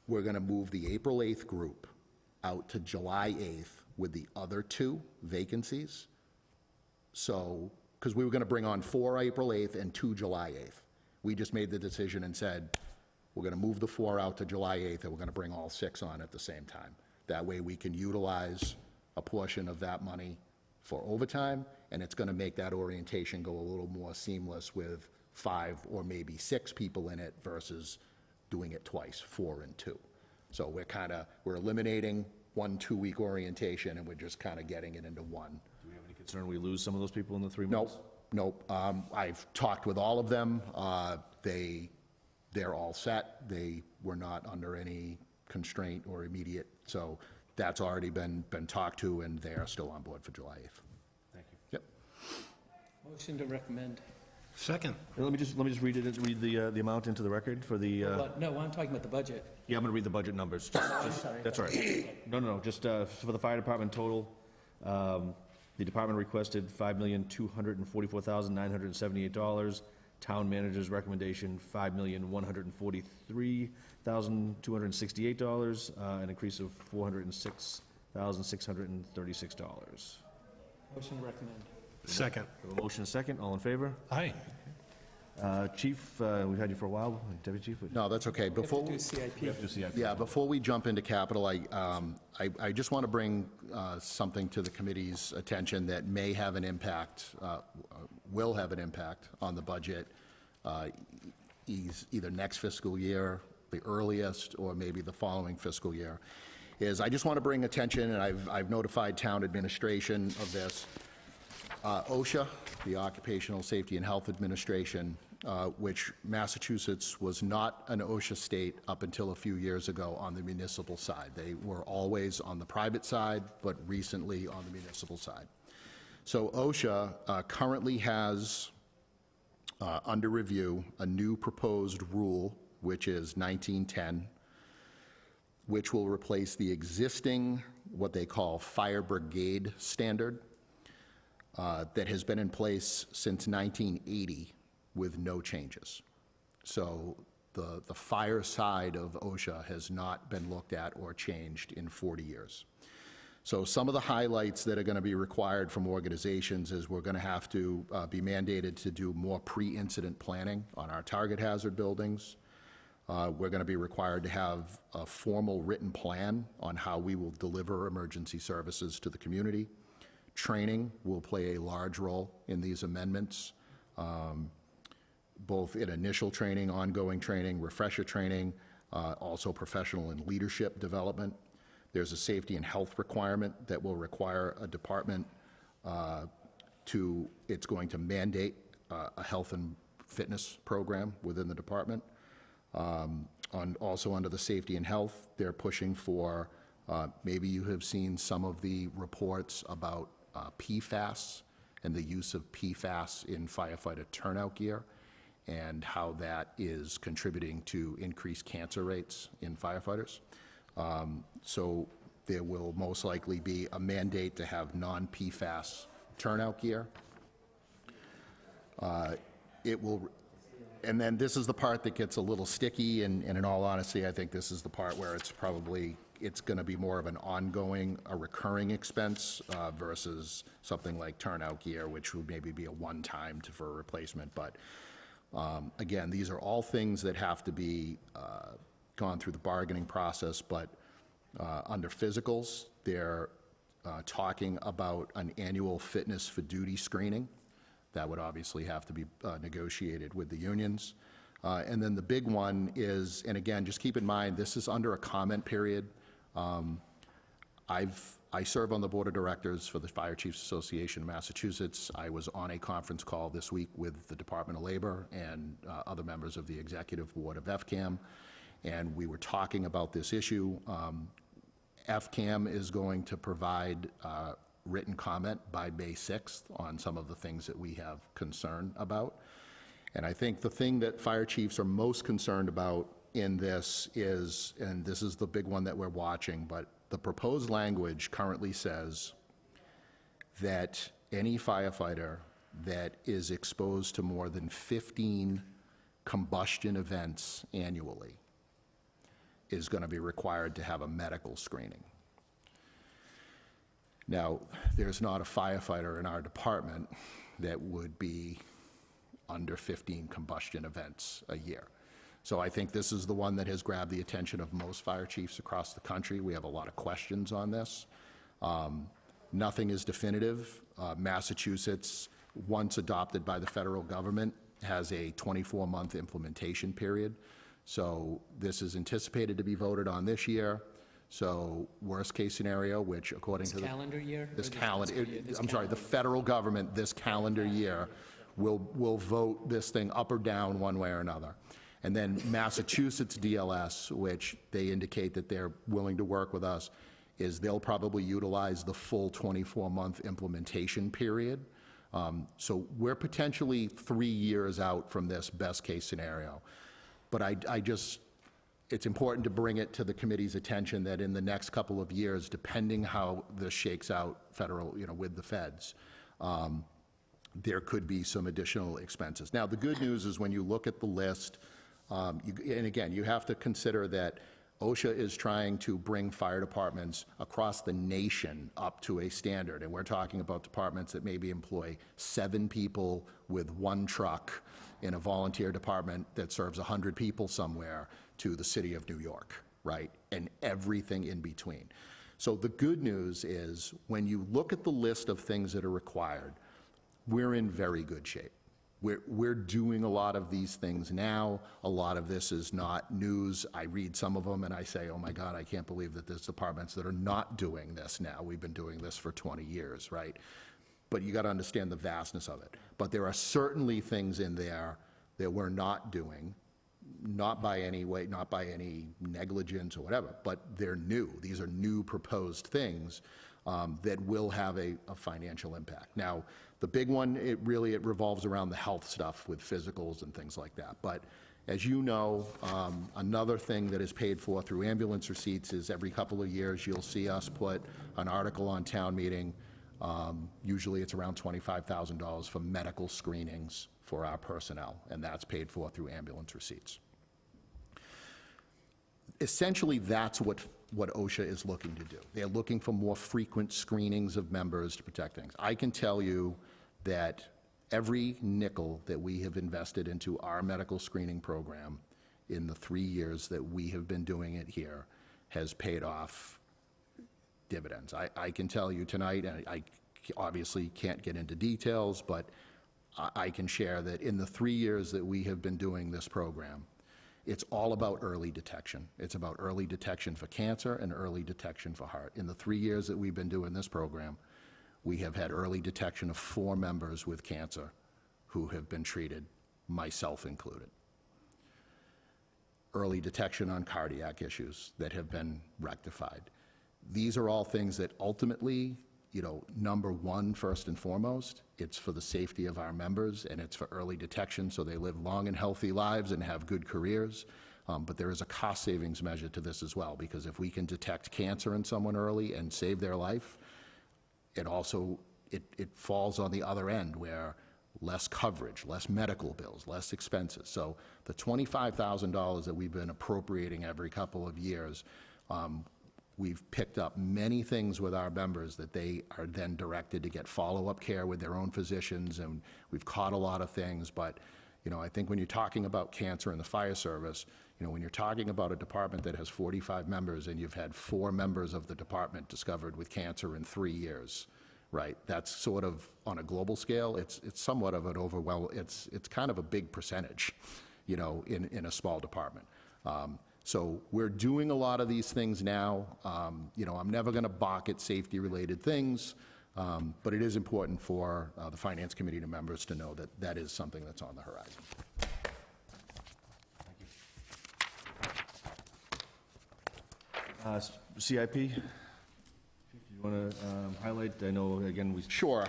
we're going to move the April 8th group out to July 8th with the other 2 vacancies. So, because we were going to bring on 4 April 8th and 2 July 8th. We just made the decision and said, we're going to move the 4 out to July 8th, and we're going to bring all 6 on at the same time. That way we can utilize a portion of that money for overtime, and it's going to make that orientation go a little more seamless with 5 or maybe 6 people in it versus doing it twice, 4 and 2. So we're eliminating 1 2-week orientation, and we're just kind of getting it into one. Do we have any concern we lose some of those people in the 3 months? Nope. I've talked with all of them. They're all set. They were not under any constraint or immediate, so that's already been talked to, and they are still on board for July 8th. Thank you. Yep. Motion to recommend. Second. Let me just read the amount into the record for the, No, I'm talking about the budget. yeah, I'm going to read the budget numbers. That's all right. No, just for the fire department total, the department requested $5,244,978. Town manager's recommendation, $5,143,268, an increase of $406,636. Motion to recommend. Second. We have a motion and a second, all in favor? Aye. Chief, we've had you for a while, Deputy Chief. No, that's okay. We have to do CIP. You see, Yeah, before we jump into capital, I just want to bring something to the committee's attention that may have an impact, will have an impact on the budget, either next fiscal year, the earliest, or maybe the following fiscal year, is I just want to bring attention, and I've notified town administration of this. OSHA, the Occupational Safety and Health Administration, which Massachusetts was not an OSHA state up until a few years ago on the municipal side. They were always on the private side, but recently on the municipal side. So OSHA currently has under review a new proposed rule, which is 1910, which will replace the existing, what they call fire brigade standard, that has been in place since 1980 with no changes. So the fire side of OSHA has not been looked at or changed in 40 years. So some of the highlights that are going to be required from organizations is we're going to have to be mandated to do more pre-incident planning on our target hazard buildings. We're going to be required to have a formal written plan on how we will deliver emergency services to the community. Training will play a large role in these amendments, both in initial training, ongoing training, refresher training, also professional and leadership development. There's a safety and health requirement that will require a department it's going to mandate a health and fitness program within the department. Also under the safety and health, they're pushing for, maybe you have seen some of the reports about PFAS and the use of PFAS in firefighter turnout gear and how that is contributing to increased cancer rates in firefighters. So there will most likely be a mandate to have non-PFAS turnout gear. And then this is the part that gets a little sticky, and in all honesty, I think this is the part where it's going to be more of an ongoing, a recurring expense versus something like turnout gear, which would maybe be a one-time for a replacement. But again, these are all things that have to be gone through the bargaining process, but under physicals, they're talking about an annual fitness for duty screening. That would obviously have to be negotiated with the unions. And then the big one is, and again, just keep in mind, this is under a comment period. I serve on the board of directors for the Fire Chiefs Association of Massachusetts. I was on a conference call this week with the Department of Labor and other members of the executive board of FCAM, and we were talking about this issue. FCAM is going to provide written comment by May 6th on some of the things that we have concern about. And I think the thing that fire chiefs are most concerned about in this is, and this is the big one that we're watching, but the proposed language currently says that any firefighter that is exposed to more than 15 combustion events annually is going to be required to have a medical screening. Now, there's not a firefighter in our department that would be under 15 combustion events a year. So I think this is the one that has grabbed the attention of most fire chiefs across the country. We have a lot of questions on this. Nothing is definitive. Massachusetts, once adopted by the federal government, has a 24-month implementation period. So this is anticipated to be voted on this year. So worst case scenario, which according to the calendar year? this the federal government this calendar year will vote this thing up or down one way or another. And then Massachusetts DLS, which they indicate that they're willing to work with us, is they'll probably utilize the full 24-month implementation period. So we're potentially 3 years out from this best case scenario. But it's important to bring it to the committee's attention that in the next couple of years, depending how this shakes out federal, with the feds, there could be some additional expenses. Now, the good news is when you look at the list, and again, you have to consider that OSHA is trying to bring fire departments across the nation up to a standard, and we're talking about departments that maybe employ 7 people with 1 truck in a volunteer department that serves 100 people somewhere to the city of New York, right? And everything in between. So the good news is when you look at the list of things that are required, we're in very good shape. We're doing a lot of these things now. A lot of this is not news. I read some of them and I say, oh my God, I can't believe that there's departments that are not doing this now. We've been doing this for 20 years, right? But you got to understand the vastness of it. But there are certainly things in there that we're not doing, not by any way, not by any negligence or whatever, but they're new. These are new proposed things that will have a financial impact. Now, the big one, it revolves around the health stuff with physicals and things like that. But as you know, another thing that is paid for through ambulance receipts is every couple of years, you'll see us put an article on town meeting. Usually it's around $25,000 for medical screenings for our personnel, and that's paid for through ambulance receipts. Essentially, that's what OSHA is looking to do. They're looking for more frequent screenings of members to protect things. I can tell you that every nickel that we have invested into our medical screening program in the 3 years that we have been doing it here has paid off dividends. I can tell you tonight, and I obviously can't get into details, but I can share that in the 3 years that we have been doing this program, it's all about early detection. It's about early detection for cancer and early detection for heart. In the 3 years that we've been doing this program, we have had early detection of 4 members with cancer who have been treated, myself included. Early detection on cardiac issues that have been rectified. These are all things that ultimately, number one, first and foremost, it's for the safety of our members, and it's for early detection so they live long and healthy lives and have good careers. But there is a cost savings measure to this as well, because if we can detect cancer in someone early and save their life, it also, it falls on the other end where less coverage, less medical bills, less expenses. So the $25,000 that we've been appropriating every couple of years, we've picked up many things with our members that they are then directed to get follow-up care with their own physicians, and we've caught a lot of things. But, I think when you're talking about cancer in the fire service, when you're talking about a department that has 45 members and you've had 4 members of the department discovered with cancer in 3 years, right? That's sort of, on a global scale, it's somewhat of an it's kind of a big percentage, in a small department. So we're doing a lot of these things now. I'm never going to balk at safety-related things, but it is important for the Finance Committee members to know that that is something that's on the horizon. CIP, you want to highlight? I know, again, we... Sure.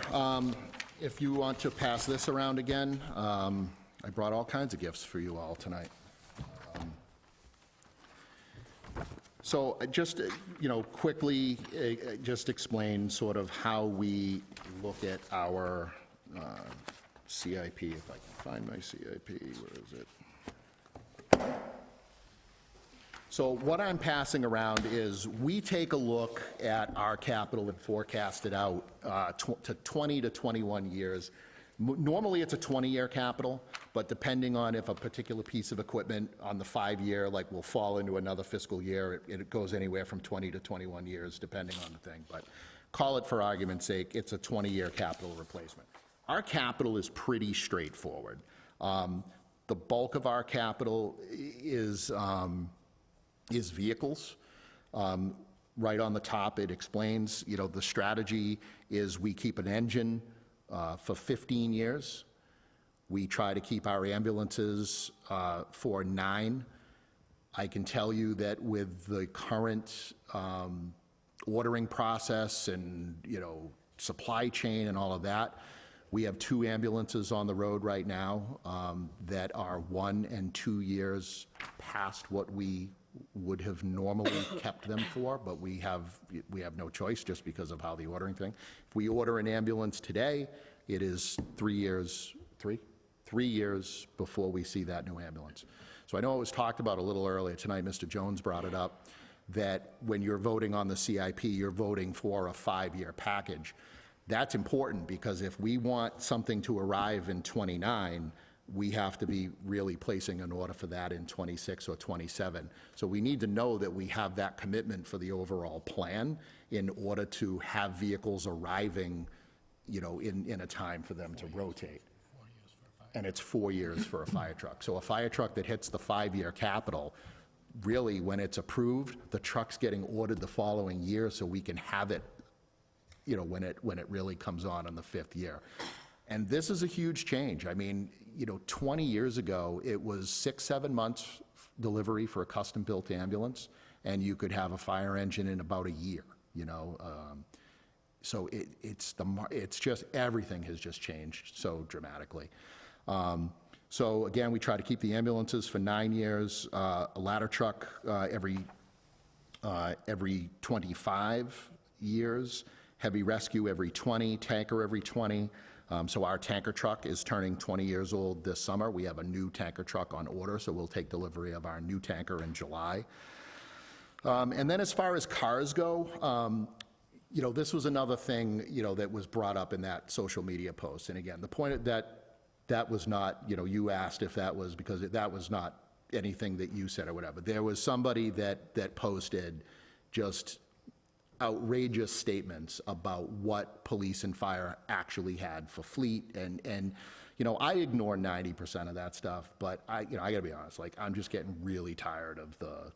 If you want to pass this around again, I brought all kinds of gifts for you all tonight. So just, quickly, just explain sort of how we look at our CIP, if I can find my CIP, where is it? So what I'm passing around is we take a look at our capital and forecast it out to 20 to 21 years. Normally, it's a 20-year capital, but depending on if a particular piece of equipment on the 5-year, will fall into another fiscal year, it goes anywhere from 20 to 21 years, depending on the thing. But call it, for argument's sake, it's a 20-year capital replacement. Our capital is pretty straightforward. The bulk of our capital is vehicles. Right on the top, it explains, the strategy is we keep an engine for 15 years. We try to keep our ambulances for 9. I can tell you that with the current ordering process and, supply chain and all of that, we have 2 ambulances on the road right now that are 1 and 2 years past what we would have normally kept them for, but we have no choice just because of how the ordering thing. If we order an ambulance today, it is 3 years before we see that new ambulance. So I know it was talked about a little earlier tonight, Mr. Jones brought it up, that when you're voting on the CIP, you're voting for a 5-year package. That's important because if we want something to arrive in '29, we have to be really placing an order for that in '26 or '27. So we need to know that we have that commitment for the overall plan in order to have vehicles arriving, in a time for them to rotate. And it's 4 years for a fire truck. So a fire truck that hits the 5-year capital, really, when it's approved, the truck's getting ordered the following year so we can have it, when it really comes on the 5th year. And this is a huge change. I mean, 20 years ago, it was 6-7 months delivery for a custom-built ambulance, and you could have a fire engine in about a year, So it's just, everything has just changed so dramatically. So again, we try to keep the ambulances for 9 years, a ladder truck every 25 years, heavy rescue every 20, tanker every 20. So our tanker truck is turning 20 years old this summer. We have a new tanker truck on order, so we'll take delivery of our new tanker in July. And then as far as cars go, this was another thing, that was brought up in that social media post. And again, the point that was not, you asked if that was, because that was not anything that you said or whatever. There was somebody that posted just outrageous statements about what police and fire actually had for fleet. And I ignore 90% of that stuff, but I gotta be honest, like, I'm just getting really tired of the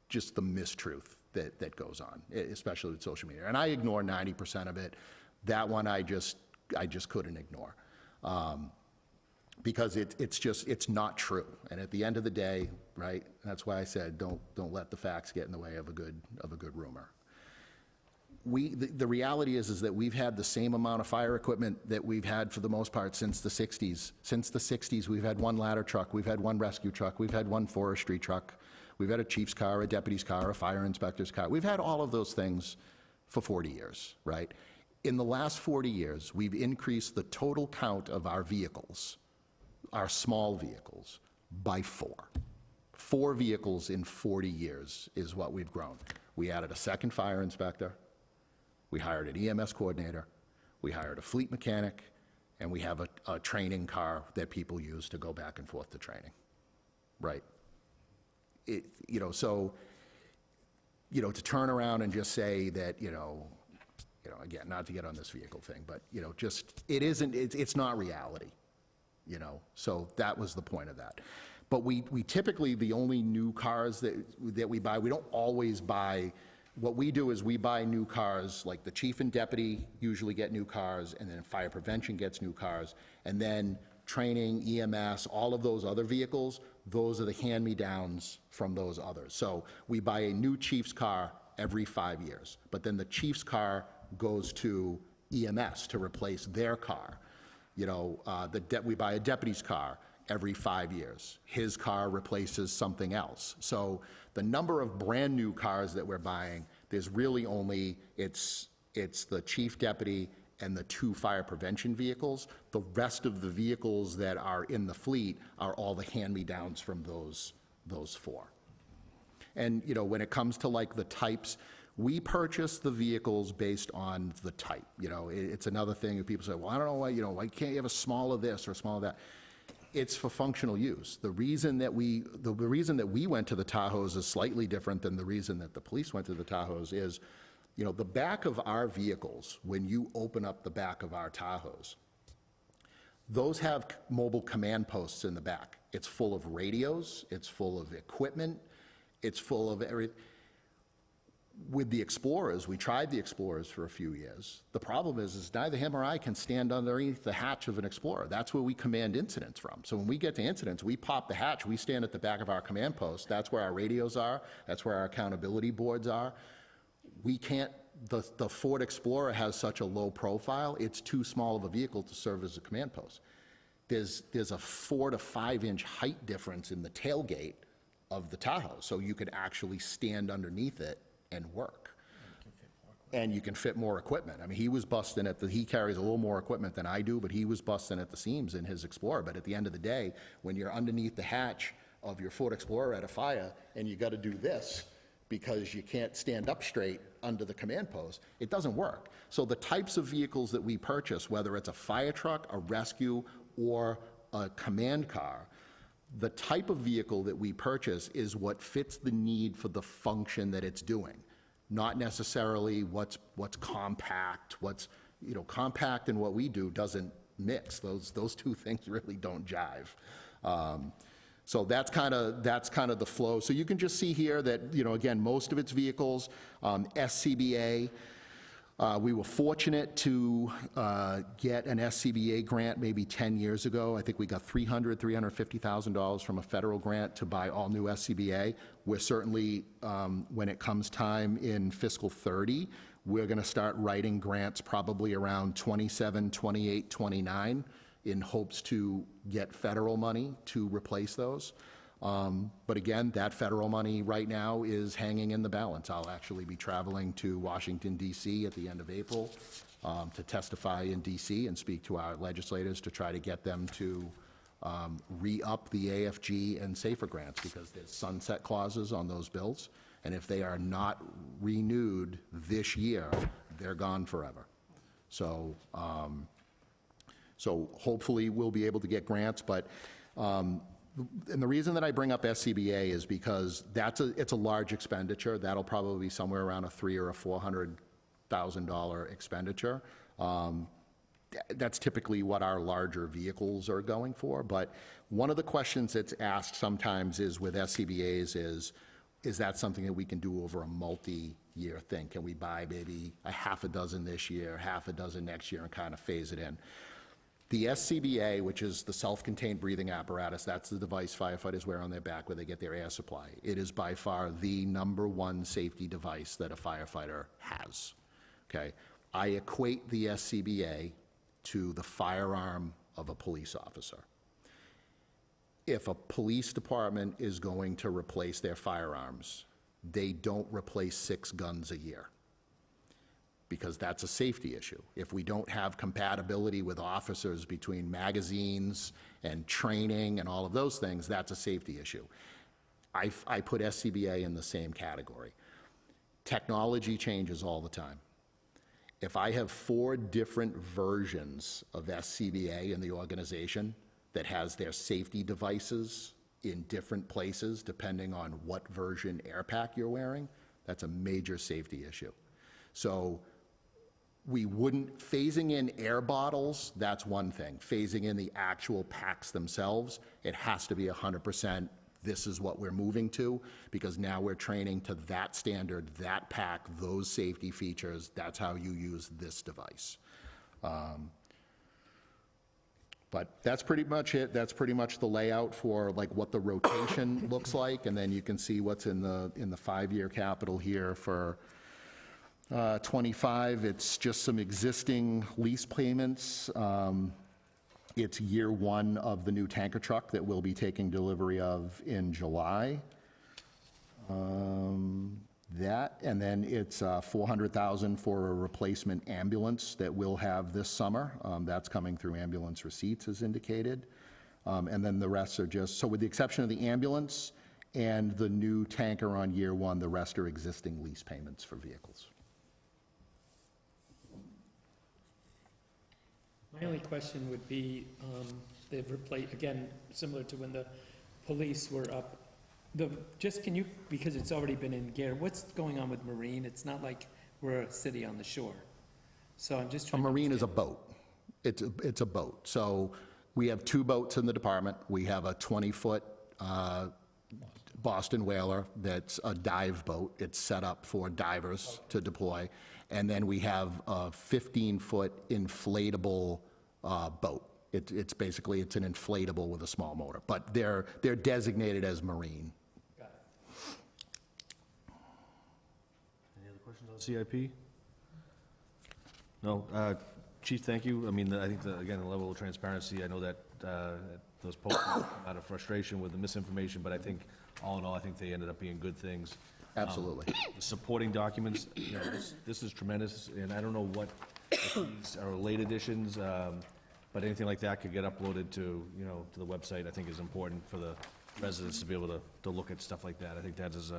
mistruth that goes on, especially with social media. And I ignore 90% of it. That one I just couldn't ignore. Because it's not true. And at the end of the day, right, that's why I said, don't let the facts get in the way of a good rumor. The reality is that we've had the same amount of fire equipment that we've had for the most part since the 60s. Since the 60s, we've had one ladder truck, we've had one rescue truck, we've had one forestry truck, we've had a chief's car, a deputy's car, a fire inspector's car. We've had all of those things for 40 years, right? In the last 40 years, we've increased the total count of our vehicles, our small vehicles, by 4. 4 vehicles in 40 years is what we've grown. We added a second fire inspector, we hired an EMS coordinator, we hired a fleet mechanic, and we have a training car that people use to go back and forth to training, right? So, to turn around and just say that, again, not to get on this vehicle thing, but, it's not reality, so that was the point of that. But we typically, the only new cars that we buy, we don't always buy, what we do is we buy new cars, like the chief and deputy usually get new cars, and then fire prevention gets new cars, and then training, EMS, all of those other vehicles, those are the hand-me-downs from those others. So we buy a new chief's car every 5 years, but then the chief's car goes to EMS to replace their car. We buy a deputy's car every 5 years. His car replaces something else. So the number of brand-new cars that we're buying, there's really only, it's the chief deputy and the 2 fire prevention vehicles. The rest of the vehicles that are in the fleet are all the hand-me-downs from those 4. And, when it comes to like the types, we purchase the vehicles based on the type. It's another thing that people say, well, I don't know why, why can't you have a small of this or a small of that? It's for functional use. The reason that we went to the Tahoes is slightly different than the reason that the police went to the Tahoes is, the back of our vehicles, when you open up the back of our Tahoes, those have mobile command posts in the back. It's full of radios, it's full of equipment, it's full of everything. With the Explorers, we tried the Explorers for a few years. The problem is neither him or I can stand underneath the hatch of an Explorer. That's where we command incidents from. So when we get to incidents, we pop the hatch, we stand at the back of our command post. That's where our radios are. That's where our accountability boards are. We can't, the Ford Explorer has such a low profile, it's too small of a vehicle to serve as a command post. There's a 4 to 5 inch height difference in the tailgate of the Tahoe, so you could actually stand underneath it and work. And you can fit more equipment. I mean, he was busting he carries a little more equipment than I do, but he was busting at the seams in his Explorer. But at the end of the day, when you're underneath the hatch of your Ford Explorer at a fire, and you gotta do this, because you can't stand up straight under the command post, it doesn't work. So the types of vehicles that we purchase, whether it's a fire truck, a rescue, or a command car, the type of vehicle that we purchase is what fits the need for the function that it's doing, not necessarily what's compact. Compact and what we do doesn't mix. Those 2 things really don't jive. So that's kind of the flow. So you can just see here that, again, most of its vehicles, SCBA, We were fortunate to get an SCBA grant maybe 10 years ago. I think we got $350,000 from a federal grant to buy all new SCBA. We're certainly, when it comes time in fiscal '30, we're going to start writing grants probably around 27, 28, 29 in hopes to get federal money to replace those. But again, that federal money right now is hanging in the balance. I'll actually be traveling to Washington DC at the end of April to testify in DC and speak to our legislators to try to get them to re-up the AFG and SAFER grants, because there's sunset clauses on those bills, and if they are not renewed this year, they're gone forever. So, so hopefully we'll be able to get grants, but and the reason that I bring up SCBA is because it's a large expenditure. That'll probably be somewhere around a $300,000 or a $400,000 expenditure. That's typically what our larger vehicles are going for. But one of the questions that's asked sometimes is with SCBA's is that something that we can do over a multi-year thing? Can we buy maybe a half a dozen this year, half a dozen next year, and kind of phase it in? The SCBA, which is the self-contained breathing apparatus, that's the device firefighters wear on their back where they get their air supply. It is by far the #1 safety device that a firefighter has, okay? I equate the SCBA to the firearm of a police officer. If a police department is going to replace their firearms, they don't replace 6 guns a year, because that's a safety issue. If we don't have compatibility with officers between magazines and training and all of those things, that's a safety issue. I put SCBA in the same category. Technology changes all the time. If I have 4 different versions of SCBA in the organization that has their safety devices in different places, depending on what version air pack you're wearing, that's a major safety issue. So we wouldn't, phasing in air bottles, that's one thing. Phasing in the actual packs themselves, it has to be 100%, this is what we're moving to, because now we're training to that standard, that pack, those safety features, that's how you use this device. But that's pretty much it. That's pretty much the layout for like what the rotation looks like, and then you can see what's in the 5-year capital here for 25, it's just some existing lease payments. It's year 1 of the new tanker truck that we'll be taking delivery of in July. That, and then it's $400,000 for a replacement ambulance that we'll have this summer. That's coming through ambulance receipts as indicated. And then the rest are just, so with the exception of the ambulance and the new tanker on year 1, the rest are existing lease payments for vehicles. My only question would be, they've replaced, again, similar to when the police were up, just can you, because it's already been in gear, what's going on with Marine? It's not like we're a city on the shore. So I'm just A trying to marine is a boat. It's a boat. So we have 2 boats in the department. We have a 20-foot Boston Whaler that's a dive boat. It's set up for divers to deploy. And then we have a 15-foot inflatable boat. It's basically, it's an inflatable with a small motor, but they're designated as marine. Got it. Any other questions on CIP? No, Chief, thank you. I mean, I think, again, the level of transparency, I know that those posts come out of frustration with the misinformation, but I think, all in all, I think they ended up being good things. Absolutely. The supporting documents, you know, this is tremendous, and I don't know what, if these are late editions, but anything like that could get uploaded to, you know, to the website, I think is important for the residents to be able to look at stuff like that. I think that is,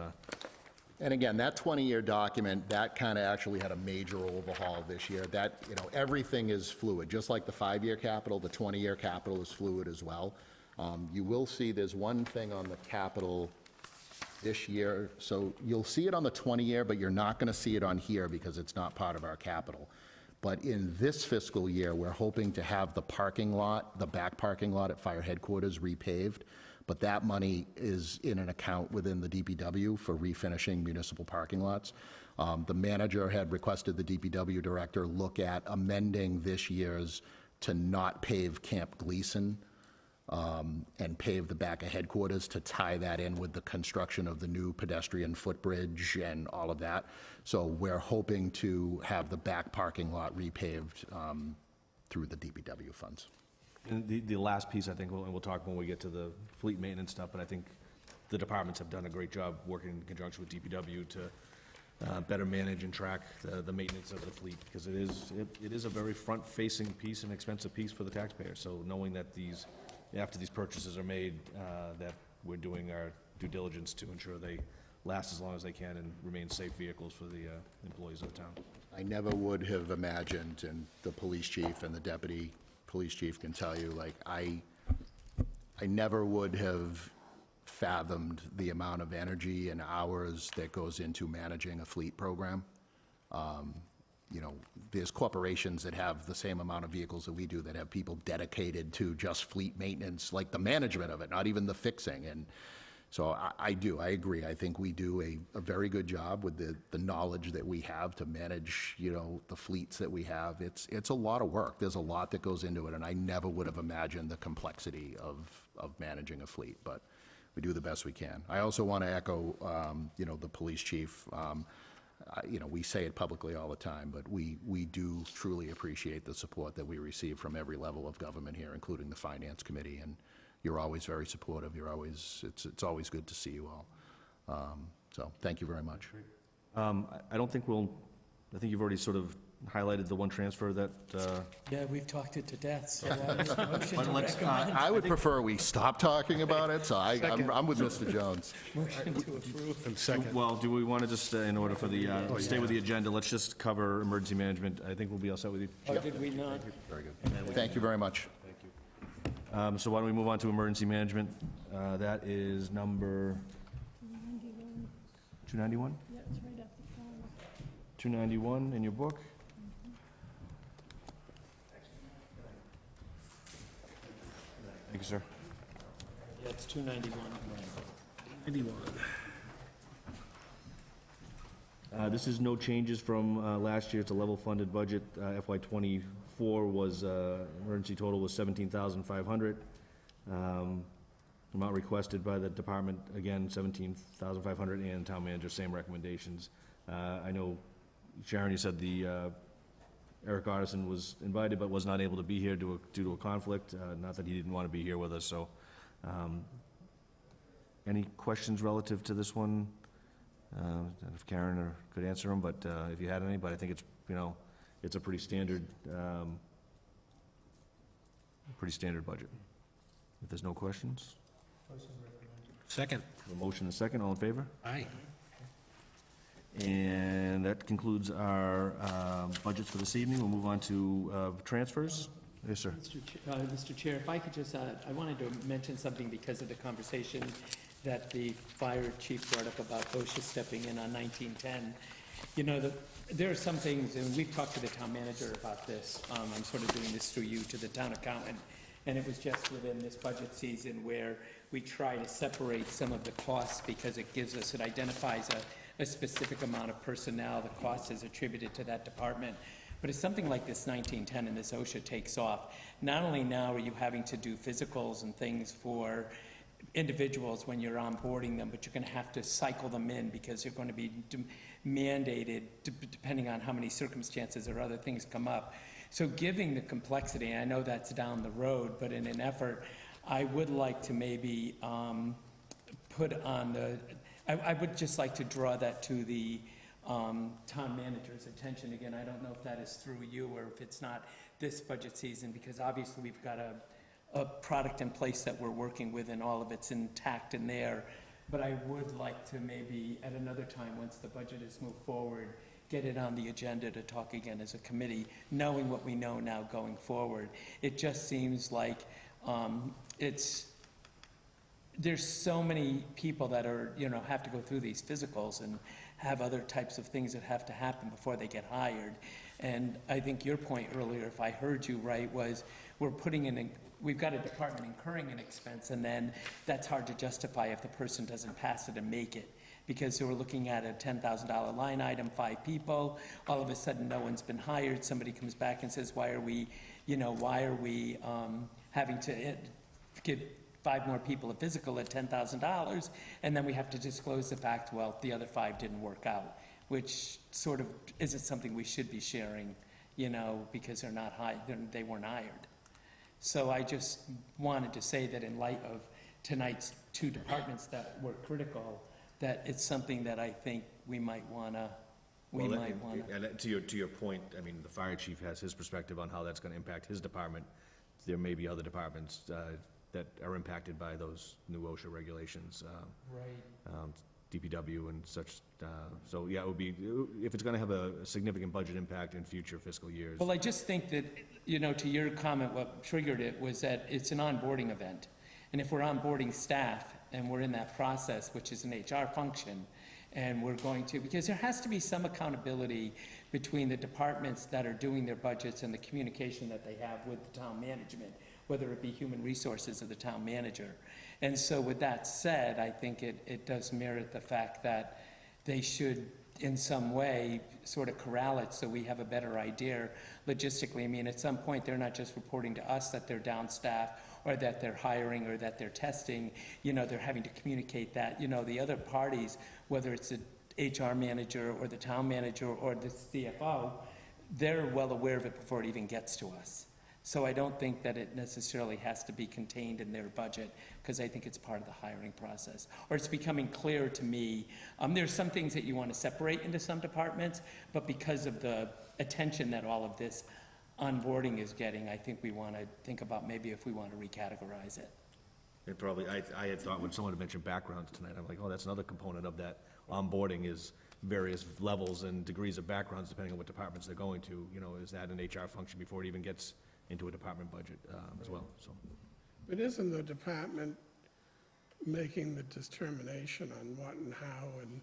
And again, that 20-year document, that kind of actually had a major overhaul this year. That, you know, everything is fluid. Just like the 5-year capital, the 20-year capital is fluid as well. You will see there's one thing on the capital this year. So you'll see it on the 20-year, but you're not going to see it on here because it's not part of our capital. But in this fiscal year, we're hoping to have the parking lot, the back parking lot at fire headquarters repaved. But that money is in an account within the DPW for refinishing municipal parking lots. The manager had requested the DPW director look at amending this year's to not pave Camp Gleason and pave the back of headquarters to tie that in with the construction of the new pedestrian footbridge and all of that. So we're hoping to have the back parking lot repaved through the DPW funds. And the last piece, I think, and we'll talk when we get to the fleet maintenance stuff, but I think the departments have done a great job working in conjunction with DPW to better manage and track the maintenance of the fleet, because it is a very front-facing piece and expensive piece for the taxpayer. So knowing that after these purchases are made, that we're doing our due diligence to ensure they last as long as they can and remain safe vehicles for the employees of the town. I never would have imagined, and the police chief and the deputy police chief can tell you, like, I never would have fathomed the amount of energy and hours that goes into managing a fleet program. You know, there's corporations that have the same amount of vehicles that we do that have people dedicated to just fleet maintenance, like the management of it, not even the fixing. And so I agree. I think we do a very good job with the knowledge that we have to manage, you know, the fleets that we have. It's a lot of work. There's a lot that goes into it, and I never would have imagined the complexity of managing a fleet, but we do the best we can. I also want to echo, you know, the police chief. You know, we say it publicly all the time, but we do truly appreciate the support that we receive from every level of government here, including the Finance Committee, and you're always very supportive. It's always good to see you all. So thank you very much. I don't think I think you've already sort of highlighted the one transfer that, Yeah, we've talked it to death, so that is a motion to recommend. I would prefer we stop talking about it, so I'm with Mr. Jones. Motion to approve. And second. well, do we want to just, in order for the, stay with the agenda, let's just cover emergency management. I think we'll be all set with you. Oh, did we not? Very good. Thank you very much. So why don't we move on to emergency management? That is number 291? Yeah, it's right up the front. 291 in your book? Thank you, sir. Yeah, it's 291. This is no changes from last year. It's a level-funded budget. FY '24 was, emergency total was $17,500. Amount requested by the department, again, $17,500, and town manager, same recommendations. I know, Sharon, you said Eric Artisan was invited but was not able to be here due to a conflict. Not that he didn't want to be here with us, so. Any questions relative to this one? If Karen could answer them, but if you had any, but I think it's, you know, it's a pretty standard budget. If there's no questions, Second. a motion and a second, all in favor? Aye. And that concludes our budgets for this evening. We'll move on to transfers. Yes, sir. Mr. Chair, if I could just, I wanted to mention something because of the conversation that the fire chief brought up about OSHA stepping in on 1910. You know, there are some things, and we've talked to the town manager about this. I'm sort of doing this through you to the town accountant. And it was just within this budget season where we try to separate some of the costs because it identifies a specific amount of personnel. The cost is attributed to that department. But if something like this 1910 and this OSHA takes off, not only now are you having to do physicals and things for individuals when you're onboarding them, but you're going to have to cycle them in because you're going to be mandated depending on how many circumstances or other things come up. So giving the complexity, and I know that's down the road, but in an effort, I would like to maybe put on I would just like to draw that to the town manager's attention. Again, I don't know if that is through you or if it's not this budget season, because obviously we've got a product in place that we're working with and all of it's intact in there. But I would like to maybe at another time, once the budget has moved forward, get it on the agenda to talk again as a committee, knowing what we know now going forward. It just seems like there's so many people that are, you know, have to go through these physicals and have other types of things that have to happen before they get hired. And I think your point earlier, if I heard you right, was we've got a department incurring an expense, and then that's hard to justify if the person doesn't pass it and make it. because they were looking at a $10,000 line item, 5 people, all of a sudden, no one's been hired, somebody comes back and says, why are we having to give 5 more people a physical at $10,000, and then we have to disclose the fact, well, the other 5 didn't work out, which sort of isn't something we should be sharing, because they're not they weren't hired. So I just wanted to say that in light of tonight's 2 departments that were critical, that it's something that I think we might wanna, And to your point, I mean, the fire chief has his perspective on how that's gonna impact his department. There may be other departments that are impacted by those new OSHA regulations, Right. DPW and such. So, yeah, it would be, if it's gonna have a significant budget impact in future fiscal years. Well, I just think that, to your comment, what triggered it was that it's an onboarding event. And if we're onboarding staff and we're in that process, which is an HR function, and we're going to, because there has to be some accountability between the departments that are doing their budgets and the communication that they have with the town management, whether it be human resources or the town manager. And so with that said, I think it does merit the fact that they should, in some way, sort of corral it so we have a better idea logistically. I mean, at some point, they're not just reporting to us that they're down staff or that they're hiring or that they're testing. They're having to communicate that. The other parties, whether it's the HR manager or the town manager or the CFO, they're well aware of it before it even gets to us. So I don't think that it necessarily has to be contained in their budget, because I think it's part of the hiring process. Or it's becoming clear to me, there's some things that you want to separate into some departments, but because of the attention that all of this onboarding is getting, I think we want to think about maybe if we want to recategorize it. It probably, I had thought when someone had mentioned backgrounds tonight, I'm like, oh, that's another component of that onboarding is various levels and degrees of backgrounds depending on what departments they're going to. Is that an HR function before it even gets into a department budget as well, so. But isn't the department making the determination on what and how and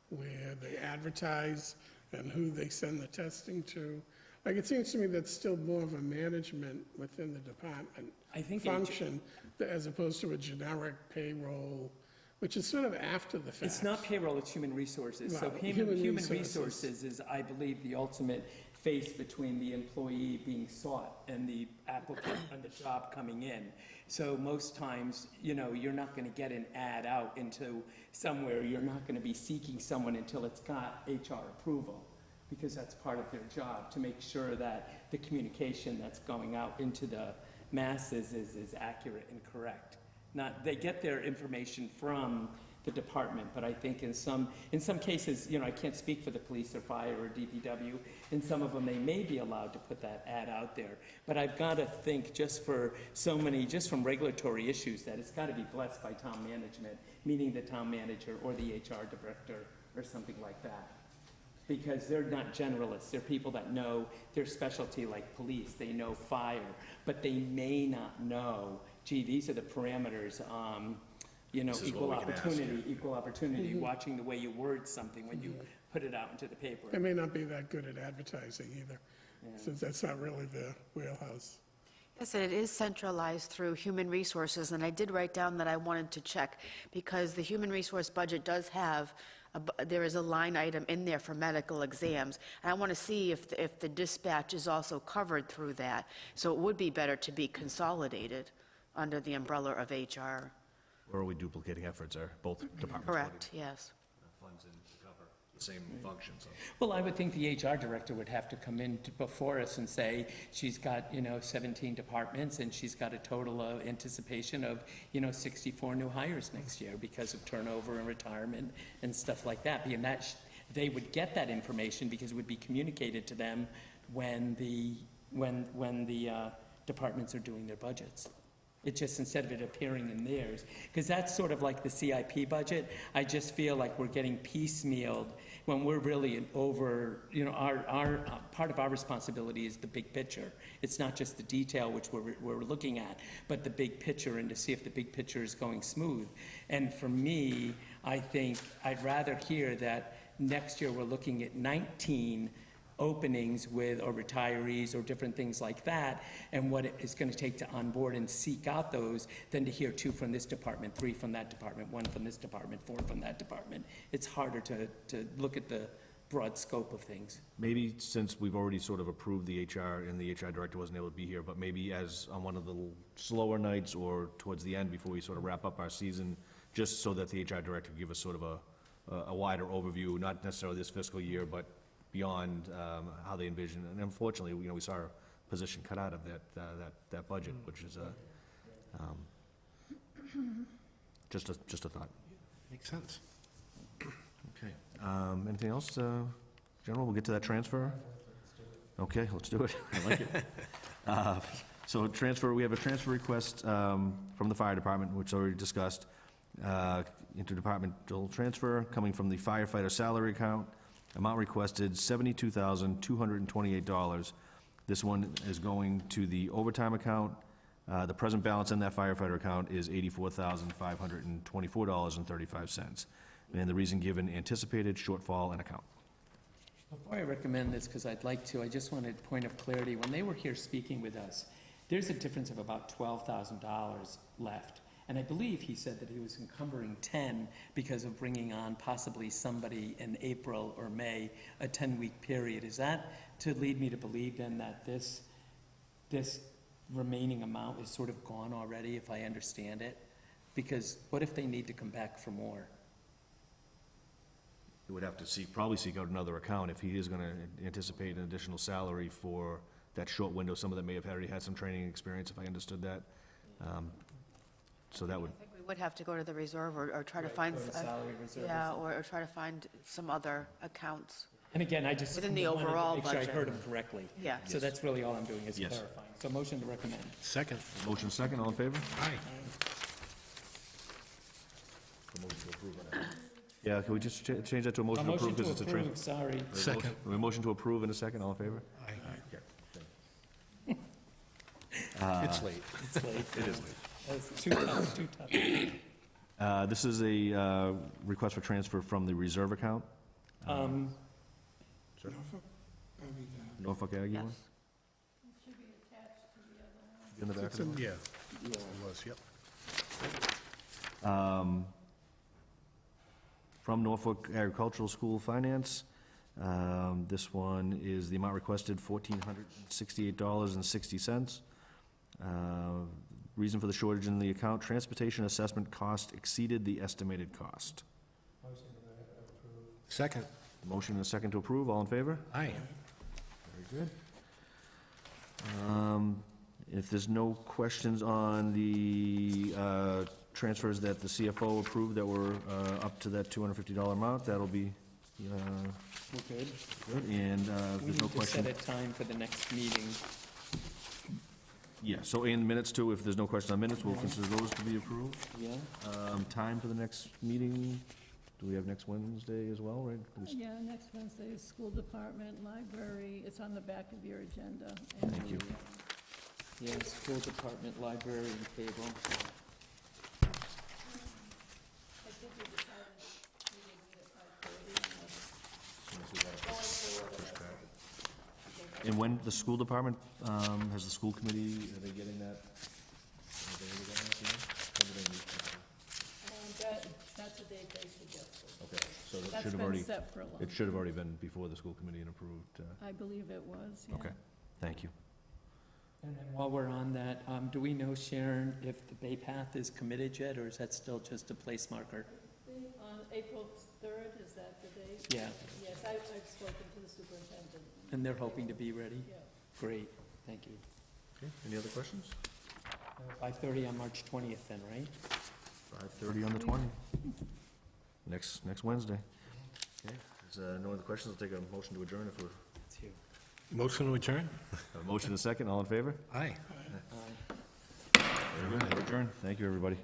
where they advertise and who they send the testing to? Like, it seems to me that's still more of a management within the department I think function as opposed to a generic payroll, which is sort of after the fact. It's not payroll, it's human resources. So Well, human human resources is, I believe, the ultimate face between the employee being sought and the applicant and the job coming in. So most times, you're not going to get an ad out into somewhere. You're not going to be seeking someone until it's got HR approval, because that's part of their job, to make sure that the communication that's going out into the masses is accurate and correct. They get their information from the department, but I think in some cases, I can't speak for the police or fire or DPW. In some of them, they may be allowed to put that ad out there. But I've got to think just from regulatory issues, that it's got to be blessed by town management, meaning the town manager or the HR director or something like that. Because they're not generalists. They're people that know their specialty, like police. They know fire, but they may not know, gee, these are the parameters, This is equal what we can ask, equal opportunity, watching the way you word something when you put it out into the paper. They may not be that good at advertising either, since that's not really their wheelhouse. Yes, and it is centralized through human resources, and I did write down that I wanted to check, because the human resource budget does have, there is a line item in there for medical exams, and I want to see if the dispatch is also covered through that. So it would be better to be consolidated under the umbrella of HR. Or are we duplicating efforts? Are both departments Correct, putting yes. funds in to cover the same function? So. Well, I would think the HR director would have to come in before us and say, she's got, 17 departments, and she's got a total of anticipation of, 64 new hires next year because of turnover and retirement and stuff like that. Being that they would get that information because it would be communicated to them when the departments are doing their budgets. It just, instead of it appearing in theirs, because that's sort of like the CIP budget. I just feel like we're getting piecemealed when we're really over, our part of our responsibility is the big picture. It's not just the detail which we're looking at, but the big picture, and to see if the big picture is going smooth. And for me, I think I'd rather hear that next year we're looking at 19 openings with, or retirees, or different things like that, and what it's gonna take to onboard and seek out those, than to hear 2 from this department, 3 from that department, 1 from this department, 4 from that department. It's harder to look at the broad scope of things. Maybe since we've already sort of approved the HR, and the HR director wasn't able to be here, but maybe as on one of the slower nights or towards the end, before we sort of wrap up our season, just so that the HR director could give us sort of a wider overview, not necessarily this fiscal year, but beyond how they envision. And unfortunately, you know, we saw our position cut out of that budget, which is just a thought. Makes sense. Okay. Anything else, General? We'll get to that transfer? Okay, let's do it. I like it. So transfer, we have a transfer request from the fire department, which already discussed. Interdepartmental transfer coming from the firefighter salary account. Amount requested, $72,228. This one is going to the overtime account. The present balance in that firefighter account is $84,524.35. And the reason given, anticipated shortfall in account. Before I recommend this, because I'd like to, I just wanted a point of clarity. When they were here speaking with us, there's a difference of about $12,000 left. And I believe he said that he was encumbering 10 because of bringing on possibly somebody in April or May, a 10-week period. Is that to lead me to believe then that this remaining amount is sort of gone already, if I understand it? Because what if they need to come back for more? He would have to probably seek out another account if he is gonna anticipate an additional salary for that short window. Some of them may have already had some training experience, if I understood that. So that would, I think we would have to go to the reserve or try to find. Or the salary reserve or Yeah, or try to find some other accounts. And again, I just Within the wanted to overall make sure I budget. heard him correctly. Yeah. So that's really all I'm doing is Yes. clarifying. So motion to recommend. Second. motion second, all in favor? Aye. Yeah, can we just change that to a motion to approve, because it's a Motion to transfer? approve, sorry. Second. A motion to approve in a second, all in favor? It's late. It's late. It is late. It's too tough, too tough. This is a request for transfer from the reserve account. Norfolk Aggie one? Yes. In the back of the one? Yeah. It was, yep. From Norfolk Agricultural School Finance. This one is the amount requested, $1,468.60. Reason for the shortage in the account, transportation assessment cost exceeded the estimated cost. Second. Motion and a second to approve, all in favor? Aye. Very good. If there's no questions on the transfers that the CFO approved that were up to that $250 amount, that'll be We're good. good. And if We there's no need to question, set a time for the next meeting. yeah, so in minutes too, if there's no question on minutes, we'll consider those to be approved. Yeah? Time for the next meeting, do we have next Wednesday as well, right? Yeah, next Wednesday is school department, library, it's on the back of your agenda. and Thank you. Yeah, school department, library, and cable. I think we decided we would meet at 5:30. And when the school department, has the school committee, are they getting that? That's the date they suggested. Okay, so it That's should have been already, set for a long it should have already been before the school committee and approved. I believe it was, yeah. Okay, thank you. And then while we're on that, do we know, Sharon, if the Bay Path is committed yet, or is that still just a place marker? On April 3rd, is that the date? Yeah, Yes, I've spoken to the superintendent. and they're hoping to be ready? Yeah. Great, thank you. Okay, any other questions? 5:30 on March 20th then, right? 5:30 on the 20th. Next Wednesday. Okay, if there's no other questions, I'll take a motion to adjourn if we're, It's you. Motion to adjourn? a motion and a second, all in favor? Aye. Very good, adjourn. Thank you, everybody.